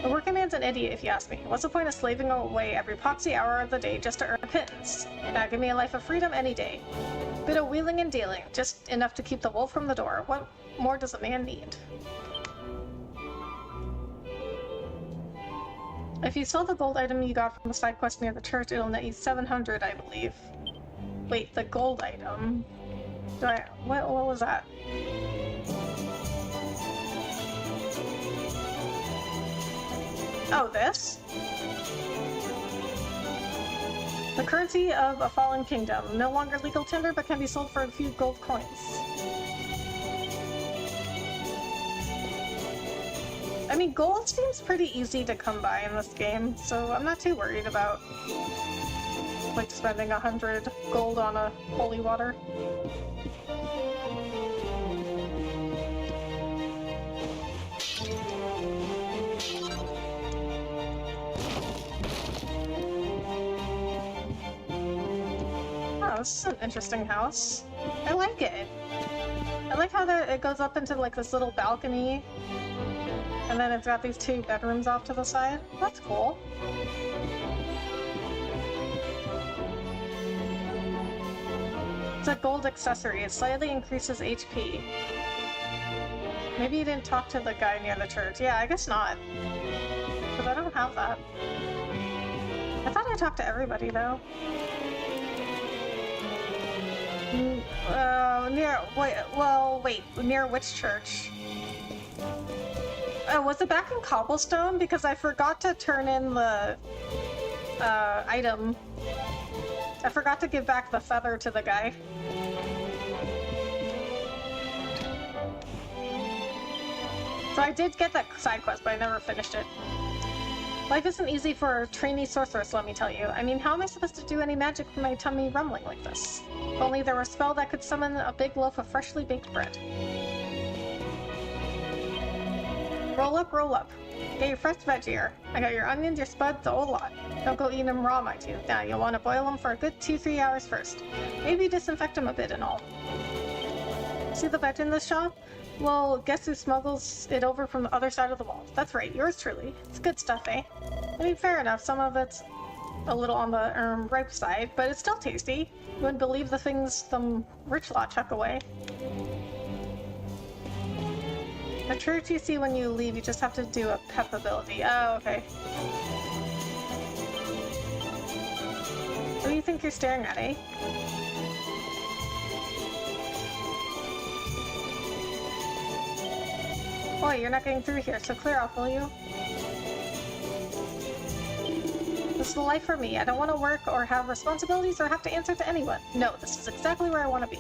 The working man's an idiot, if you ask me. What's the point of slaving away every poxy hour of the day just to earn a pittance? Now give me a life of freedom any day. Bit of wheeling and dealing, just enough to keep the wolf from the door. What more does a man need? If you sell the gold item you got from the side quest near the church, it'll net you 700, I believe. Wait, the gold item? What was that? Oh, this? The currency of a fallen kingdom. No longer legal tender, but can be sold for a few gold coins. I mean, gold seems pretty easy to come by in this game, so I'm not too worried about, like, spending 100 gold on a holy water. Oh, this is an interesting house. I like it. I like how it goes up into like this little balcony, and then it's got these 2 bedrooms off to the side. That's cool. It's a gold accessory. It slightly increases HP. Maybe you didn't talk to the guy near the church. Yeah, I guess not. Because I don't have that. I thought I talked to everybody, though. Near which church? Was it back in Cobblestone? Because I forgot to turn in the item. I forgot to give back the feather to the guy. So I did get that side quest, but I never finished it. Life isn't easy for a trainee sorceress, let me tell you. I mean, how am I supposed to do any magic with my tummy rumbling like this? If only there were a spell that could summon a big loaf of freshly baked bread. Roll up, roll up. Get your fresh veg here. I got your onions, your spuds, the whole lot. Don't go eating them raw, mind you. Now, you'll want to boil them for a good 2-3 hours first. Maybe disinfect them a bit and all. See the veg in this shop? Well, guess who smuggles it over from the other side of the wall? That's right, yours truly. It's good stuff, eh? I mean, fair enough, some of it's a little on the ripe side, but it's still tasty. You wouldn't believe the things some rich lot chuck away. The church you see when you leave, you just have to do a pep ability. Oh, okay. What do you think you're staring at, eh? Boy, you're not getting through here, so clear off, will you? This is the life for me. I don't want to work or have responsibilities or have to answer to anyone. No, this is exactly where I want to be.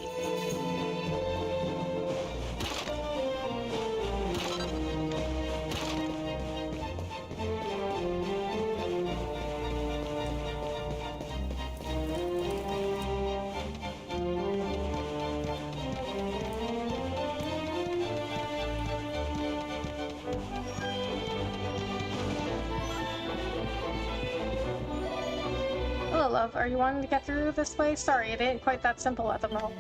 Love, are you wanting to get through this way? Sorry, it ain't quite that simple at the mill.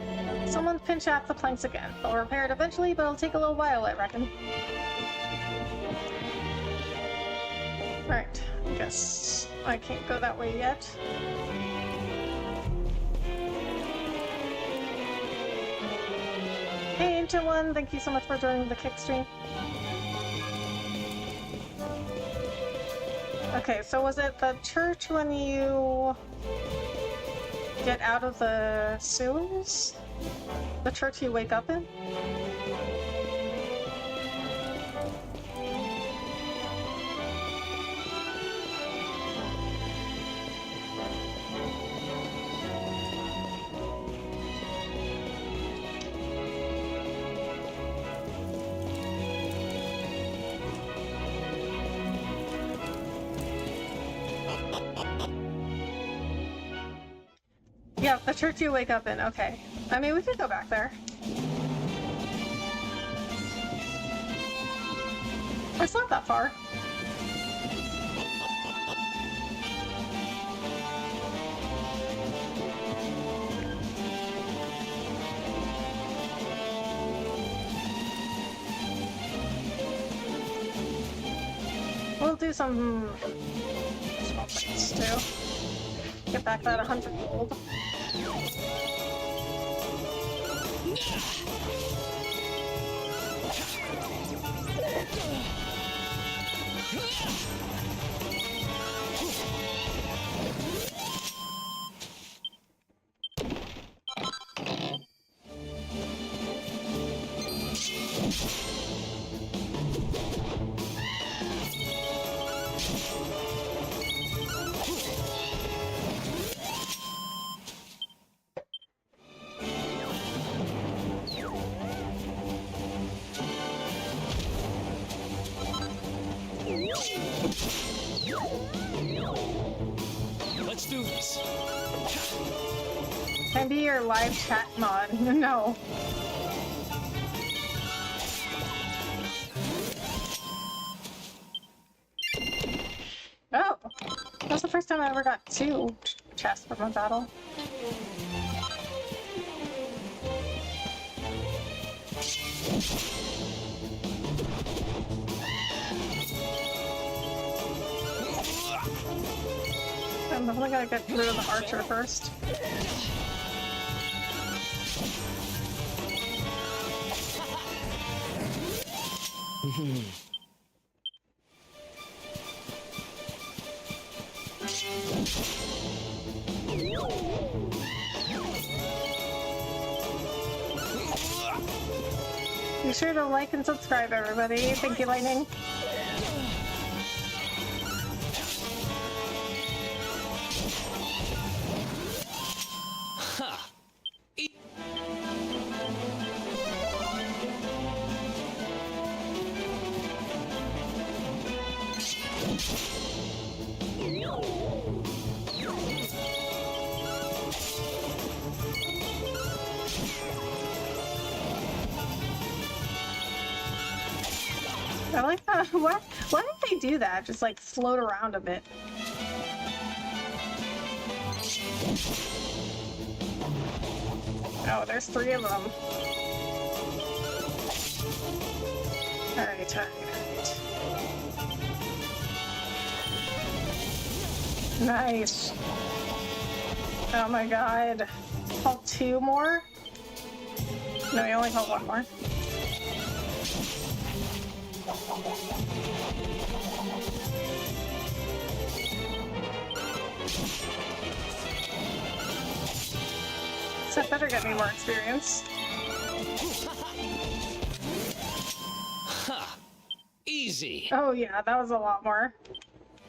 Someone pinch out the planks again. They'll repair it eventually, but it'll take a little while, I reckon. Alright, I guess I can't go that way yet. Hey, Ancient One, thank you so much for joining the kick stream. Okay, so was it the church when you get out of the sewers? The church you wake up in? Yeah, the church you wake up in, okay. I mean, we could go back there. It's not that far. We'll do some small things too. Get back that 100 gold. Let's do this. Can be your live chat mod. No. Oh, that's the first time I ever got 2 chests from a battle. I'm definitely gonna get rid of the archer first. Be sure to like and subscribe, everybody. Thank you, Lightning. I like that. Why did they do that? Just like float around a bit. Oh, there's 3 of them. Alright. Nice. Oh my god. Call 2 more? No, you only call 1 more. So that better get me more experience. Ha! Easy. Oh yeah, that was a lot more.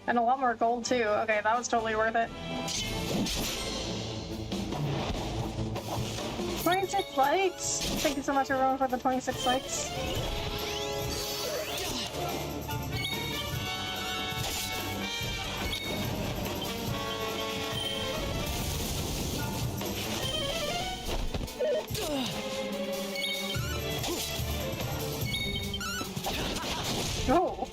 And a lot more gold too. Okay, that was totally worth it. 26 likes! Thank you so much everyone for the 26 likes. Oh!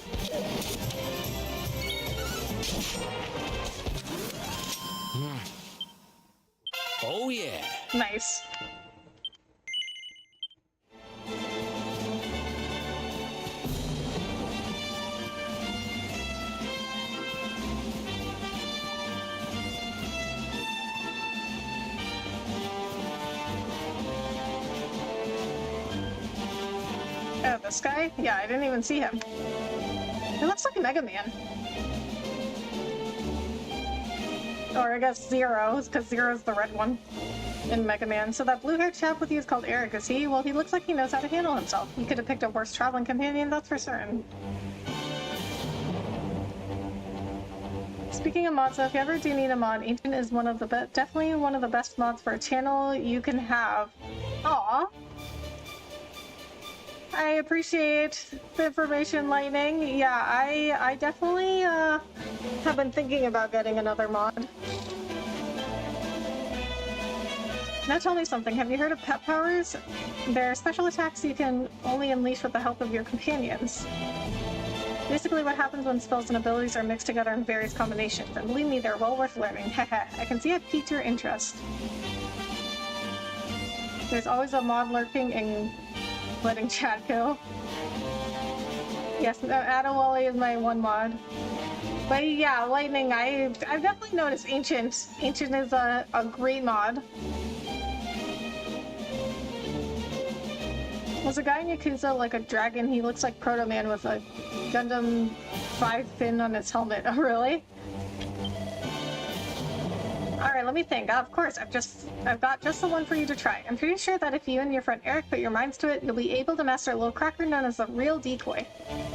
Oh yeah. Nice. Oh, this guy? Yeah, I didn't even see him. He looks like Mega Man. Or I guess Zero, because Zero's the red one in Mega Man. So that blue-haired chap with you is called Eric, is he? Well, he looks like he knows how to handle himself. He could have picked a worse traveling companion, that's for certain. Speaking of mods, so if you ever do need a mod, Ancient is one of the definitely one of the best mods for a channel you can have. Aww. I appreciate the information, Lightning. Yeah, I definitely have been thinking about getting another mod. Now tell me something, have you heard of pet powers? They're special attacks you can only unleash with the help of your companions. Basically what happens when spells and abilities are mixed together in various combinations, and believe me, they're well worth learning. Haha, I can see I've piqued your interest. There's always a mod lurking and letting chat go. Yes, Adewale is my one mod. But yeah, Lightning, I've definitely noticed Ancient. Ancient is a great mod. Was a guy in Yakuza like a dragon? He looks like Proto Man with a Gundam 5 fin on his helmet. Oh, really? Alright, let me think. Of course, I've got just the one for you to try. I'm pretty sure that if you and your friend Eric put your minds to it, you'll be able to master a little cracker known as the real decoy.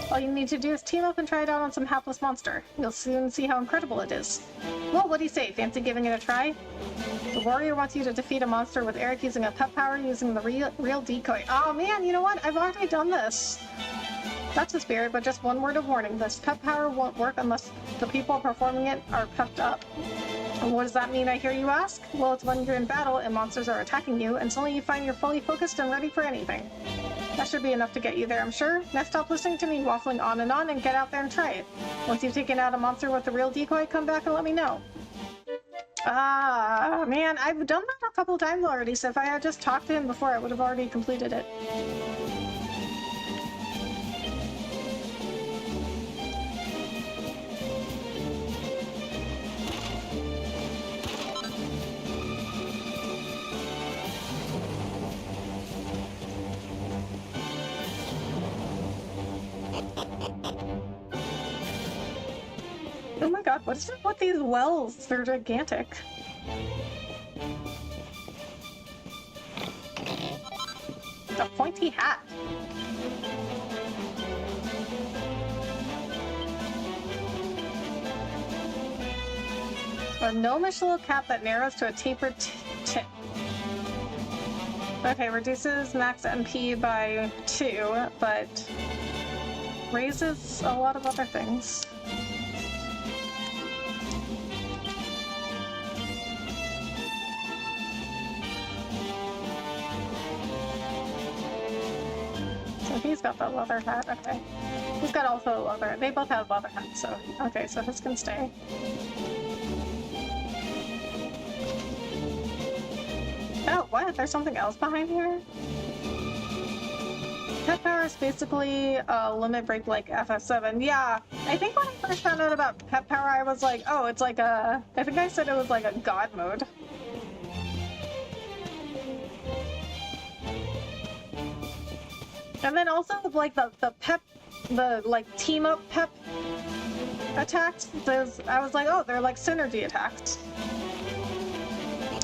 All you need to do is team up and try it out on some hapless monster. You'll soon see how incredible it is. Well, what do you say? Fancy giving it a try? The warrior wants you to defeat a monster with Eric using a pet power using the real decoy. Oh man, you know what? I've already done this. That's the spirit, but just one word of warning. This pep power won't work unless the people performing it are pepped up. And what does that mean, I hear you ask? Well, it's when you're in battle and monsters are attacking you, and suddenly you find you're fully focused and ready for anything. That should be enough to get you there, I'm sure. Now stop listening to me waffling on and get out there and try it. Once you've taken out a monster with the real decoy, come back and let me know. Ah, man, I've done that a couple times already, so if I had just talked to him before, I would have already completed it. god, what is it with these wells? They're gigantic. A pointy hat. A gnomish little cap that narrows to a tapered tip. Okay, reduces max MP by 2, but raises a lot of other things. So he's got the leather hat, okay. He's got also a leather, they both have leather hats, so, okay, so his can stay. Oh, what? There's something else behind here? Pet power is basically a limit break like FF7. Yeah, I think when I first found out about pet power, I was like, oh, it's like a... I think I said it was like a god mode. And then also, like, the pep... The, like, team-up pep attacks, I was like, oh, they're like synergy attacks.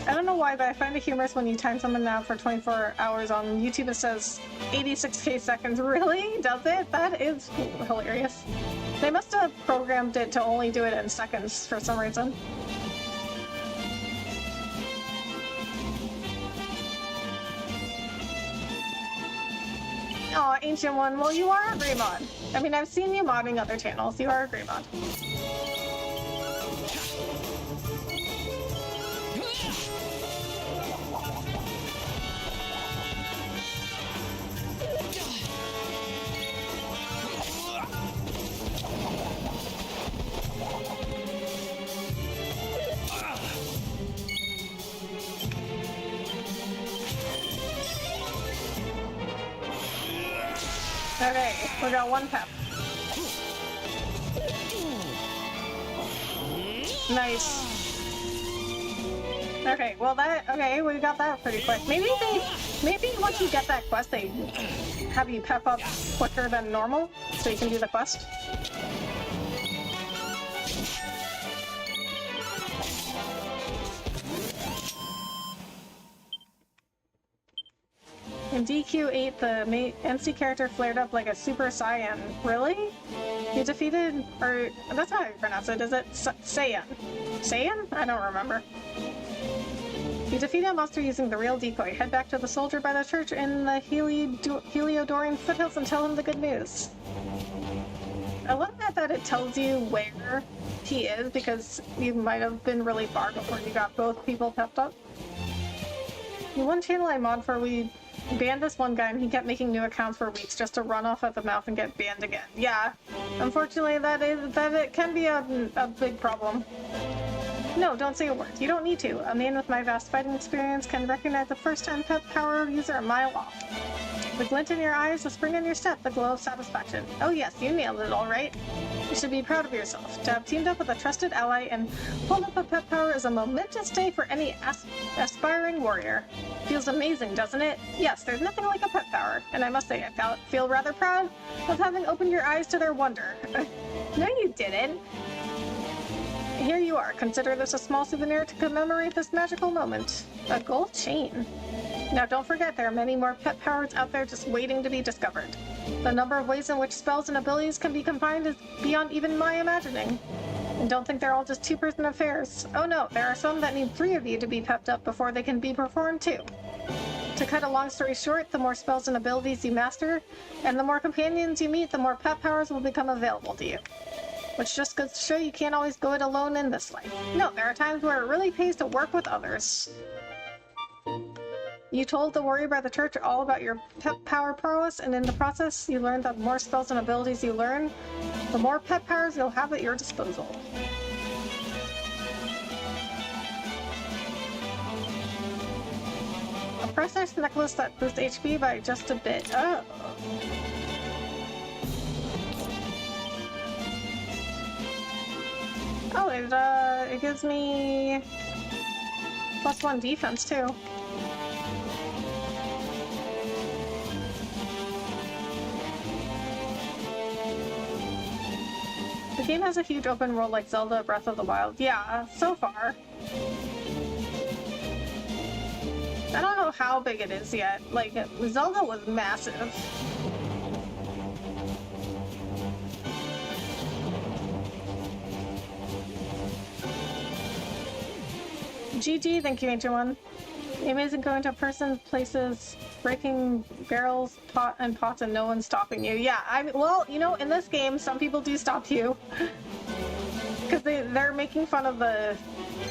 I don't know why, but I find it humorous when you time someone now for 24 hours on YouTube. It says 86k seconds. Really? Does it? That is hilarious. They must have programmed it to only do it in seconds for some reason. Aw, Ancient One. Well, you are a Greymod. I mean, I've seen you modding other channels. You are a Greymod. Okay, we got one pep. Nice. Okay, well we got that pretty quick. Maybe once you get that quest, they have you pep up quicker than normal, so you can do the quest. In DQ8, the MC character flared up like a Super Saiyan. Really? You defeated, or that's not how you pronounce it, is it? Saiyan? Saiyan? I don't remember. You defeated a monster using the real decoy. Head back to the soldier by the church in the Heliodorian foothills and tell him the good news. I love that it tells you where he is, because you might have been really far before you got both people pepped up. The one channel I mod for, we banned this one guy and he kept making new accounts for weeks just to run off at the mouth and get banned again. Yeah, unfortunately that it can be a big problem. No, don't say a word. You don't need to. A man with my vast fighting experience can recognize the first-time pet power user a mile off. The glint in your eyes, the spring in your step, the glow of satisfaction. Oh yes, you nailed it all right. You should be proud of yourself. To have teamed up with a trusted ally and pulled up a pet power is a momentous day for any aspiring warrior. Feels amazing, doesn't it? Yes, there's nothing like a pet power, and I must say I feel rather proud of having opened your eyes to their wonder. No, you didn't. Here you are. Consider this a small souvenir to commemorate this magical moment. A gold chain. Now don't forget, there are many more pet powers out there just waiting to be discovered. The number of ways in which spells and abilities can be combined is beyond even my imagining. And don't think they're all just two-person affairs. Oh no, there are some that need 3 of you to be pepped up before they can be performed too. To cut a long story short, the more spells and abilities you master, and the more companions you meet, the more pet powers will become available to you. Which just goes to show you can't always go it alone in this life. No, there are times where it really pays to work with others. You told the warrior by the church all about your pet power prowess, and in the process, you learned that the more spells and abilities you learn, the more pet powers you'll have at your disposal. A priceless necklace that boosts HP by just a bit. Oh. Oh, it gives me +1 defense too. game has a huge open world like Zelda Breath of the Wild. Yeah, so far. I don't know how big it is yet. Like, Zelda was massive. GG, thank you, Ancient One. The amazing going to person, places, breaking barrels, pots, and no one's stopping you. Yeah, well, you know, in this game, some people do stop you. Because they're making fun of the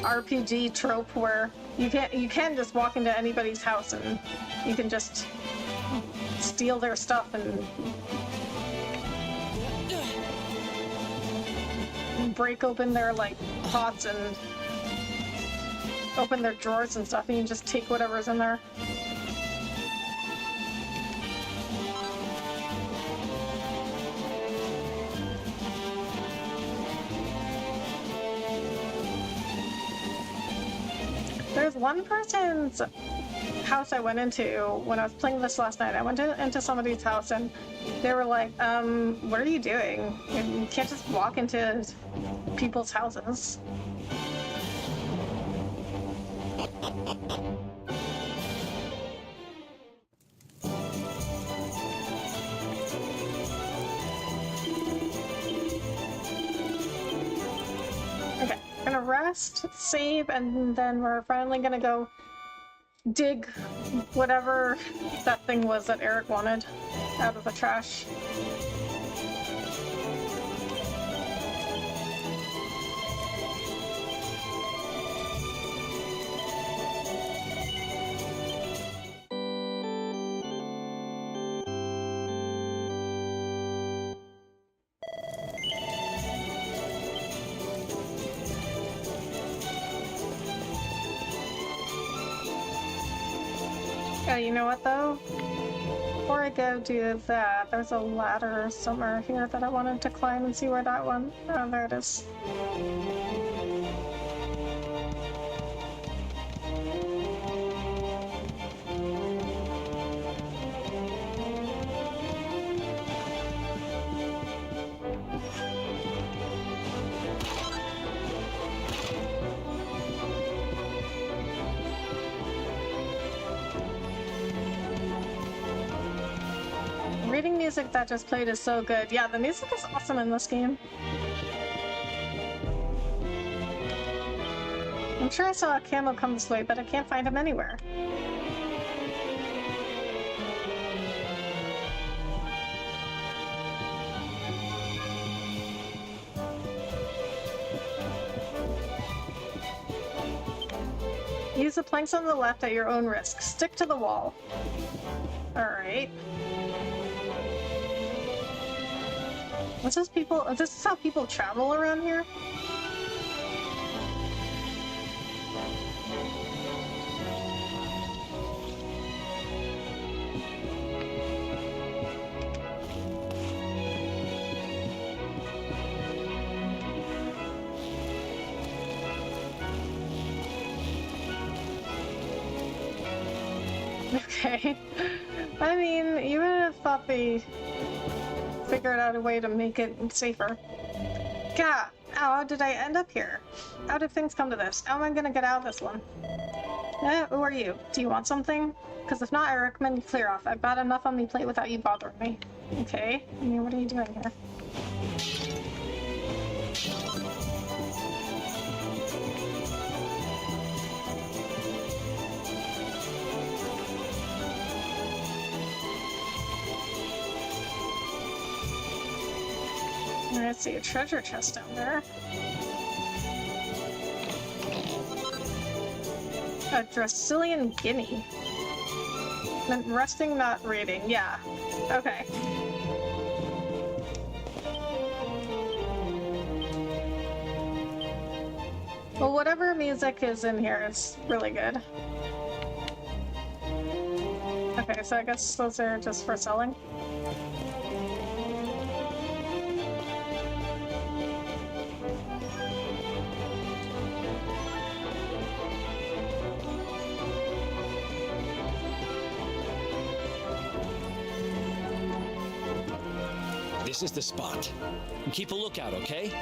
RPG trope where you can just walk into anybody's house and you can just steal their stuff and break open their, like, pots and open their drawers and stuff, and you can just take whatever's in there. There's one person's house I went into when I was playing this last night. I went into somebody's house and they were like, what are you doing? You can't just walk into people's houses. Okay, gonna rest, save, and then we're finally gonna go dig whatever that thing was that Eric wanted out of the trash. Oh, you know what though? Before I go do that, there's a ladder somewhere here that I wanted to climb and see where that one... Oh, there it is. Reading music that just played is so good. Yeah, the music is awesome in this game. I'm sure I saw a camel come this way, but I can't find him anywhere. Use the planks on the left at your own risk. Stick to the wall. Alright. What's this people? This is how people travel around here? Okay. I mean, you would have thought they figured out a way to make it safer. God, how did I end up here? How did things come to this? How am I gonna get out of this one? Who are you? Do you want something? Because if not, I recommend you clear off. I've got enough on me plate without you bothering me. Okay, I mean, what are you doing here? I see a treasure chest down there. A Dracilian guinea. Resting, not reading. Yeah. Okay. Well, whatever music is in here is really good. Okay, so I guess those are just for selling. This is the spot. Keep a lookout, okay?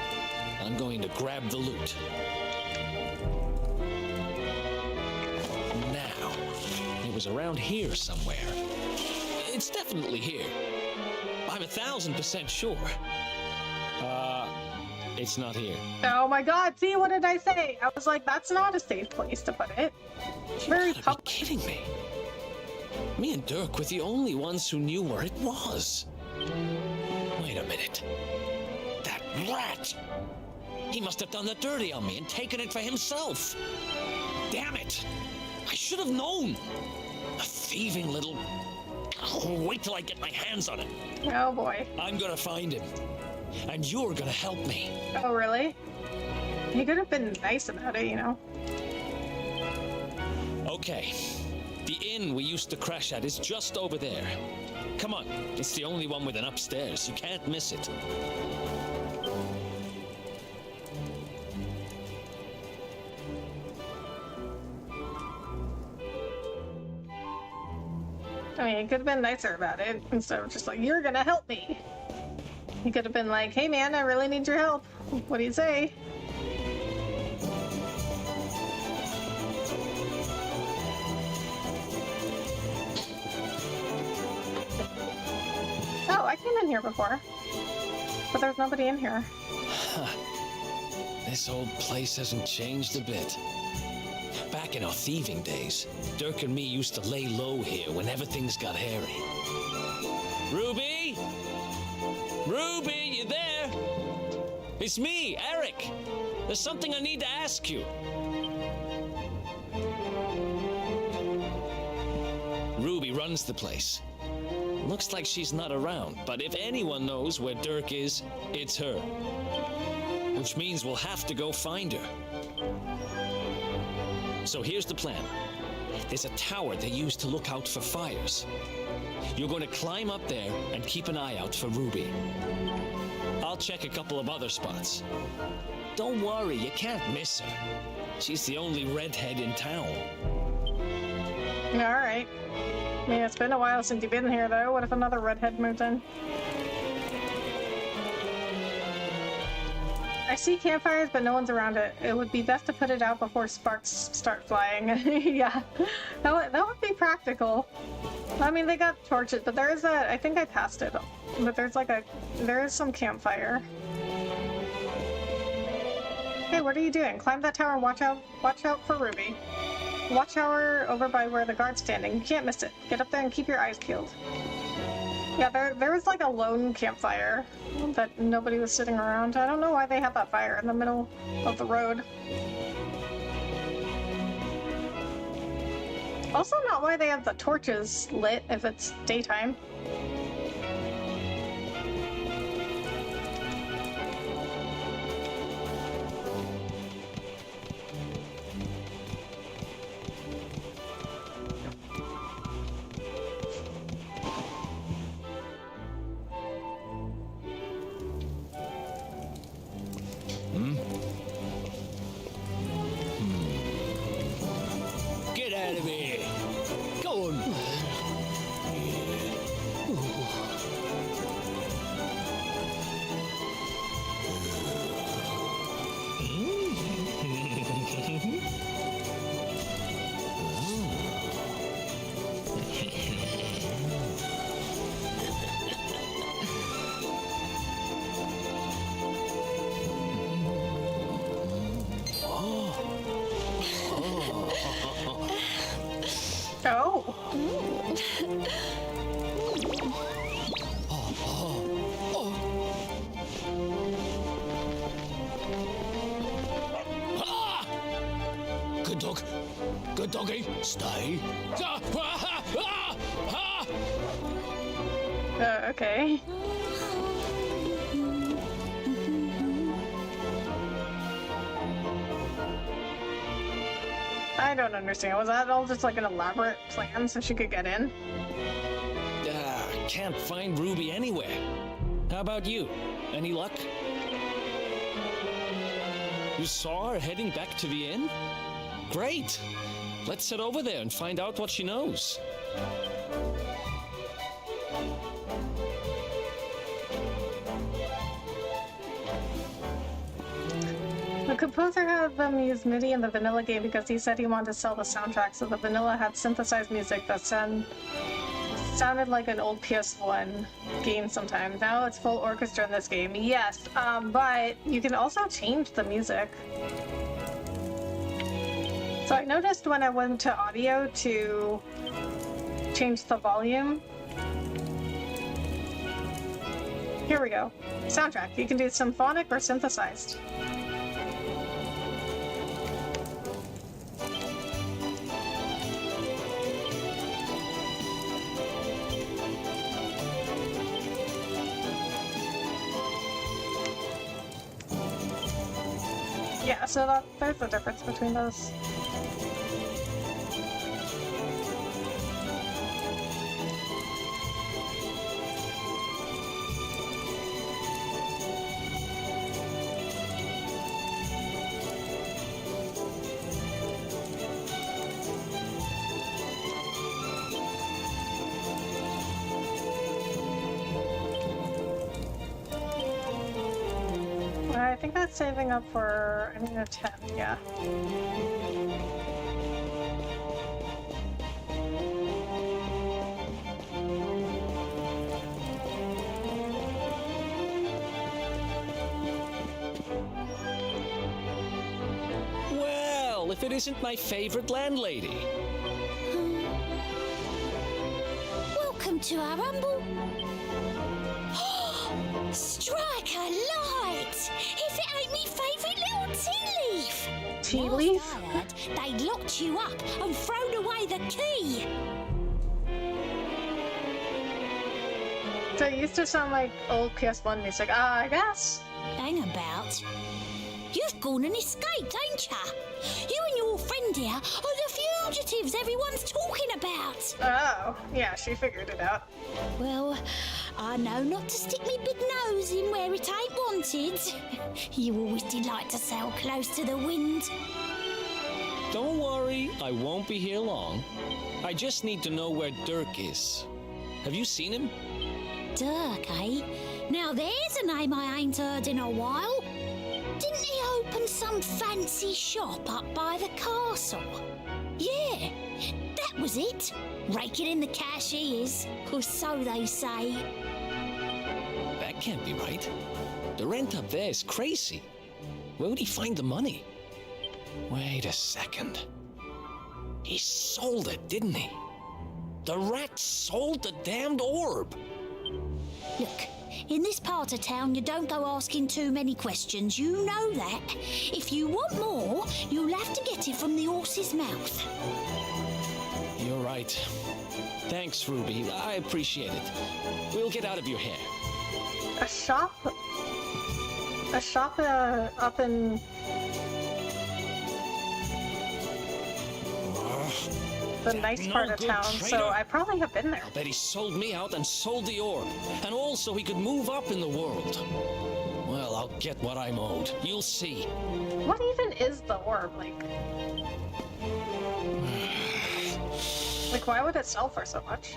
I'm going to grab the loot. Now, it was around here somewhere. It's definitely here. I'm 1,000% sure. It's not here. Oh my god, see, what did I say? I was like, that's not a safe place to put it. It's very You gotta be kidding me. Me and Dirk were the only ones who knew where it was. Wait a minute. That rat! He must have done the dirty on me and taken it for himself. Damn it! I should have known. A thieving little... Oh, wait till I get my hands on it. Oh boy. I'm gonna find him. And you're gonna help me. Oh, really? You could have been nice about it, you know? Okay. The inn we used to crash at is just over there. Come on, it's the only one with an upstairs. You can't miss it. I mean, you could have been nicer about it instead of just like, you're gonna help me. You could have been like, hey man, I really need your help. What do you say? Oh, I came in here before. But there's nobody in here. This old place hasn't changed a bit. Back in our thieving days, Dirk and me used to lay low here whenever things got hairy. Ruby? Ruby, you there? It's me, Eric. There's something I need to ask you. Ruby runs the place. Looks like she's not around, but if anyone knows where Dirk is, it's her. Which means we'll have to go find her. So here's the plan. There's a tower they use to look out for fires. You're going to climb up there and keep an eye out for Ruby. I'll check a couple of other spots. Don't worry, you can't miss her. She's the only redhead in town. Alright. I mean, it's been a while since you've been here, though. What if another redhead moves in? I see campfires, but no one's around it. It would be best to put it out before sparks start flying. Yeah, that would be practical. I mean, they got torches, but there is a... I think I passed it. But there's like a... There is some campfire. Hey, what are you doing? Climb that tower and watch out for Ruby. Watch tower over by where the guard's standing. You can't miss it. Get up there and keep your eyes peeled. Yeah, there was like a lone campfire that nobody was sitting around. I don't know why they have that fire in the middle of the road. Also not why they have the torches lit if it's daytime. Get out of here! Go on! Good dog. Good doggy. Stay. Okay. I don't understand. Was that all just like an elaborate plan so she could get in? Can't find Ruby anywhere. How about you? Any luck? You saw her heading back to the inn? Great! Let's head over there and find out what she knows. composer had them use MIDI in the vanilla game because he said he wanted to sell the soundtrack, so the vanilla had synthesized music that sounded like an old PS1 game sometimes. Now it's full orchestra in this game, yes, but you can also change the music. So I noticed when I went to audio to change the volume. Here we go. Soundtrack. You can do symphonic or synthesized. Yeah, so there's a difference between those. I think that's saving up for, I need a 10, yeah. Well, if it isn't my favorite landlady. Welcome to our humble... Strike a light! If it ain't me favourite little tea leaf! Tea leaf? Last I heard, they'd locked you up and thrown away the key! So it used to sound like old PS1 music, I guess. Hang about. You've gone and escaped, ain't ya? You and your friend here are the fugitives everyone's talking about! Oh, yeah, she figured it out. Well, I know not to stick me big nose in where it ain't wanted. You always delight to sail close to the wind. Don't worry, I won't be here long. I just need to know where Dirk is. Have you seen him? Dirk, eh? Now there's a name I ain't heard in a while. Didn't he open some fancy shop up by the castle? Yeah, that was it. Raking in the cash he is, or so they say. That can't be right. The rent up there is crazy. Where would he find the money? Wait a second. He sold it, didn't he? The rat sold the damned orb. Look, in this part of town, you don't go asking too many questions. You know that. If you want more, you'll have to get it from the horse's mouth. You're right. Thanks, Ruby. I appreciate it. We'll get out of your hair. A shop up in... the nice part of town, so I probably have been there. That he sold me out and sold the orb, and also he could move up in the world. Well, I'll get what I'm owed. You'll see. What even is the orb, like? Like, why would it sell for so much?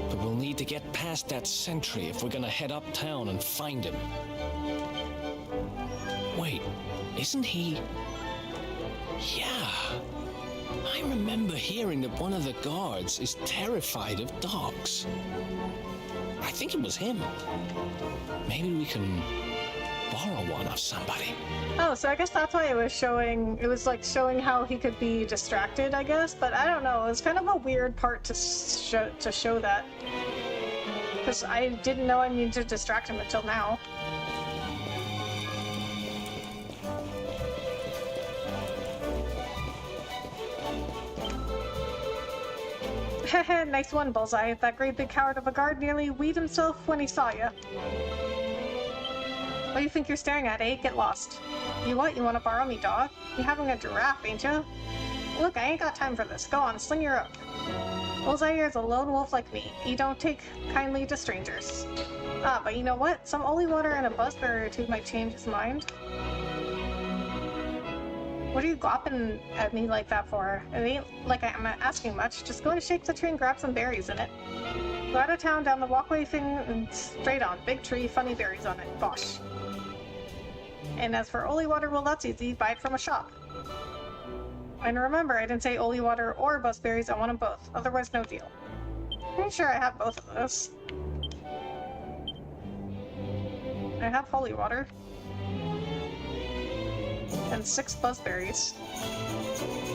But we'll need to get past that sentry if we're gonna head uptown and find him. Wait, isn't he... Yeah, I remember hearing that one of the guards is terrified of dogs. I think it was him. Maybe we can borrow one of somebody. Oh, so I guess that's why it was showing, it was like showing how he could be distracted, I guess, but I don't know, it was kind of a weird part to show that. Because I didn't know I needed to distract him until now. Nice one, Bullseye. That great big coward of a guard nearly weed himself when he saw you. What do you think you're staring at, eh? Get lost. You what? You want to borrow me, dog? You having a giraffe, ain't you? Look, I ain't got time for this. Go on, sling your rope. Bullseye here's a lone wolf like me. He don't take kindly to strangers. Ah, but you know what? Some holy water and a buzzberry or two might change his mind. What are you glopping at me like that for? It ain't like I'm asking much. Just go and shake the tree and grab some berries in it. Go out of town, down the walkway thing, and straight on. Big tree, funny berries on it. Bosh. And as for holy water, well, that's easy. Buy it from a shop. And remember, I didn't say holy water or buzzberries. I want them both. Otherwise, no deal. Pretty sure I have both of those. I have holy water. And 6 buzzberries.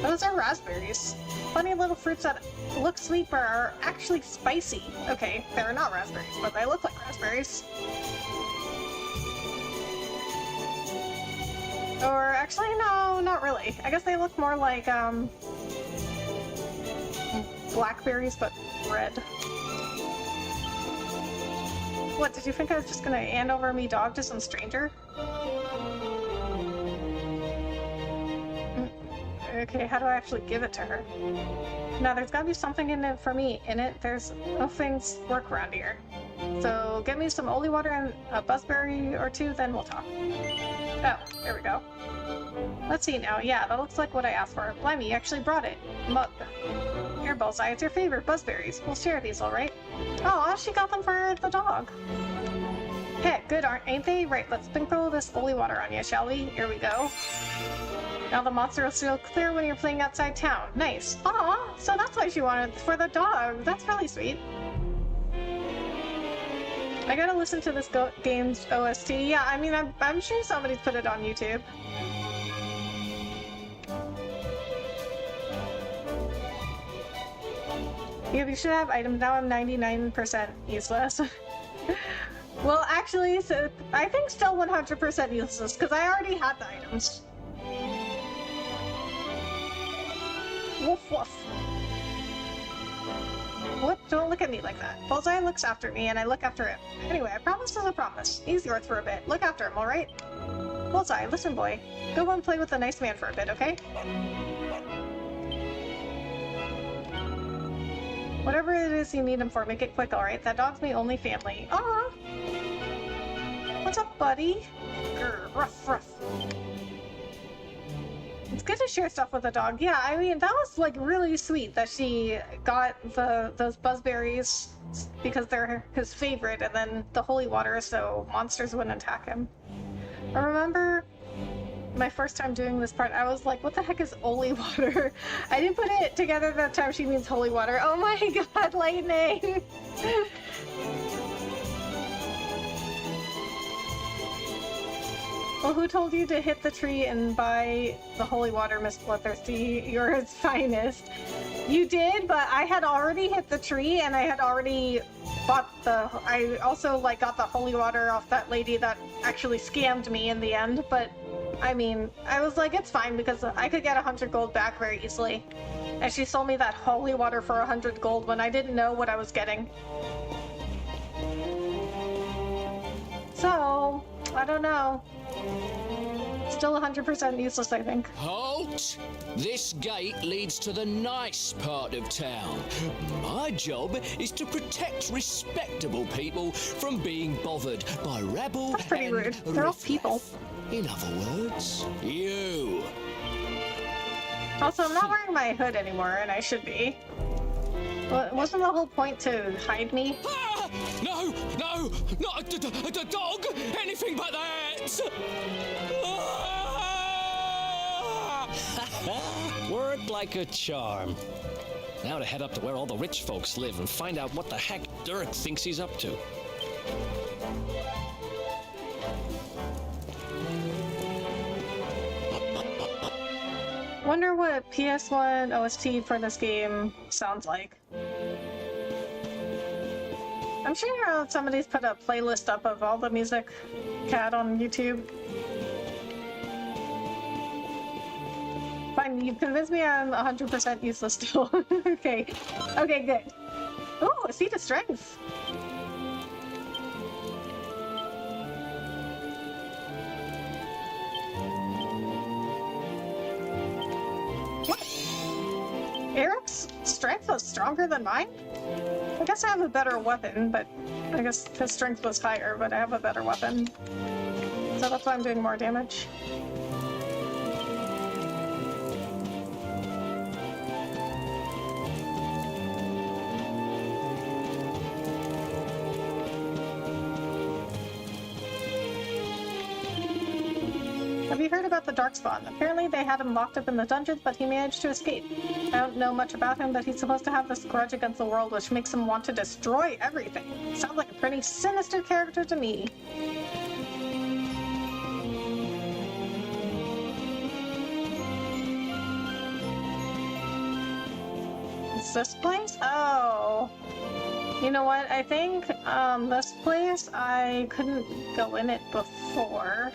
Those are raspberries. Funny little fruits that look sweet but are actually spicy. Okay, they're not raspberries, but they look like raspberries. Or actually, no, not really. I guess they look more like, blackberries, but red. What, did you think I was just gonna hand over me dog to some stranger? Okay, how do I actually give it to her? Now, there's gotta be something in it for me. There's no things work around here. So, get me some holy water and a buzzberry or 2, then we'll talk. Oh, there we go. Let's see now. Yeah, that looks like what I asked for. Blimey, you actually brought it. Mug. Here, Bullseye, it's your favorite buzzberries. We'll share these, alright? Oh, she got them for the dog. Hey, good, ain't they? Right, let's sprinkle this holy water on you, shall we? Here we go. Now the monster will feel clear when you're playing outside town. Nice. Aw, so that's why she wanted for the dog. That's really sweet. I gotta listen to this game's OST. Yeah, I mean, I'm sure somebody's put it on YouTube. Yeah, we should have items. Now I'm 99% useless. Well, actually, so I think still 100% useless, because I already had the items. Woof woof. What? Don't look at me like that. Bullseye looks after me, and I look after him. Anyway, I promise is a promise. He's yours for a bit. Look after him, alright? Bullseye, listen, boy. Go and play with the nice man for a bit, okay? Whatever it is you need him for, make it quick, alright? That dog's my only family. Aw! What's up, buddy? Grr, ruff, ruff. It's good to share stuff with a dog. Yeah, I mean, that was, like, really sweet that she got those buzzberries because they're his favorite, and then the holy water so monsters wouldn't attack him. I remember my first time doing this part, I was like, what the heck is holy water? I didn't put it together that time she means holy water. Oh my god, lightning! Well, who told you to hit the tree and buy the holy water, Miss Bloodthirsty? You're its finest. You did, but I had already hit the tree, and I had already bought I also, like, got the holy water off that lady that actually scammed me in the end, but, I mean, I was like, it's fine, because I could get 100 gold back very easily. And she sold me that holy water for 100 gold when I didn't know what I was getting. So, I don't know. Still 100% useless, I think. Halt! This gate leads to the nice part of town. My job is to protect respectable people from being bothered by rabble. That's pretty rude. They're all people. In other words, you. Also, I'm not wearing my hood anymore, and I should be. Well, wasn't the whole point to hide me? Ah! No! No! Not the dog! Anything but that! Ah! Worked like a charm. Now to head up to where all the rich folks live and find out what the heck Dirk thinks he's up to. Wonder what PS1 OST for this game sounds like. I'm sure somebody's put a playlist up of all the music cat on YouTube. Fine, you've convinced me I'm 100% useless still. Okay. Okay, good. Ooh, a seat of strength. What? Eric's strength was stronger than mine? I guess I have a better weapon, but I guess his strength was higher, but I have a better weapon. So that's why I'm doing more damage. heard about the Darkspawn. Apparently they had him locked up in the dungeons, but he managed to escape. I don't know much about him, but he's supposed to have this grudge against the world, which makes him want to destroy everything. Sounds like a pretty sinister character to me. Is this place? Oh. You know what? I think this place, I couldn't go in it before.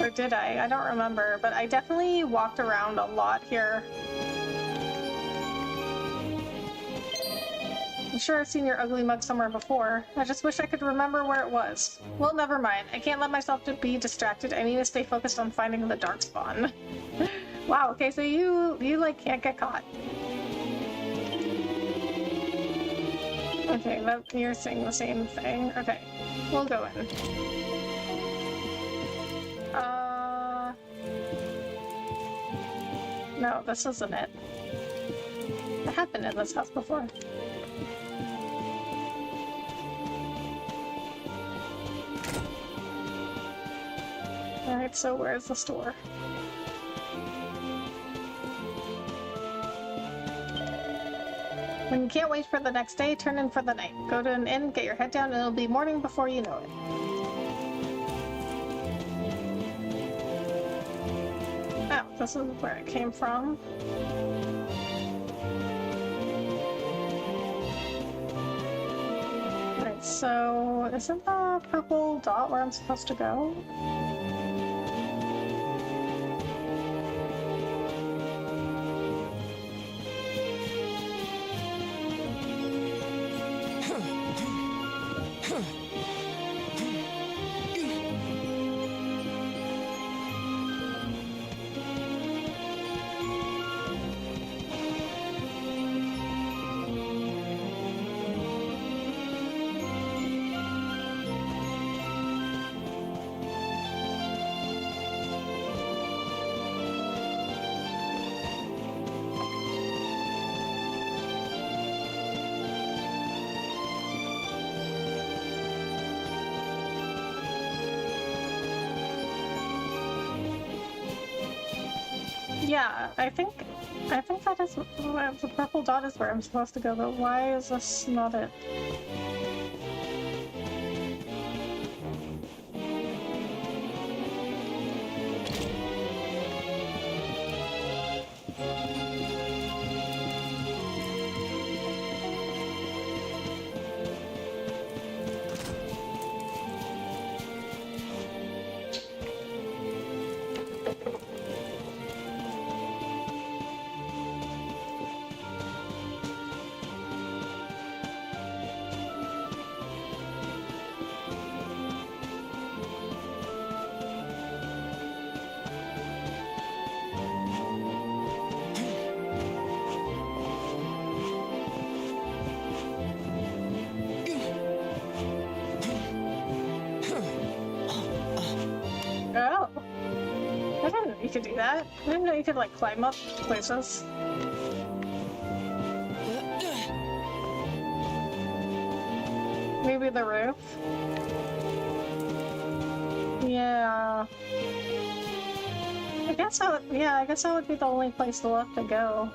Or did I? I don't remember, but I definitely walked around a lot here. I'm sure I've seen your ugly mug somewhere before. I just wish I could remember where it was. Well, never mind. I can't let myself be distracted. I need to stay focused on finding the Darkspawn. Wow, okay, so you like can't get caught. Okay, you're saying the same thing. Okay, we'll go in. No, this isn't it. I have been in this house before. Alright, so where's the store? When you can't wait for the next day, turn in for the night. Go to an inn, get your head down, and it'll be morning before you know it. Oh, this is where it came from. Alright, so isn't the purple dot where I'm supposed to go? Yeah, I think that is the purple dot is where I'm supposed to go, but why is this not it? Oh! I didn't know you could do that. I didn't know you could, like, climb up places. Maybe the roof? Yeah. I guess that would be the only place left to go.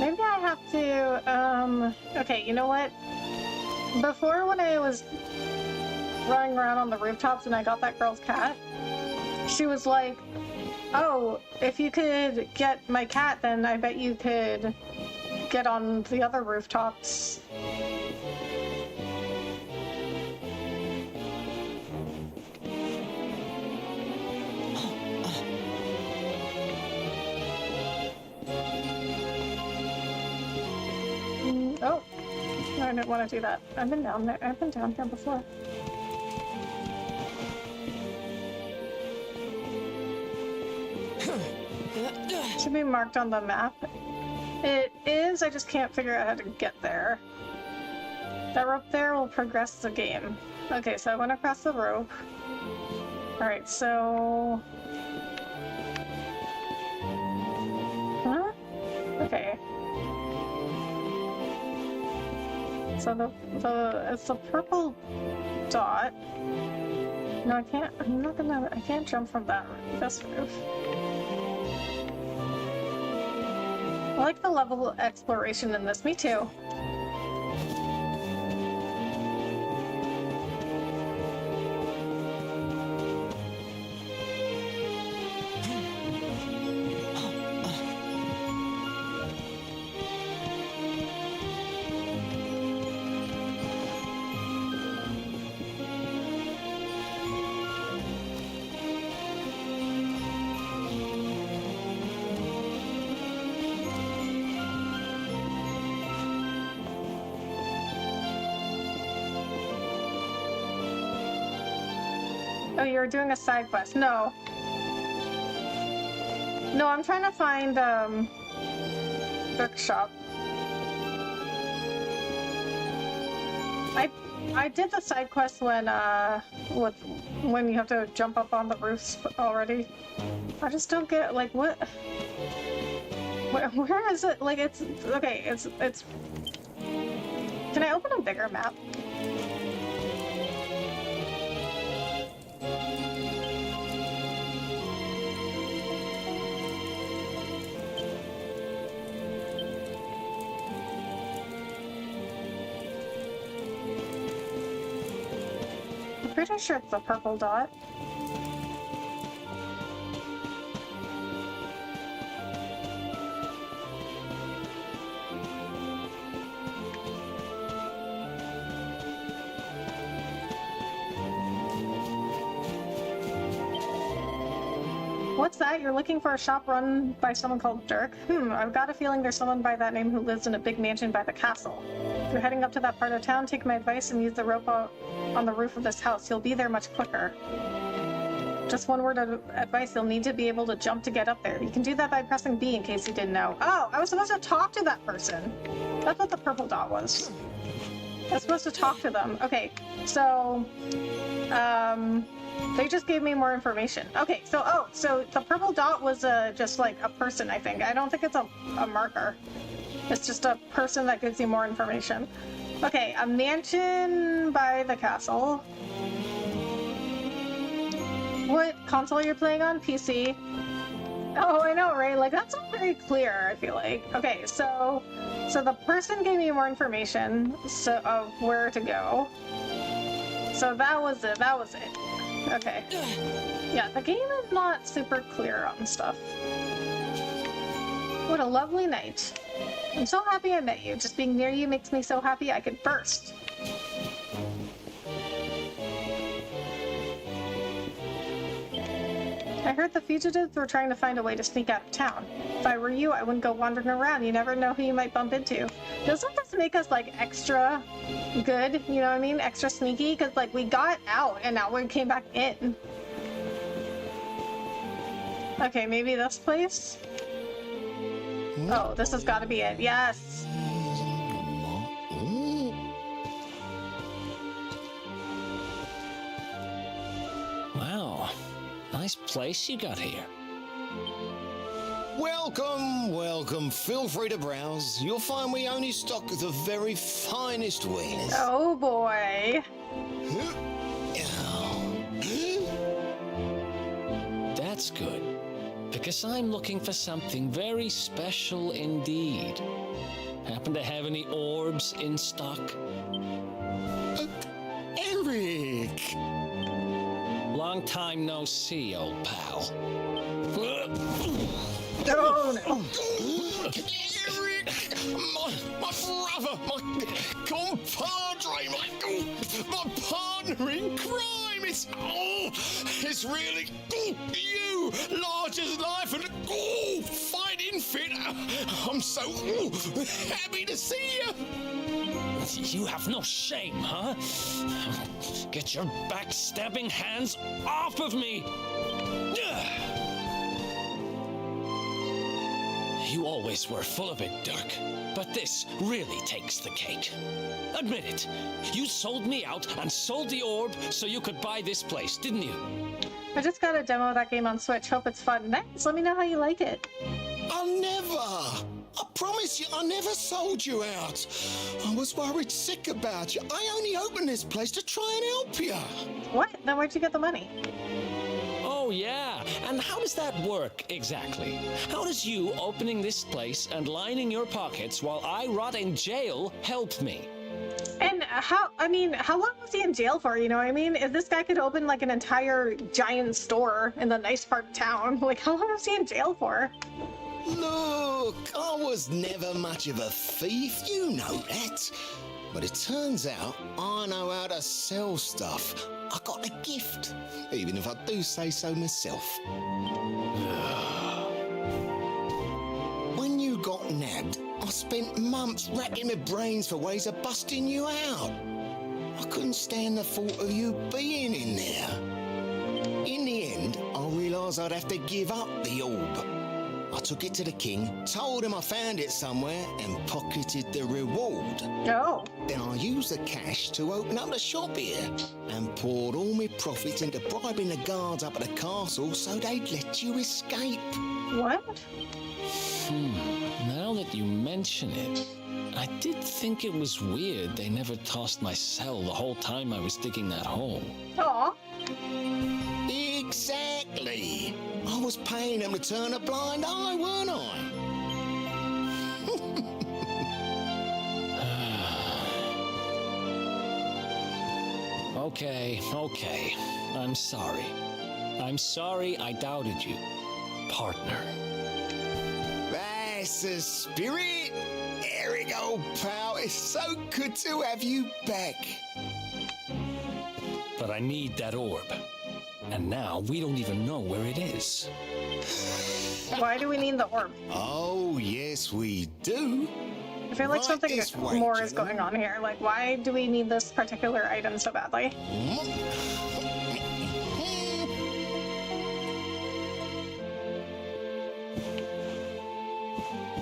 Maybe I have to, okay, you know what? Before, when I was running around on the rooftops and I got that girl's cat, she was like, oh, if you could get my cat, then I bet you could get on the other rooftops. Oh, I didn't want to do that. I've been down there. I've been down here before. Should be marked on the map. It is, I just can't figure out how to get there. That rope there will progress the game. Okay, so I went across the rope. Alright, so... Huh? Okay. So it's the purple dot. No, I can't, I can't jump from this roof. I like the level of exploration in this, me too. Oh, you're doing a side quest. No. No, I'm trying to find, bookshop. I did the side quest when you have to jump up on the roofs already. I just don't get, like, what? Where is it? Like, it's, okay, it's... Can I open a bigger map? I'm pretty sure it's the purple dot. What's that? You're looking for a shop run by someone called Dirk? I've got a feeling there's someone by that name who lives in a big mansion by the castle. If you're heading up to that part of town, take my advice and use the rope on the roof of this house. You'll be there much quicker. Just one word of advice, you'll need to be able to jump to get up there. You can do that by pressing B in case you didn't know. Oh, I was supposed to talk to that person. That's what the purple dot was. I was supposed to talk to them. Okay, so... they just gave me more information. Okay, so, so the purple dot was just like a person, I think. I don't think it's a marker. It's just a person that gives you more information. Okay, a mansion by the castle. What console you're playing on? PC? Oh, I know, right? Like, that's not very clear, I feel like. Okay, so the person gave me more information of where to go. So that was it. Okay. Yeah, the game is not super clear on stuff. What a lovely night. I'm so happy I met you. Just being near you makes me so happy I could burst. I heard the fugitives were trying to find a way to sneak out of town. If I were you, I wouldn't go wandering around. You never know who you might bump into. Doesn't this make us, like, extra good? You know what I mean? Extra sneaky? Because, like, we got out and now we came back in. Okay, maybe this place? Oh, this has got to be it. Yes! Wow. Nice place you got here. Welcome. Feel free to browse. You'll find we only stock the very finest wares. Oh boy. That's good. Because I'm looking for something very special indeed. Happen to have any orbs in stock? Eric! Long time no see, old pal. Oh no. Eric! My brother, my compadre, my partner in crime! It's really you, large as life and fighting fit. I'm so happy to see you. You have no shame, huh? Get your backstabbing hands off of me! You always were full of it, Dirk. But this really takes the cake. Admit it. You sold me out and sold the orb so you could buy this place, didn't you? I just got a demo of that game on Switch. Hope it's fun. Nice. Let me know how you like it. I never! I promise you, I never sold you out. I was worried sick about you. I only opened this place to try and help you. What? Then where'd you get the money? Oh, yeah. And how does that work exactly? How does you opening this place and lining your pockets while I rot in jail help me? And how long was he in jail for, you know what I mean? If this guy could open like an entire giant store in the nice part of town, like how long was he in jail for? Look, I was never much of a thief, you know that. But it turns out I know how to sell stuff. I got a gift, even if I do say so myself. When you got nabbed, I spent months racking my brains for ways of busting you out. I couldn't stand the thought of you being in there. In the end, I realised I'd have to give up the orb. I took it to the king, told him I found it somewhere, and pocketed the reward. Oh. Then I used the cash to open up the shop here, and poured all my profits into bribing the guards up at the castle so they'd let you escape. What? Now that you mention it, I did think it was weird they never tossed my cell the whole time I was digging that hole. Aw. Exactly. I was paying them to turn a blind eye, weren't I? Okay. I'm sorry. I'm sorry I doubted you, partner. That's the spirit. Eric, old pal, it's so good to have you back. But I need that orb. And now we don't even know where it is. Why do we need the orb? Oh, yes, we do. I feel like Right something this way, more is gentlemen. going on here. Like, why do we need this particular item so badly?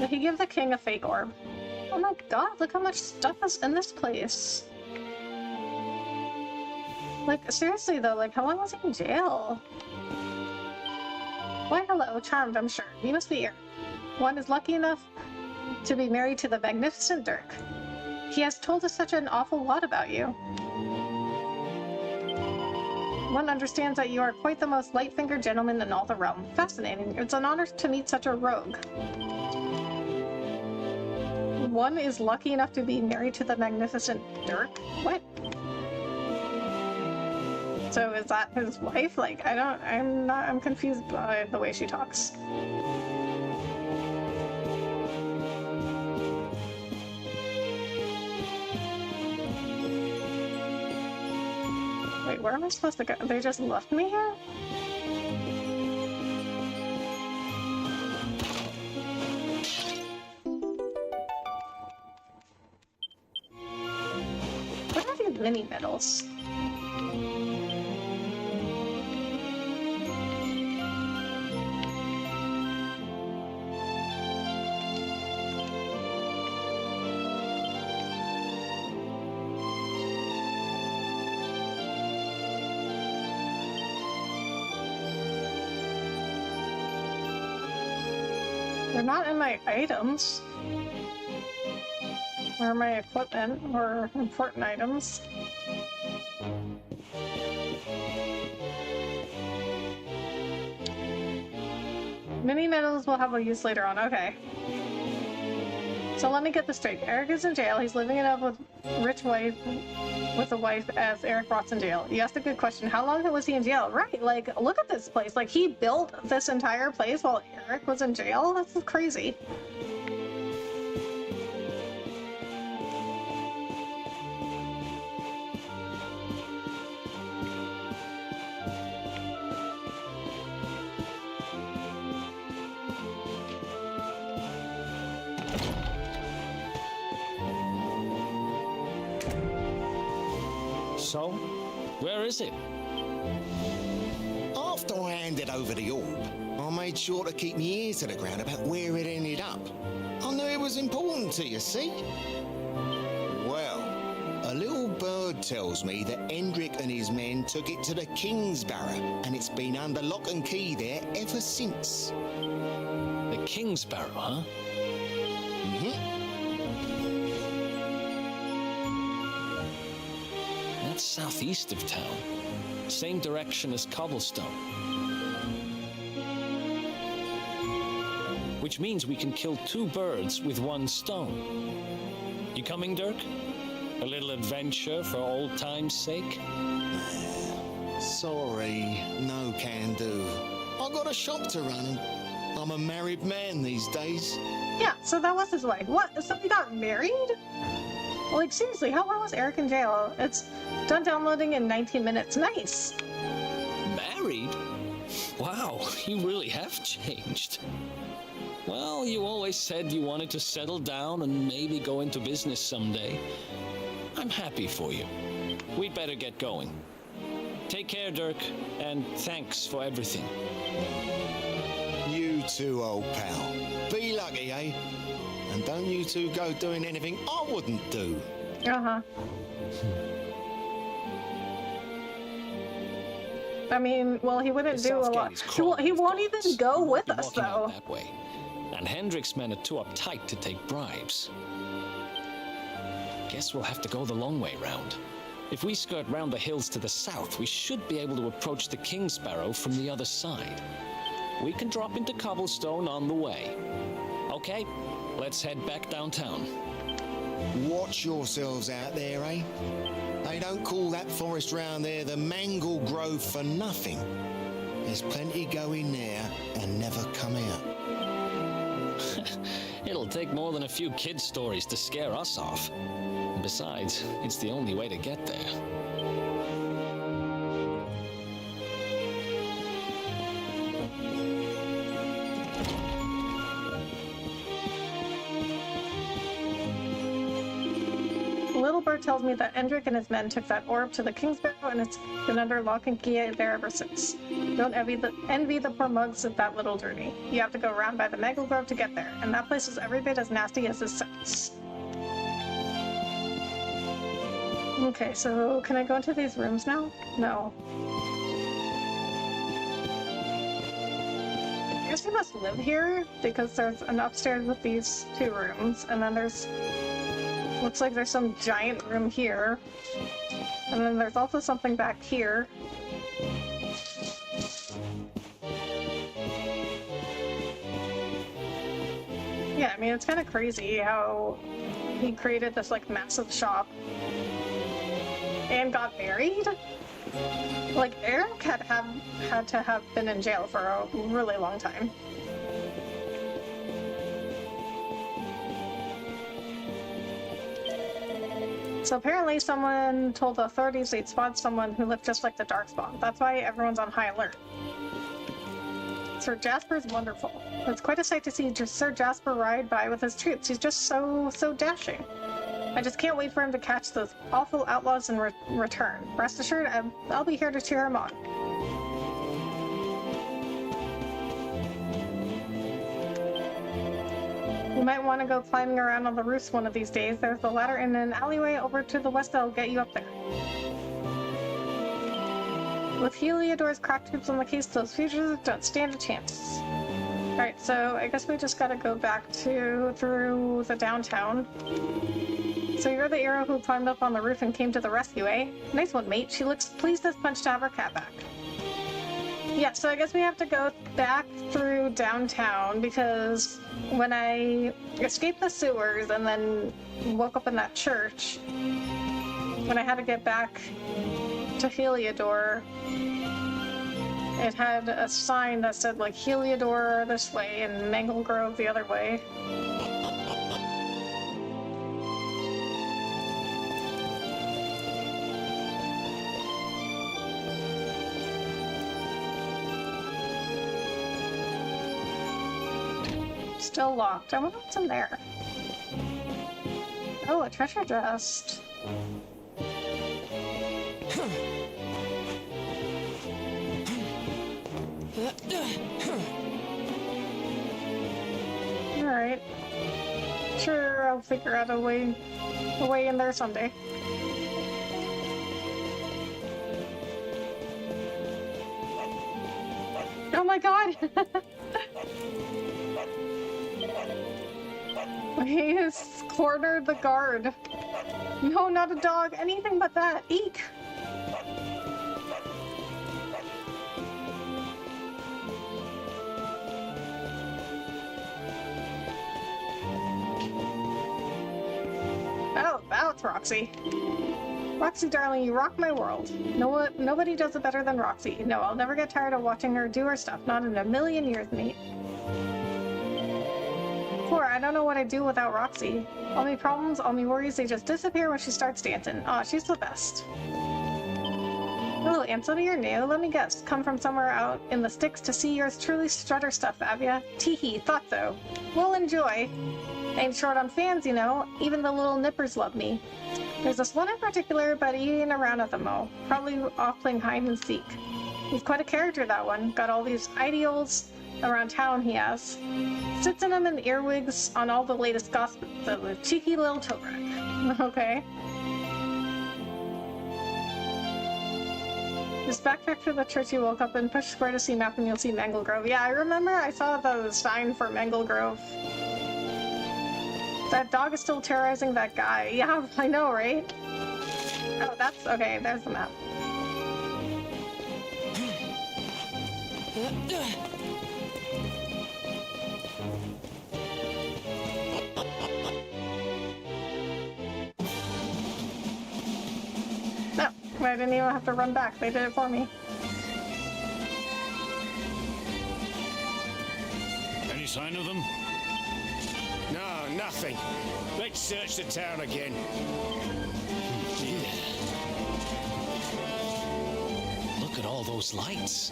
Did he give the king a fake orb? Oh my god, look how much stuff is in this place. Like, seriously though, like, how long was he in jail? Why, hello, charmed, I'm sure. You must be here. One is lucky enough to be married to the magnificent Dirk. He has told us such an awful lot about you. One understands that you are quite the most light-fingered gentleman in all the realm. Fascinating. It's an honor to meet such a rogue. One is lucky enough to be married to the magnificent Dirk? What? So is that his wife? Like, I'm confused by the way she talks. Wait, where am I supposed to go? They just left me here? What are these mini medals? They're not in my items. Or my equipment, or important items. Mini medals will have a use later on, okay. So let me get this straight. Eric is in jail. He's living it up with rich wife, with a wife as Eric rots in jail. You asked a good question. How long was he in jail? Right, like, look at this place. Like, he built this entire place while Eric was in jail? That's crazy. So, where is it? After I handed over the orb, I made sure to keep my ears to the ground about where it ended up. I knew it was important to you, see? Well, a little bird tells me that Hendrik and his men took it to the Kingsbarrow, and it's been under lock and key there ever since. The Kingsbarrow, huh? That's southeast of town. Same direction as Cobblestone. Which means we can kill 2 birds with 1 stone. You coming, Dirk? A little adventure for old time's sake? Sorry, no can do. I got a shop to run and I'm a married man these days. Yeah, so that was his wife. What? So he got married? Like, seriously, how long was Eric in jail? It's done downloading in 19 minutes. Nice. Married? Wow, you really have changed. Well, you always said you wanted to settle down and maybe go into business someday. I'm happy for you. We'd better get going. Take care, Dirk, and thanks for everything. You too, old pal. Be lucky, eh? And don't you two go doing anything I wouldn't do. Uh-huh. I mean, well, he wouldn't do a lot. He won't even go with us, though. That way. And Hendrik's men are too uptight to take bribes. Guess we'll have to go the long way round. If we skirt round the hills to the south, we should be able to approach the Kingsbarrow from the other side. We can drop into Cobblestone on the way. Okay, let's head back downtown. Watch yourselves out there, eh? They don't call that forest round there the Mangle Grove for nothing. There's plenty go in there and never come out. It'll take more than a few kid stories to scare us off. Besides, it's the only way to get there. Little bird tells me that Hendrik and his men took that orb to the Kingsbarrow, and it's been under lock and key there ever since. Don't envy the poor mugs of that little journey. You have to go around by the Mangle Grove to get there, and that place is every bit as nasty as it sounds. Okay, so can I go into these rooms now? No. I guess we must live here, because there's an upstairs with these 2 rooms, and then there's... looks like there's some giant room here. And then there's also something back here. Yeah, I mean, it's kind of crazy how he created this, like, massive shop. And got married? Like, Eric had to have been in jail for a really long time. So apparently someone told the authorities they'd spotted someone who looked just like the Darkspawn. That's why everyone's on high alert. Sir Jasper's wonderful. It's quite a sight to see Sir Jasper ride by with his troops. He's just so dashing. I just can't wait for him to catch those awful outlaws and return. Rest assured, I'll be here to cheer him on. You might want to go climbing around on the roofs one of these days. There's a ladder in an alleyway over to the west that'll get you up there. With Heliodor's cracked tubes on the case, those fugitives don't stand a chance. Alright, so I guess we just gotta go back through the downtown. So you're the hero who climbed up on the roof and came to the rescue, eh? Nice one, mate. She looks pleased as punch to have her cat back. Yeah, so I guess we have to go back through downtown because when I escaped the sewers and then woke up in that church, when I had to get back to Heliodor, it had a sign that said, like, Heliodor this way and Mangle Grove the other way. Still locked. I wonder what's in there. Oh, a treasure chest. figure out a way in there someday. Oh my god! He has cornered the guard. No, not a dog. Anything but that. Eek! Oh, that's Roxy. Roxy, darling, you rock my world. Nobody does it better than Roxy. No, I'll never get tired of watching her do her stuff. Not in a million years, mate. Poor, I don't know what I'd do without Roxy. All my problems, all my worries, they just disappear when she starts dancing. Aw, she's the best. Hello, Aunt, so you're new. Let me guess. Come from somewhere out in the sticks to see yours truly strutter stuff, have ya? Teehee, thought so. Well, enjoy. Ain't short on fans, you know. Even the little nippers love me. There's this one in particular, but he ain't around at the mo. Probably off playing hide and seek. He's quite a character, that one. Got all these ideals around town, he has. Sits in them in earwigs on all the latest gossip. The cheeky little toe rack. Okay. Just backtrack to the church you woke up in, push square to see map and you'll see Mangle Grove. Yeah, I remember I saw the sign for Mangle Grove. That dog is still terrorizing that guy. Yeah, I know, right? Oh, that's... okay, there's the map. No, I didn't even have to run back. They did it for me. Any sign of them? No, nothing. Let's search the town again. Look at all those lights.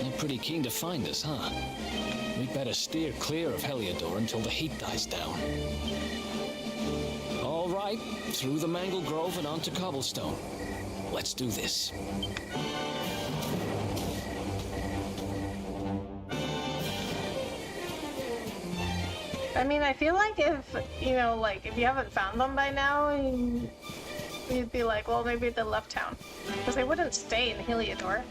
They're pretty keen to find us, huh? We'd better steer clear of Heliodor until the heat dies down. All right, through the Mangle Grove and onto Cobblestone. Let's do this. I mean, I feel like if, you know, like, if you haven't found them by now, you'd be like, well, maybe they left town. Because they wouldn't stay in Heliodor.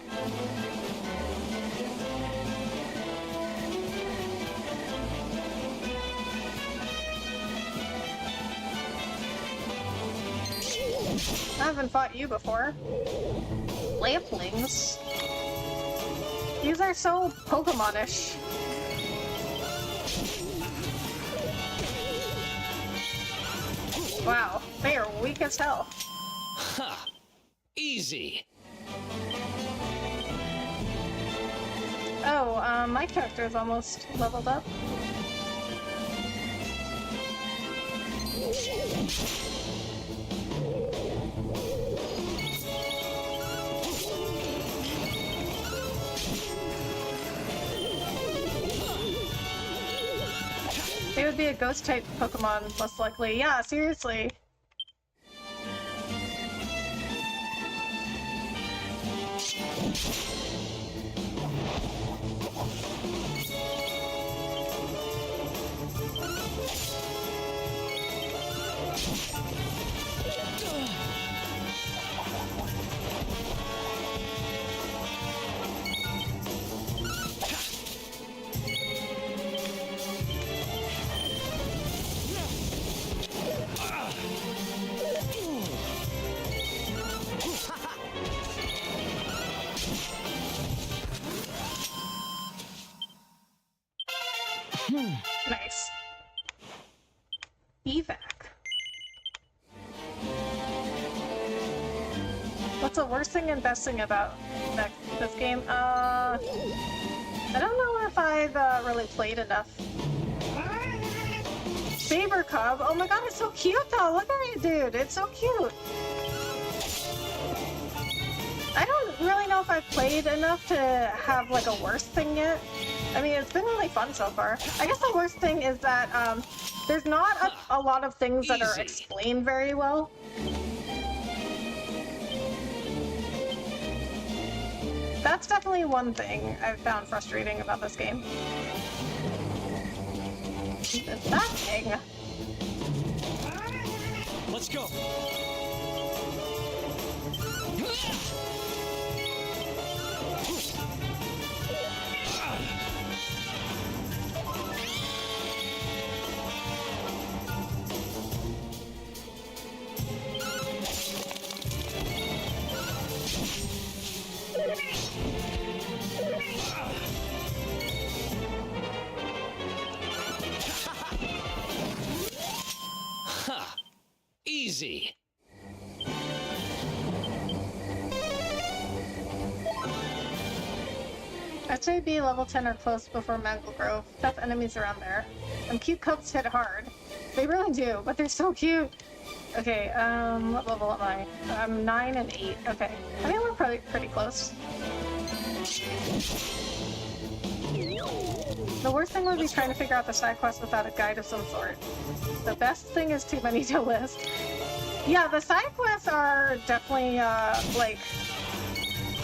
I haven't fought you before. Lamplings? These are so Pokemon-ish. Wow, they are weak as hell. Ha! Easy. Oh, my character is almost leveled up. It would be a ghost-type Pokemon, most likely. Yeah, seriously. Nice. Evac. What's the worst thing and best thing about this game? I don't know if I've really played enough. Saber Cub. Oh my god, it's so cute though. Look at it, dude. It's so cute. I don't really know if I've played enough to have like a worst thing yet. I mean, it's been really fun so far. I guess the worst thing is that there's not a lot of things that are explained very well. That's definitely one thing I've found frustrating about this game. It's that thing. Let's go. Ha! Easy. I'd say be level 10 or close before Mangle Grove. Tough enemies around there. And cute cubs hit hard. They really do, but they're so cute. Okay, what level am I? I'm 9 and 8. Okay. I think we're probably pretty close. The worst thing would be trying to figure out the side quest without a guide of some sort. The best thing is too many to list. Yeah, the side quests are definitely, like...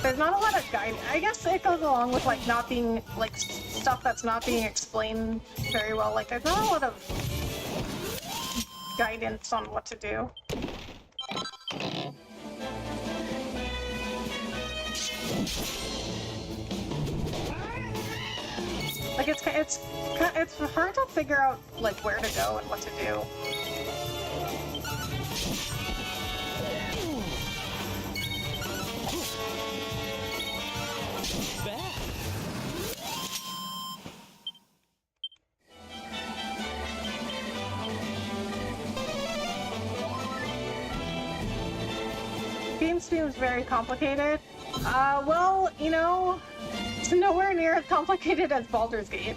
There's not a lot of guide. I guess it goes along with, like, not being, like, stuff that's not being explained very well. Like, there's not a lot of guidance on what to do. Like, it's hard to figure out, like, where to go and what to do. Game seems very complicated. Well, you know, it's nowhere near as complicated as Baldur's Gate.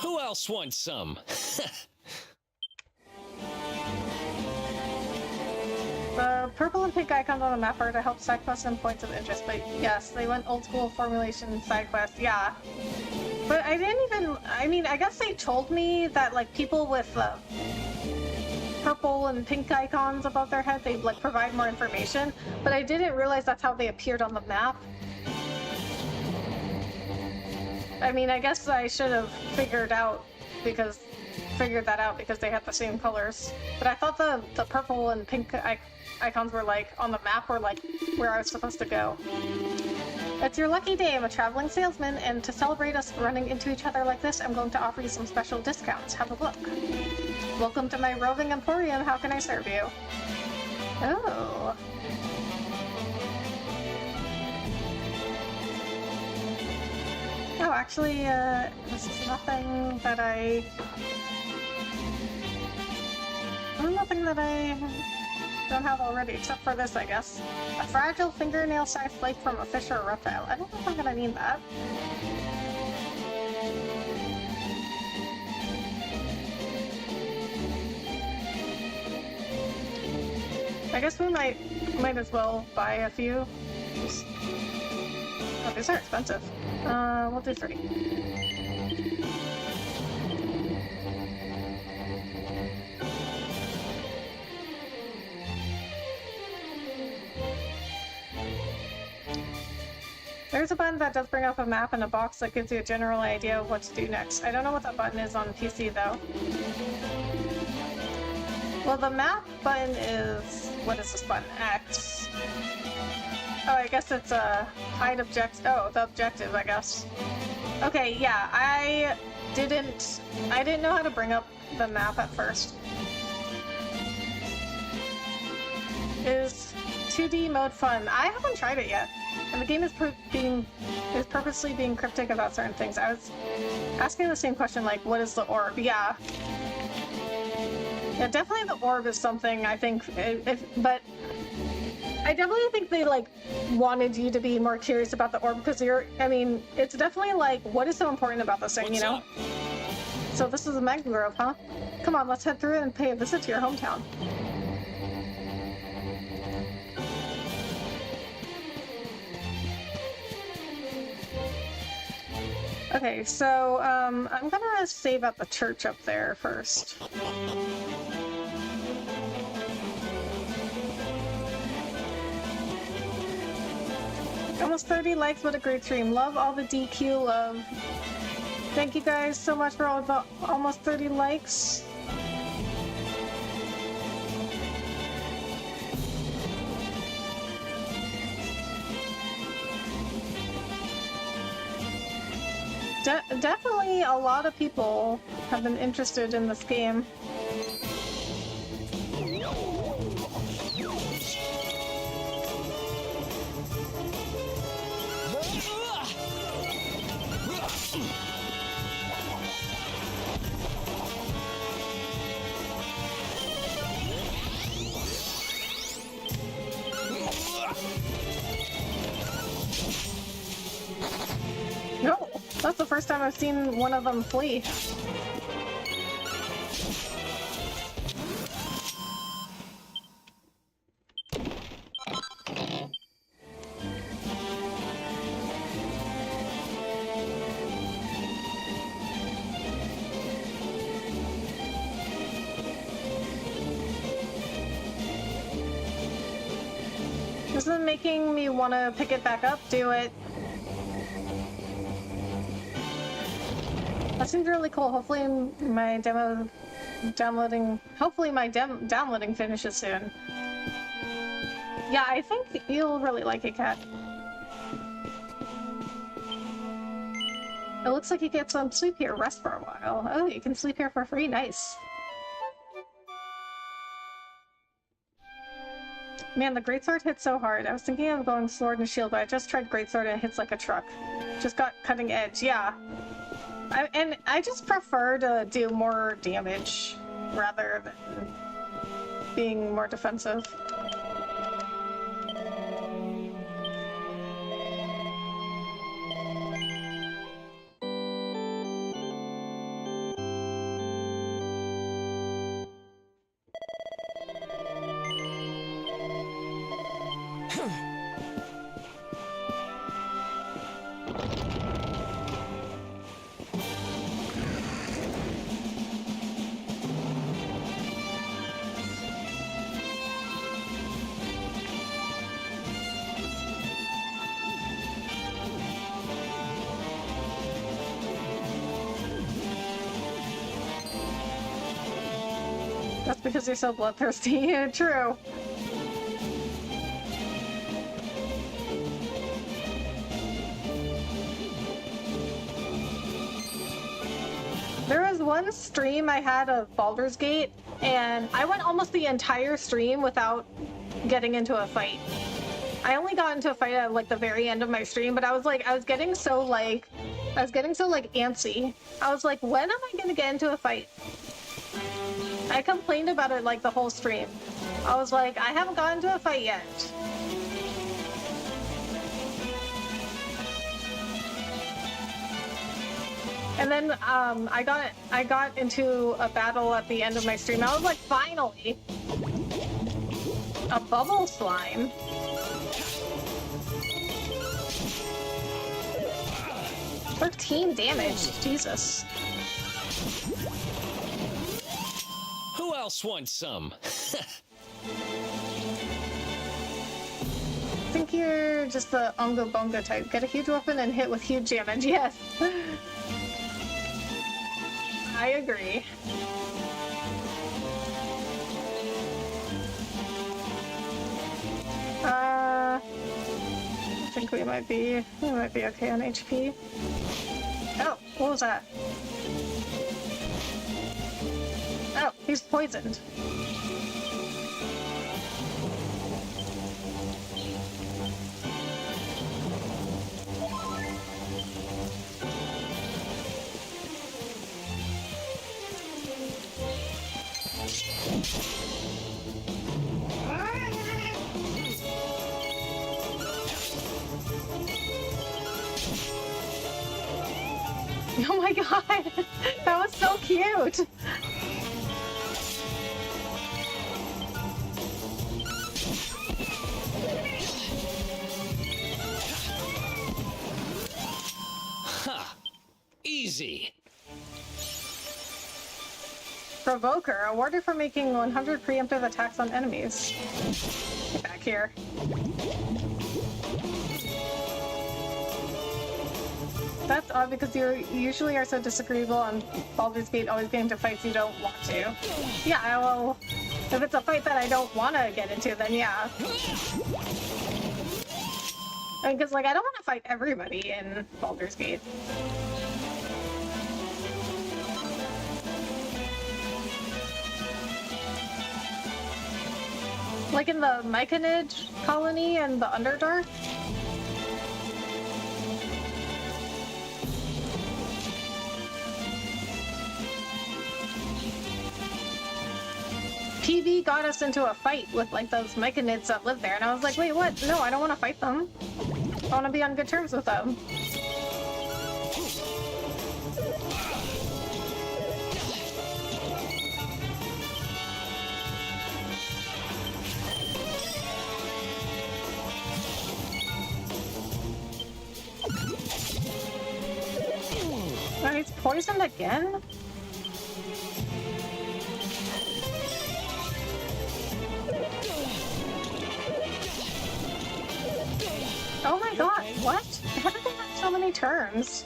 Who else wants some? The purple and pink icons on the map are to help side quests and points of interest, but yes, they went old school formulation side quests, yeah. But I didn't even, I mean, I guess they told me that, like, people with purple and pink icons above their head, they'd, like, provide more information, but I didn't realize that's how they appeared on the map. I mean, I guess I should have figured that out because they had the same colors. But I thought the purple and pink icons were, like, on the map, were, like, where I was supposed to go. It's your lucky day. I'm a traveling salesman, and to celebrate us running into each other like this, I'm going to offer you some special discounts. Have a look. Welcome to my roving emporium. How can I serve you? Oh. Oh, actually, this is nothing that I don't have already, except for this, I guess. A fragile fingernail-sized flake from a fish or a reptile. I don't know if I'm gonna need that. I guess we might as well buy a few. Oh, these are expensive. We'll do 3. There's a button that does bring up a map and a box that gives you a general idea of what to do next. I don't know what that button is on PC though. Well, the map button is... what is this button? X. Oh, I guess it's a hide object. Oh, the objective, I guess. Okay, yeah, I didn't know how to bring up the map at first. Is 2D mode fun? I haven't tried it yet. And the game is purposely being cryptic about certain things. I was asking the same question, like, what is the orb? Yeah. Yeah, definitely the orb is something I think, but I definitely think they, like, wanted you to be more curious about the orb, because it's definitely, like, what is so important about this thing, you know? So this is a Mangle Grove, huh? Come on, let's head through it and pay a visit to your hometown. Okay, so, I'm gonna save at the church up there first. Almost 30 likes, what a great stream. Love all the DQ love. Thank you guys so much for all the almost 30 likes. Definitely a lot of people have been interested in this game. No, that's the first time I've seen one of them flee. This is making me want to pick it back up. Do it. That seems really cool. Hopefully my downloading finishes soon. Yeah, I think you'll really like it, Kat. It looks like you get some sleep here, rest for a while. Oh, you can sleep here for free. Nice. Man, the greatsword hits so hard. I was thinking of going sword and shield, but I just tried greatsword and it hits like a truck. Just got cutting edge, yeah. And I just prefer to do more damage rather than being more defensive. That's because you're so bloodthirsty. Yeah, true. There was one stream I had of Baldur's Gate, and I went almost the entire stream without getting into a fight. I only got into a fight at like the very end of my stream, but I was getting so antsy. I was like, when am I gonna get into a fight? I complained about it like the whole stream. I was like, I haven't gotten into a fight yet. And then I got into a battle at the end of my stream. I was like, finally! A bubble slime? $13 damage, Jesus. Who else wants some? I think you're just the Unga Bunga type. Get a huge weapon and hit with huge damage, yes. I agree. I think we might be okay on HP. Oh, what was that? Oh, he's poisoned. Oh my god! That was so cute! Ha! Easy! Provoker, awarded for making 100 preemptive attacks on enemies. Get back here. That's odd because you usually are so disagreeable on Baldur's Gate, always getting into fights you don't want to. Yeah, well, if it's a fight that I don't want to get into, then yeah. Because, like, I don't want to fight everybody in Baldur's Gate. Like in the Myconid colony and the Underdark? PB got us into a fight with like those Myconids that live there, and I was like, wait, what? No, I don't want to fight them. I want to be on good terms with them. Oh, he's poisoned again? Oh my god, what? How did they have so many turns?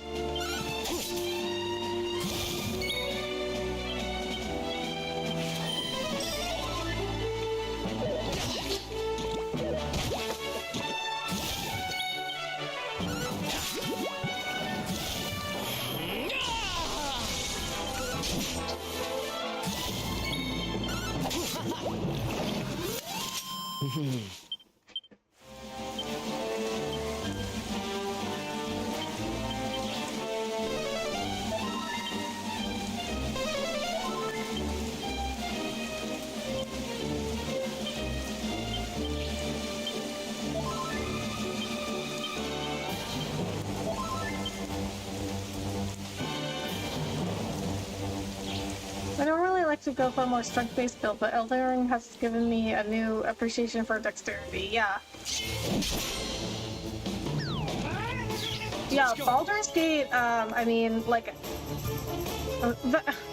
I don't really like to go for a more strength-based build, but Elden Ring has given me a new appreciation for dexterity, yeah. Yeah, Baldur's Gate, I mean, like...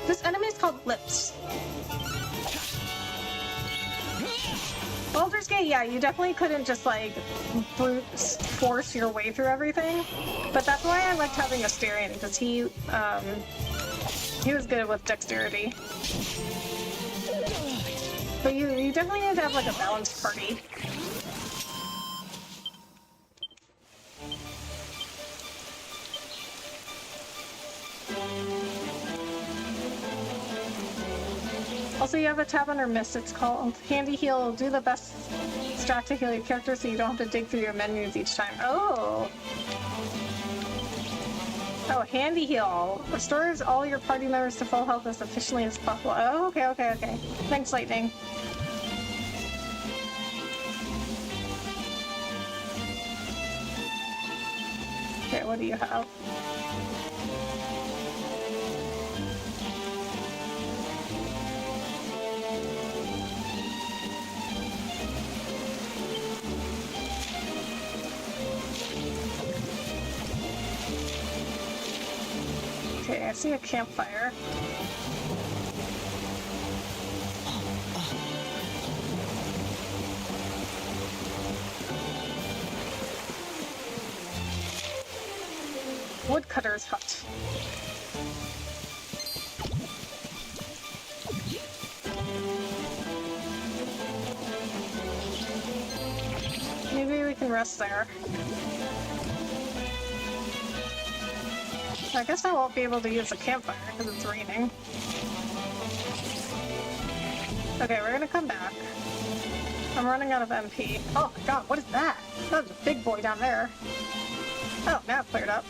this enemy is called Lips. Baldur's Gate, yeah, you definitely couldn't just, like, brute force your way through everything. But that's why I liked having Asterion, because he was good with dexterity. But you definitely need to have, like, a balanced party. Also, you have a tab under Mist, it's called Handy Heal. Do the best strat to heal your character so you don't have to dig through your menus each time. Oh! Oh, Handy Heal. Restores all your party members to full health as efficiently as possible. Oh, okay, okay, okay. Thanks, Lightning. Okay, what do you have? Okay, I see a campfire. Woodcutter's hut. Maybe we can rest there. I guess I won't be able to use a campfire because it's raining. Okay, we're gonna come back. I'm running out of MP. Oh my god, what is that? That was a big boy down there. Oh, now it's cleared up.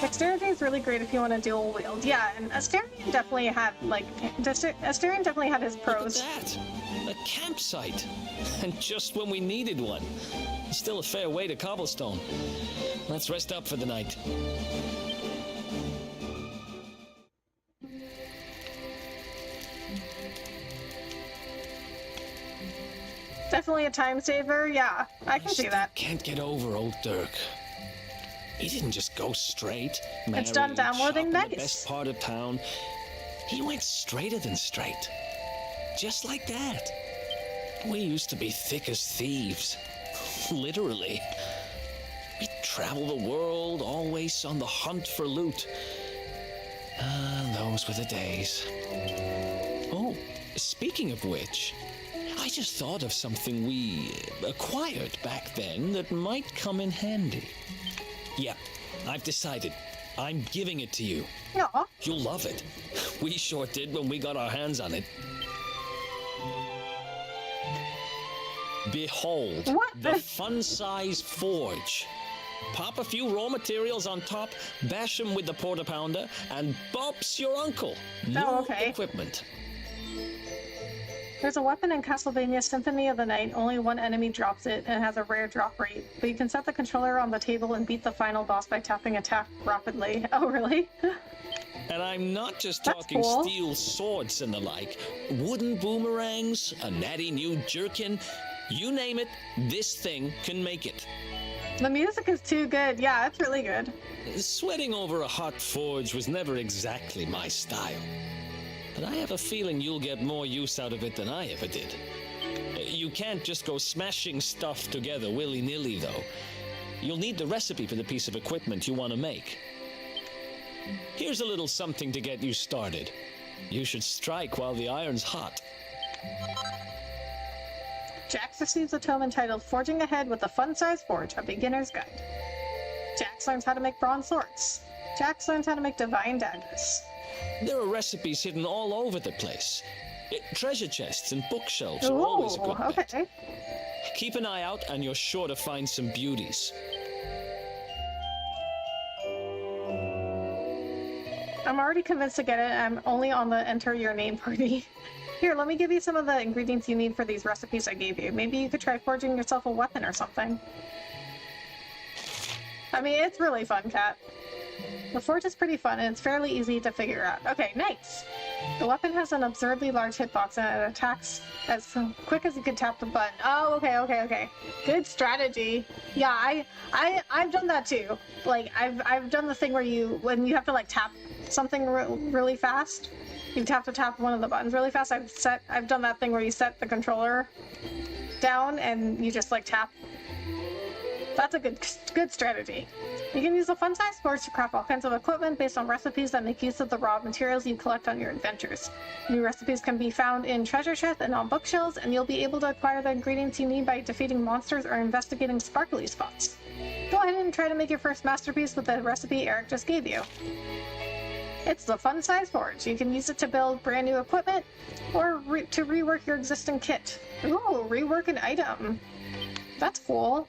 Dexterity is really great if you want to dual wield. Yeah, and Asterion definitely had, like, Asterion definitely had his pros. Look at that! A campsite! And just when we needed one. Still a fair way to cobblestone. Let's rest up for the night. Definitely a time saver, yeah. I can see that. Can't get over old Dirk. He didn't just go straight. It's done downloading nice. nice. The best part of town. He went straighter than straight. Just like that. We used to be thick as thieves. Literally. We'd travel the world, always on the hunt for loot. Those were the days. Oh, speaking of which, I just thought of something we acquired back then that might come in handy. Yeah, I've decided. I'm giving it to you. Aw. You'll love it. We sure did when we got our hands on it. Behold, What? the fun-size forge. Pop a few raw materials on top, bash them with the porta pounder, and bumps your uncle. New okay. equipment. There's a weapon in Castlevania Symphony of the Night. Only one enemy drops it and has a rare drop rate. But you can set the controller on the table and beat the final boss by tapping attack rapidly. Oh, really? And I'm not just That's talking cool. steel swords and the like. Wooden boomerangs, a natty new jerkin. You name it, this thing can make it. The music is too good. Yeah, it's really good. Sweating over a hot forge was never exactly my style. But I have a feeling you'll get more use out of it than I ever did. You can't just go smashing stuff together willy-nilly, though. You'll need the recipe for the piece of equipment you want to make. Here's a little something to get you started. You should strike while the iron's hot. Jax receives a tome entitled Forging Ahead with a Fun-Size Forge, a Beginner's Guide. Jax learns how to make bronze swords. Jax learns how to make divine daggers. There are recipes hidden all over the place. Treasure chests and bookshelves are always a good bet. Okay. Keep an eye out and you're sure to find some beauties. I'm already convinced to get it. I'm only on the enter your name party. Here, let me give you some of the ingredients you need for these recipes I gave you. Maybe you could try forging yourself a weapon or something. I mean, it's really fun, Kat. The forge is pretty fun, and it's fairly easy to figure out. Okay, nice! The weapon has an absurdly large hitbox, and it attacks as quick as you can tap the button. Oh, okay. Good strategy. Yeah, I've done that too. Like, I've done the thing where when you have to, like, tap something really fast, you have to tap one of the buttons really fast. I've done that thing where you set the controller down, and you just, like, tap. That's a good strategy. You can use a fun-sized forge to craft all kinds of equipment based on recipes that make use of the raw materials you collect on your adventures. New recipes can be found in treasure chests and on bookshelves, and you'll be able to acquire the ingredients you need by defeating monsters or investigating sparkly spots. Go ahead and try to make your first masterpiece with the recipe Eric just gave you. It's the fun-sized forge. You can use it to build brand new equipment or to rework your existing kit. Ooh, rework an item. That's cool.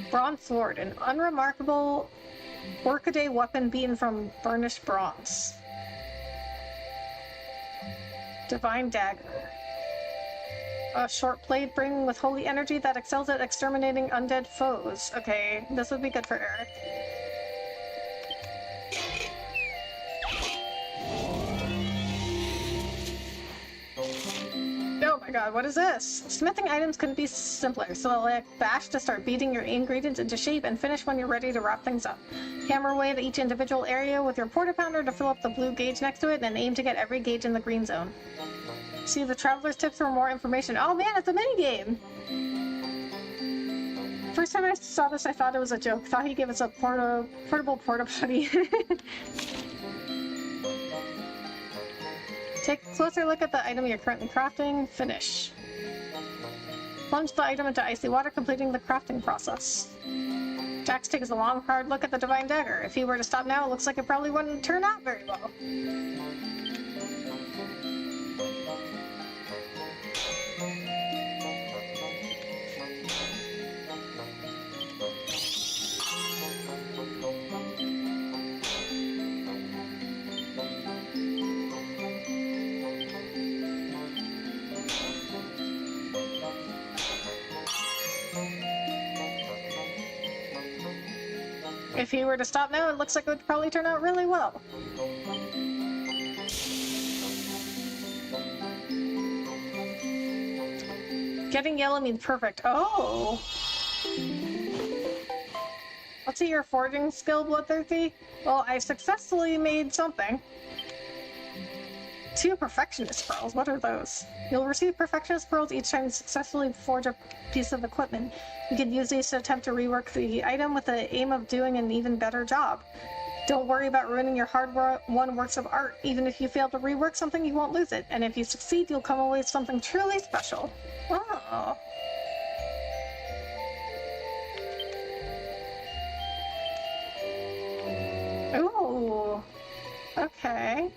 Bronze sword, an unremarkable workaday weapon beaten from burnished bronze. Divine dagger. A short blade brimming with holy energy that excels at exterminating undead foes. Okay, this would be good for Eric. Oh my god, what is this? Smithing items couldn't be simpler. Select bash to start beating your ingredients into shape and finish when you're ready to wrap things up. Hammer away at each individual area with your porta pounder to fill up the blue gauge next to it and aim to get every gauge in the green zone. See the Traveler's Tips for more information. Oh man, it's a minigame! First time I saw this, I thought it was a joke. Thought he gave us a portable porta potty. Take a closer look at the item you're currently crafting. Finish. Plunge the item into icy water, completing the crafting process. Jax takes a long, hard look at the Divine Dagger. If he were to stop now, it looks like it probably wouldn't turn out very well. If he were to stop now, it looks like it would probably turn out really well. Getting yellow means perfect. Oh! Let's see your forging skill, Bloodthirsty. Well, I successfully made something. 2 perfectionist pearls. What are those? You'll receive perfectionist pearls each time you successfully forge a piece of equipment. You can use these to attempt to rework the item with the aim of doing an even better job. Don't worry about ruining your hard-won works of art. Even if you fail to rework something, you won't lose it. And if you succeed, you'll come away with something truly special. Oh. Ooh. Okay.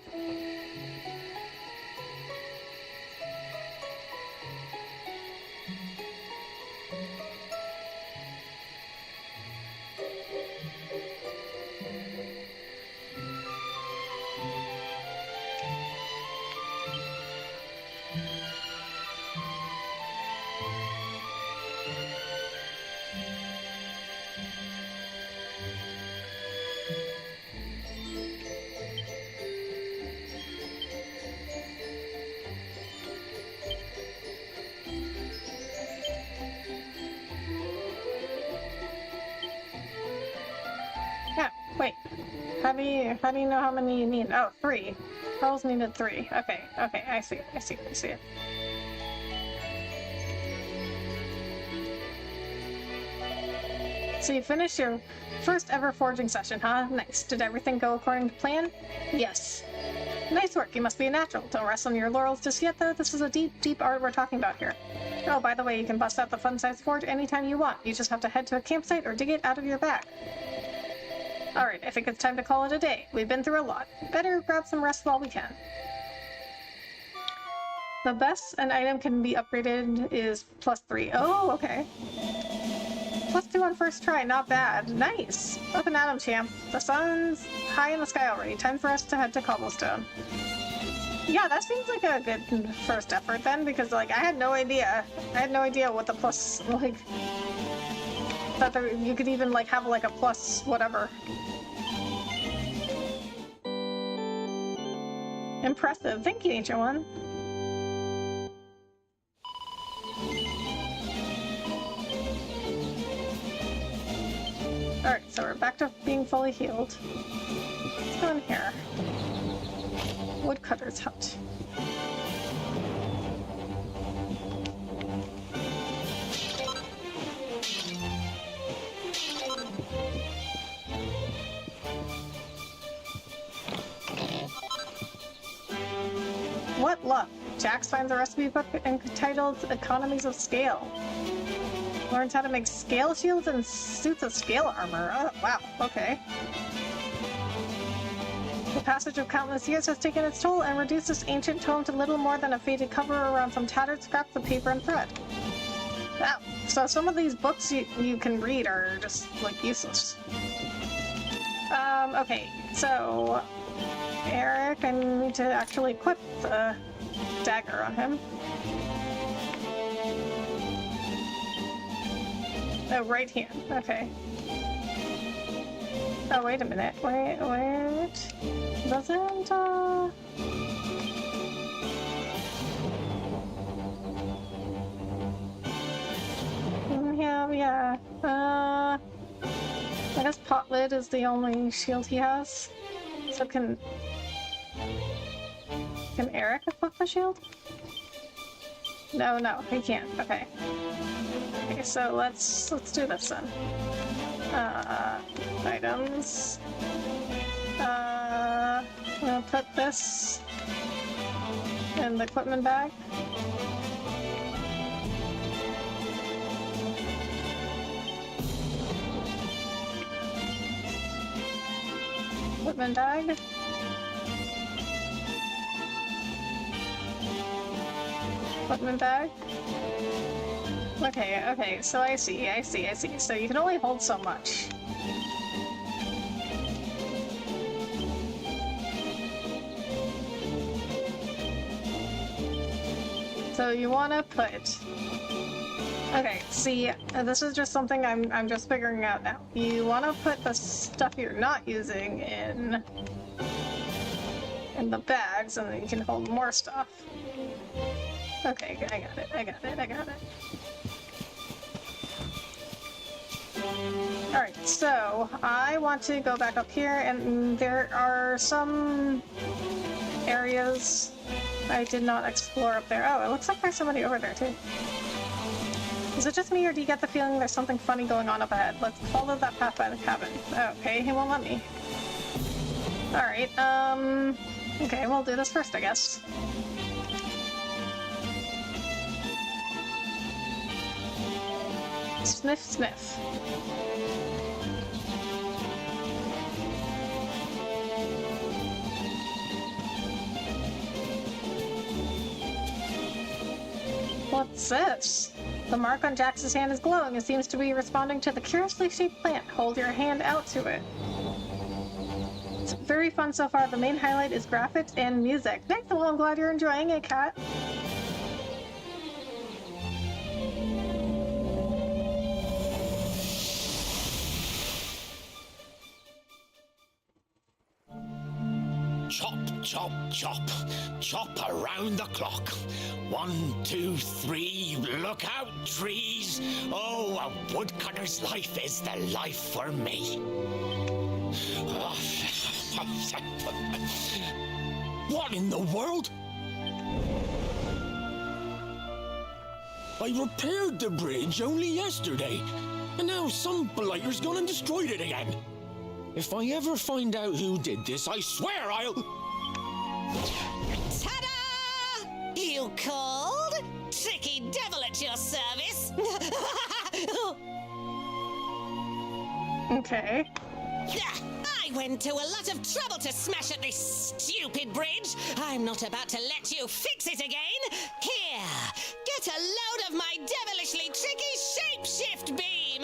Wait, how do you know how many you need? Oh, 3. Pearls needed 3. Okay, I see it. So you finished your first ever forging session, huh? Nice. Did everything go according to plan? Yes. Nice work, you must be a natural. Don't rest on your laurels just yet, though. This is a deep art we're talking about here. Oh, by the way, you can bust out the fun-sized forge anytime you want. You just have to head to a campsite or dig it out of your bag. Alright, I think it's time to call it a day. We've been through a lot. Better grab some rest while we can. The best an item can be upgraded is +3. Oh, okay. +2 on first try, not bad. Nice! Up and at 'em, champ. The sun's high in the sky already. Time for us to head to Cobblestone. Yeah, that seems like a good first effort then, because, like, I had no idea. What the plus, like... that you could even, like, have, like, a plus whatever. Impressive. Thank you, Ancient One. Alright, so we're back to being fully healed. Let's go in here. Woodcutter's hut. What luck! Jax finds a recipe book entitled Economies of Scale. Learns how to make scale shields and suits of scale armor. Oh, wow, okay. The passage of countless years has taken its toll and reduced this ancient tome to little more than a faded cover around some tattered scraps of paper and thread. Wow, so some of these books you can read are just, like, useless. Okay, so... Eric, I need to actually equip the dagger on him. Oh, right hand. Okay. Oh, wait a minute. Wait. Doesn't, yeah. I guess Pot Lid is the only shield he has. So can Eric equip the shield? No, he can't. Okay. Okay, so let's do this then. Items. I'm gonna put this in the equipment bag. Equipment bag. Equipment bag. Okay, so I see. So you can only hold so much. So you want to put... Okay, see, this is just something I'm just figuring out now. You want to put the stuff you're not using in the bags, and then you can hold more stuff. Okay, I got it. Alright, so I want to go back up here, and there are some areas I did not explore up there. Oh, it looks like there's somebody over there too. Is it just me, or do you get the feeling there's something funny going on up ahead? Let's follow that path by the cabin. Okay, he won't let me. Alright, okay, we'll do this first, I guess. Sniff, sniff. What's this? The mark on Jax's hand is glowing. It seems to be responding to the curiously shaped plant. Hold your hand out to it. It's very fun so far. The main highlight is graphics and music. Thanks, well, I'm glad you're enjoying it, Kat. Chop, chop, chop. Chop around the clock. 1, 2, 3. Look out, trees. Oh, a woodcutter's life is the life for me. What in the world? I repaired the bridge only yesterday, and now some blighter's gone and destroyed it again. If I ever find out who did this, I swear I'll... Ta-da! You called? Tricky devil at your service. Okay. I went to a lot of trouble to smash at this stupid bridge. I'm not about to let you fix it again. Here, get a load of my devilishly tricky shapeshift beam.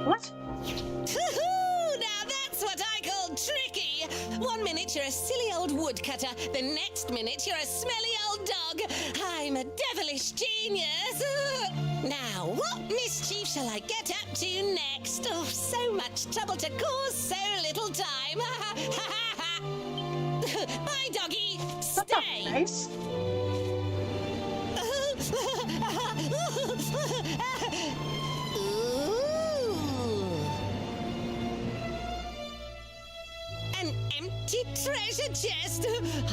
What? Now that's what I call tricky. 1 minute you're a silly old woodcutter, the next minute you're a smelly old dog. I'm a devilish genius. Now, what mischief shall I get up to next? Oh, so much trouble to cause so little time. Bye, doggy. Stay. Nice. An empty treasure chest.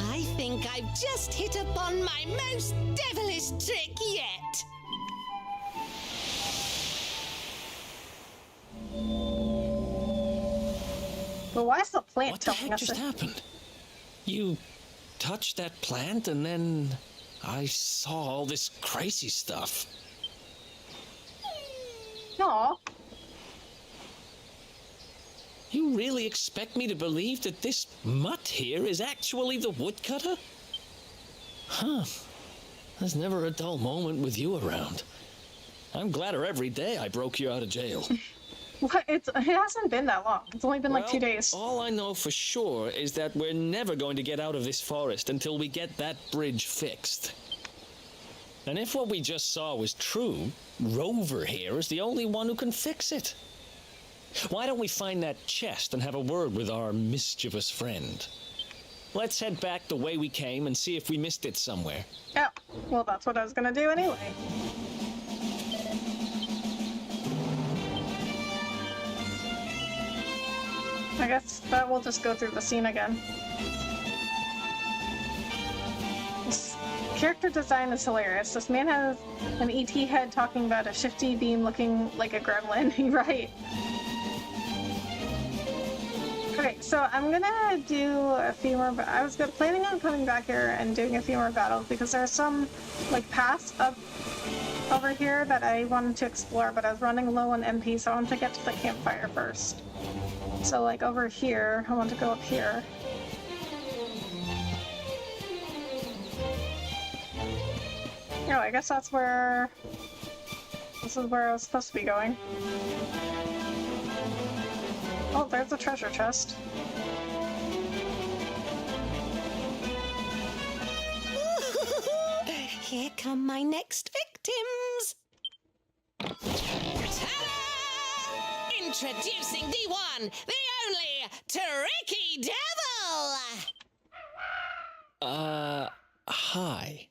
I think I've just hit upon my most devilish trick yet. But why is the plant What the telling heck us just it? happened? You touched that plant and then I saw all this crazy stuff. No. You really expect me to believe that this mutt here is actually the woodcutter? Huh. There's never a dull moment with you around. I'm gladder every day I broke you out of jail. What? It hasn't been that long. It's only been like 2 days. All I know for sure is that we're never going to get out of this forest until we get that bridge fixed. And if what we just saw was true, Rover here is the only one who can fix it. Why don't we find that chest and have a word with our mischievous friend? Let's head back the way we came and see if we missed it somewhere. Oh, well, that's what I was gonna do anyway. I guess that will just go through the scene again. This character design is hilarious. This man has an ET head talking about a shifty beam looking like a gremlin. Right. Okay, so I'm gonna do a few more. I was planning on coming back here and doing a few more battles because there are some like paths up over here that I wanted to explore, but I was running low on MP, so I wanted to get to the campfire first. So like over here, I want to go up here. Oh, I guess that's where... This is where I was supposed to be going. Oh, there's the treasure chest. Here come my next victims. Ta-da! Introducing the one, the only, Tricky Devil! Hi.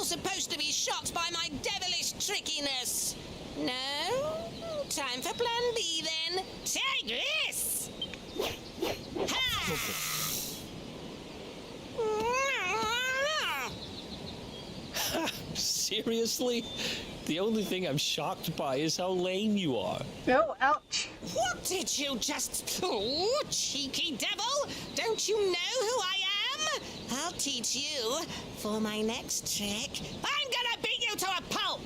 supposed to be shocked by my devilish trickiness. No? Time for plan B then. Take this! Ha! Seriously? The only thing I'm shocked by is how lame you are. Oh, ouch. What did you just... Oh, cheeky devil! Don't you know who I am? I'll teach you. For my next trick, I'm gonna beat you to a pulp!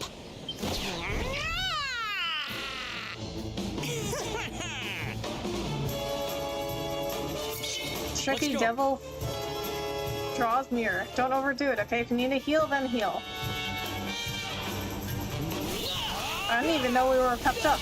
Tricky devil draws mirror. Don't overdo it, okay? If you need to heal, then heal. I didn't even know we were pepped up.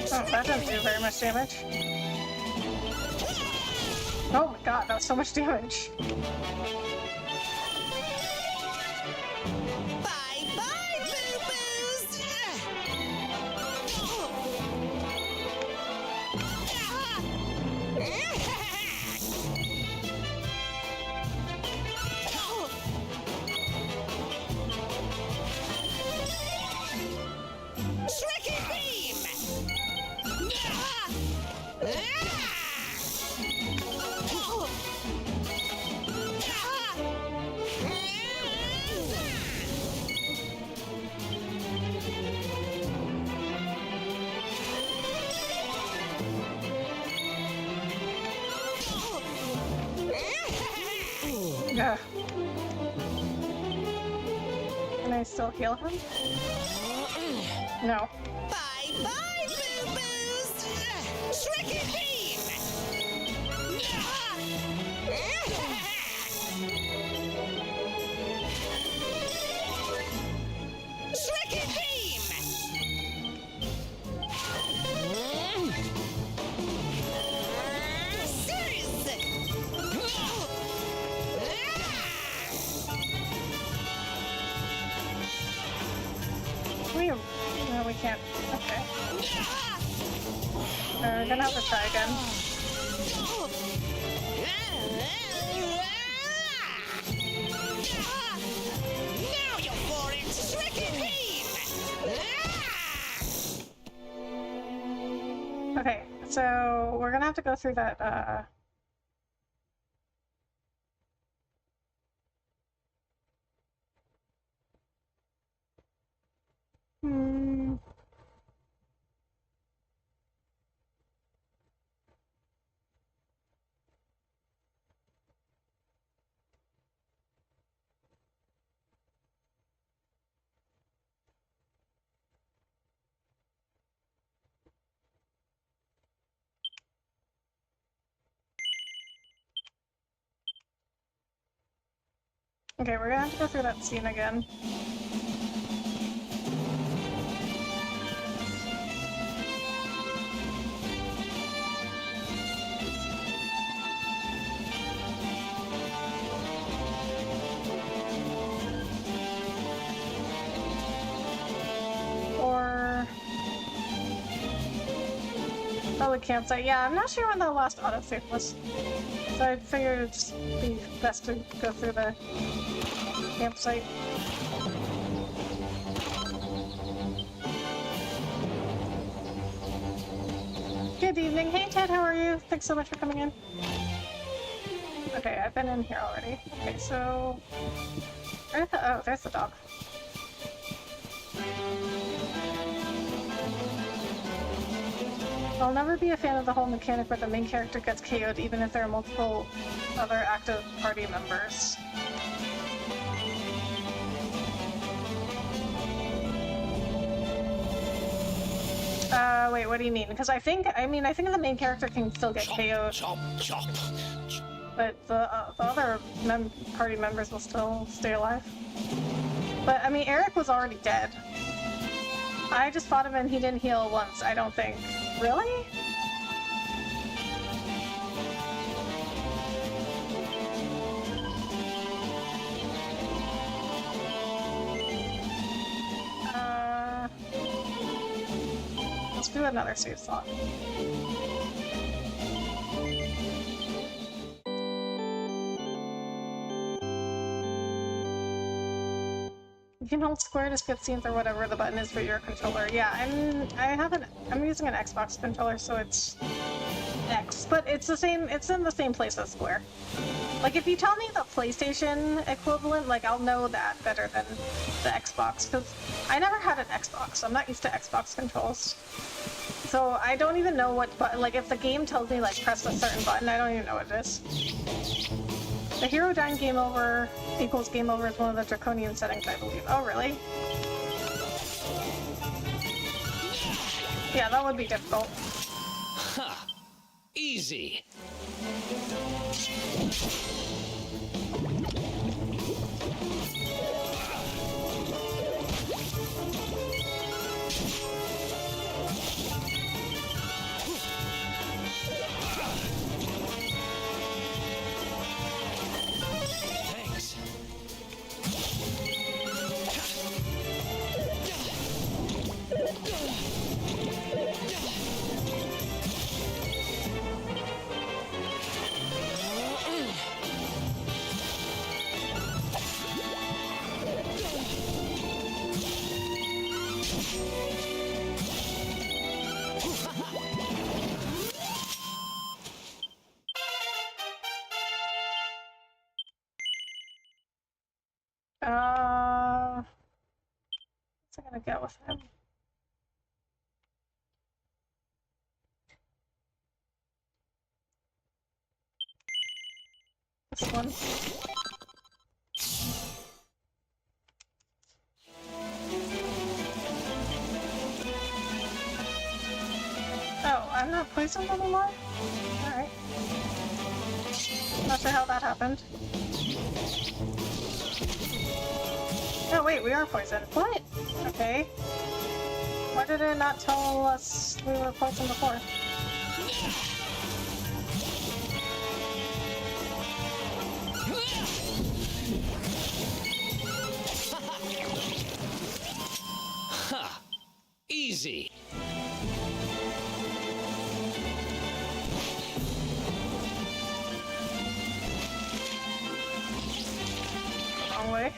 Oh, that doesn't do very much damage. Oh my god, that was so much damage. Bye-bye, boo-boos! Tricky beam! Yeah. Can I still heal him? No. Bye-bye, boo-boos! Tricky beam! Tricky beam! No, we can't. Okay. We're gonna have to try again. Now you're for it! Tricky beam! Okay, so we're gonna have to go through that, Okay, we're gonna have to go through that scene again. Or... probably campsite. Yeah, I'm not sure when the last autosave was. So I figured it'd just be best to go through the campsite. Good evening. Hey Ted, how are you? Thanks so much for coming in. Okay, I've been in here already. Okay, so... oh, there's the dog. I'll never be a fan of the whole mechanic where the main character gets KO'd even if there are multiple other active party members. Wait, what do you mean? Because I think the main character can still get KO'd. Chop, chop. But the other party members will still stay alive. But, I mean, Eric was already dead. I just fought him and he didn't heal once, I don't think. Really? another save slot. You can hold square to skip scenes or whatever the button is for your controller. Yeah, I'm using an Xbox controller, so it's X, but it's the same. It's in the same place as square. Like if you tell me the PlayStation equivalent, like I'll know that better than the Xbox, because I never had an Xbox. So I'm not used to Xbox controls, so I don't even know what button. Like if the game tells me like press a certain button, I don't even know what it is. The hero dying game over equals game over is one of the draconian settings, I believe. Oh, really? Yeah, that would be difficult. Ha! Easy. What's I gonna get with him? This one. Oh, I'm not poisoned anymore? Alright. Not sure how that happened. Oh wait, we are poisoned. What? Okay. Why did it not tell us we were poisoned before? Ha! Easy. Wrong way.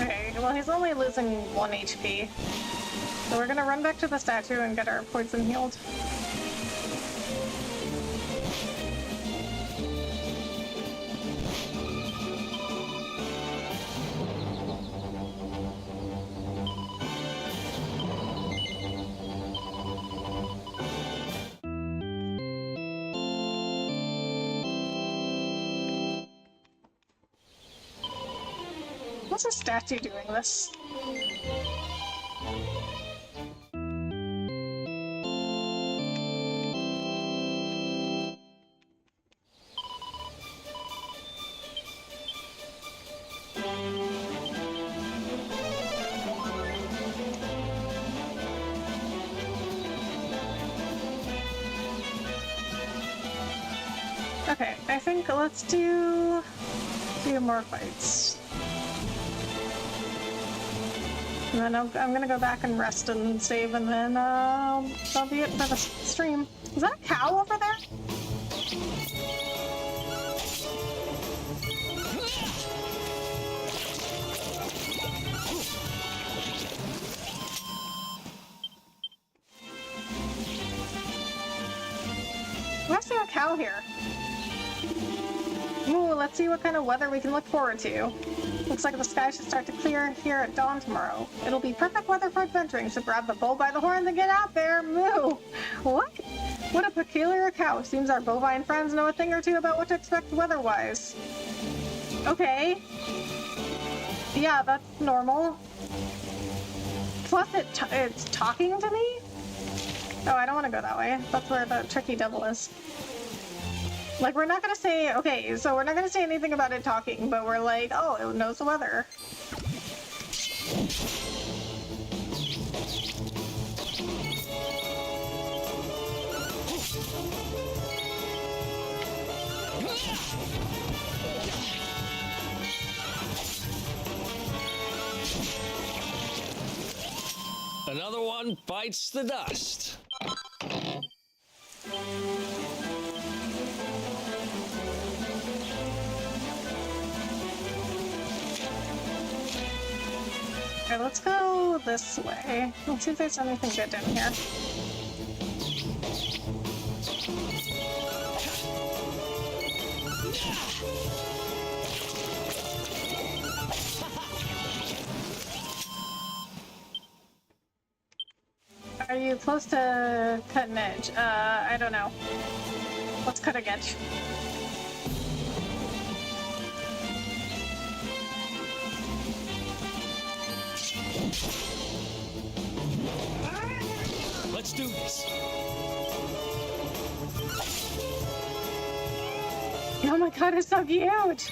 Okay, well he's only losing 1 HP. So we're gonna run back to the statue and get our poison healed. What's a statue doing this? Okay, I think let's do more fights. And then I'm gonna go back and rest and save, and then that'll be it for the stream. Is that a cow over there? Why is there a cow here? Ooh, let's see what kind of weather we can look forward to. Looks like the sky should start to clear here at dawn tomorrow. It'll be perfect weather for adventuring, so grab the bull by the horns and get out there! Moo! What? What a peculiar cow. Seems our bovine friends know a thing or two about what to expect weather-wise. Okay. Yeah, that's normal. Plus it's talking to me? Oh, I don't want to go that way. That's where the tricky devil is. Like, we're not gonna say, okay, so we're not gonna say anything about it talking, but we're like, oh, it knows the weather. Another one bites the dust. Okay, let's go this way. Let's see if there's anything good down here. Are you close to cutting edge? I don't know. What's cutting edge? Let's do this. Oh my god, it's so huge!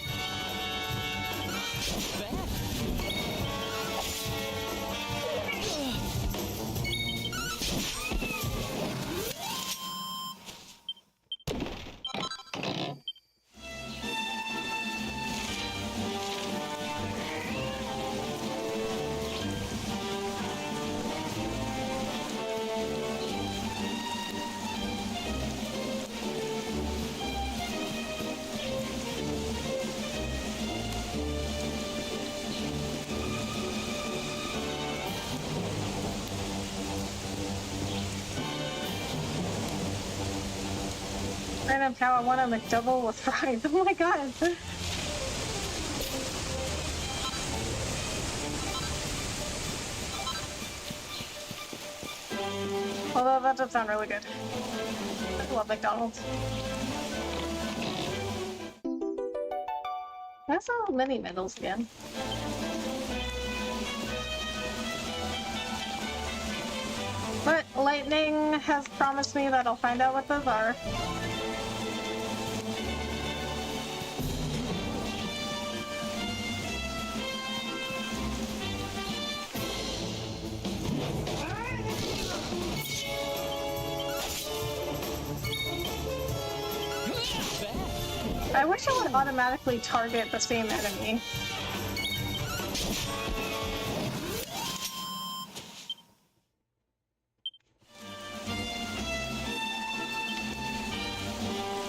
Random cow, I want a McDouble with fries. Oh my god! Although that does sound really good. I love McDonald's. That's all mini medals again. But Lightning has promised me that I'll find out what those are. I wish it would automatically target the same enemy.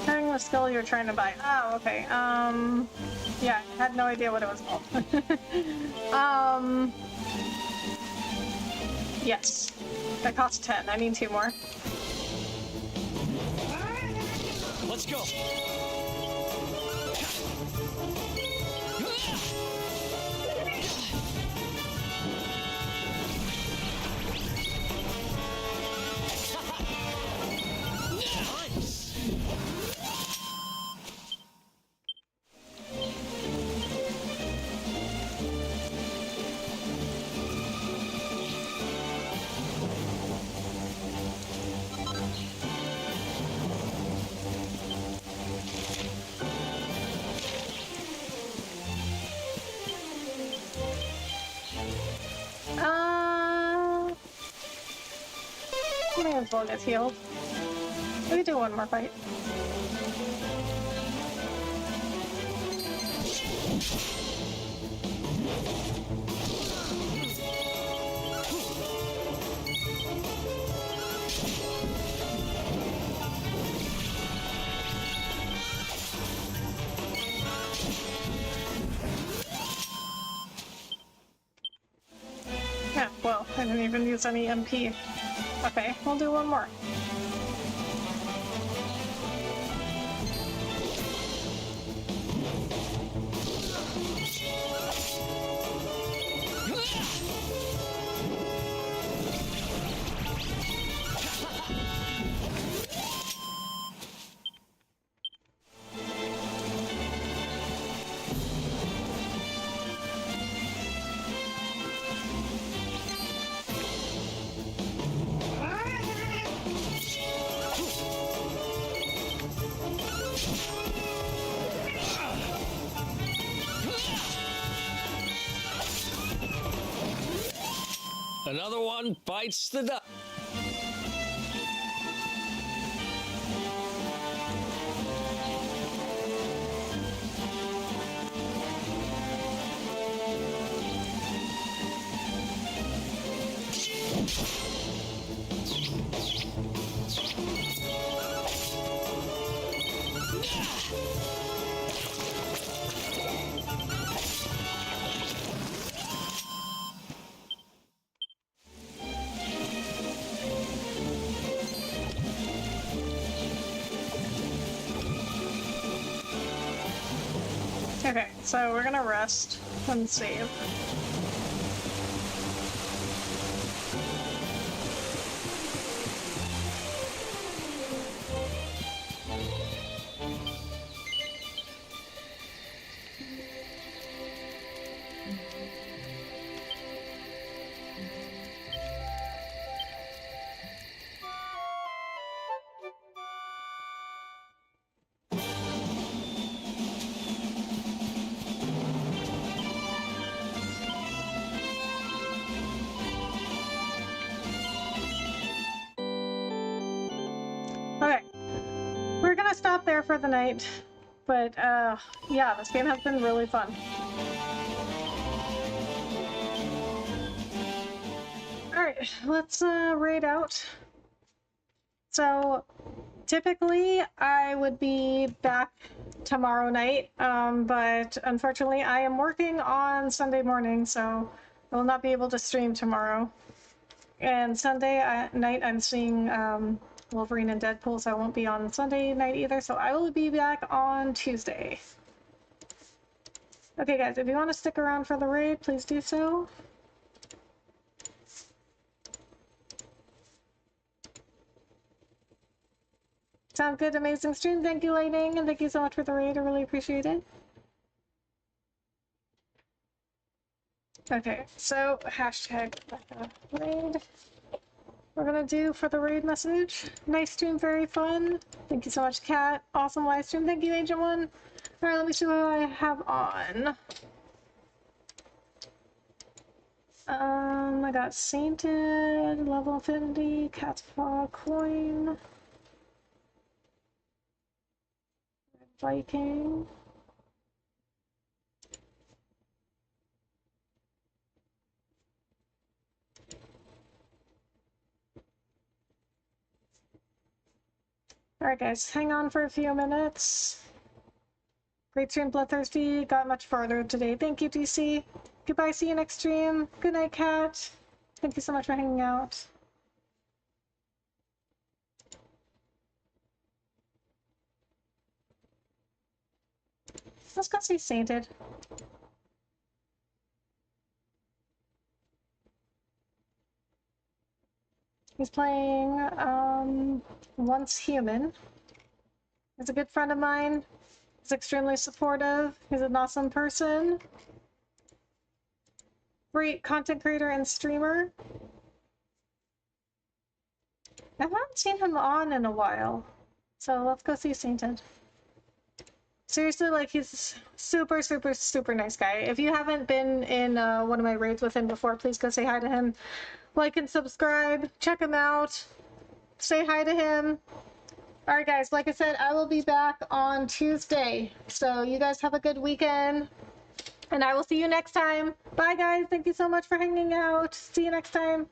Turning the skill you're trying to buy. Oh, okay. Yeah, I had no idea what it was called. Yes. That costs 10. I need 2 more. Let's go. May as well get healed. We do one more fight. Yeah, well, I didn't even use any MP. Okay, we'll do one more. Another one bites the dust. Okay, so we're gonna rest and save. Okay, we're gonna stop there for the night, but yeah, this game has been really fun. Alright, let's raid out. So, typically I would be back tomorrow night, but unfortunately I am working on Sunday morning, so I will not be able to stream tomorrow. And Sunday night I'm seeing Wolverine and Deadpool, so I won't be on Sunday night either, so I will be back on Tuesday. Okay guys, if you want to stick around for the raid, please do so. Sound good, amazing stream. Thank you, Lightning, and thank you so much for the raid. I really appreciate it. Okay, so hashtag raid. We're gonna do for the raid message. Nice stream, very fun. Thank you so much, Kat. Awesome live stream. Thank you, Agent One. All right, let me see what I have on. I got Sainted, Level Affinity, Cat's Paw Coin, Viking. Alright guys, hang on for a few minutes. Great stream, Bloodthirsty. Got much farther today. Thank you, DC. Goodbye, see you next stream. Good night, Kat. Thank you so much for hanging out. Let's go see Sainted. He's playing Once Human. He's a good friend of mine. He's extremely supportive. He's an awesome person. Great content creator and streamer. I haven't seen him on in a while. So let's go see Sainted. Seriously, like, he's super, super, super nice guy. If you haven't been in one of my raids with him before, please go say hi to him. Like and subscribe. Check him out. Say hi to him. Alright guys, like I said, I will be back on Tuesday. So you guys have a good weekend. And I will see you next time. Bye guys. Thank you so much for hanging out. See you next time.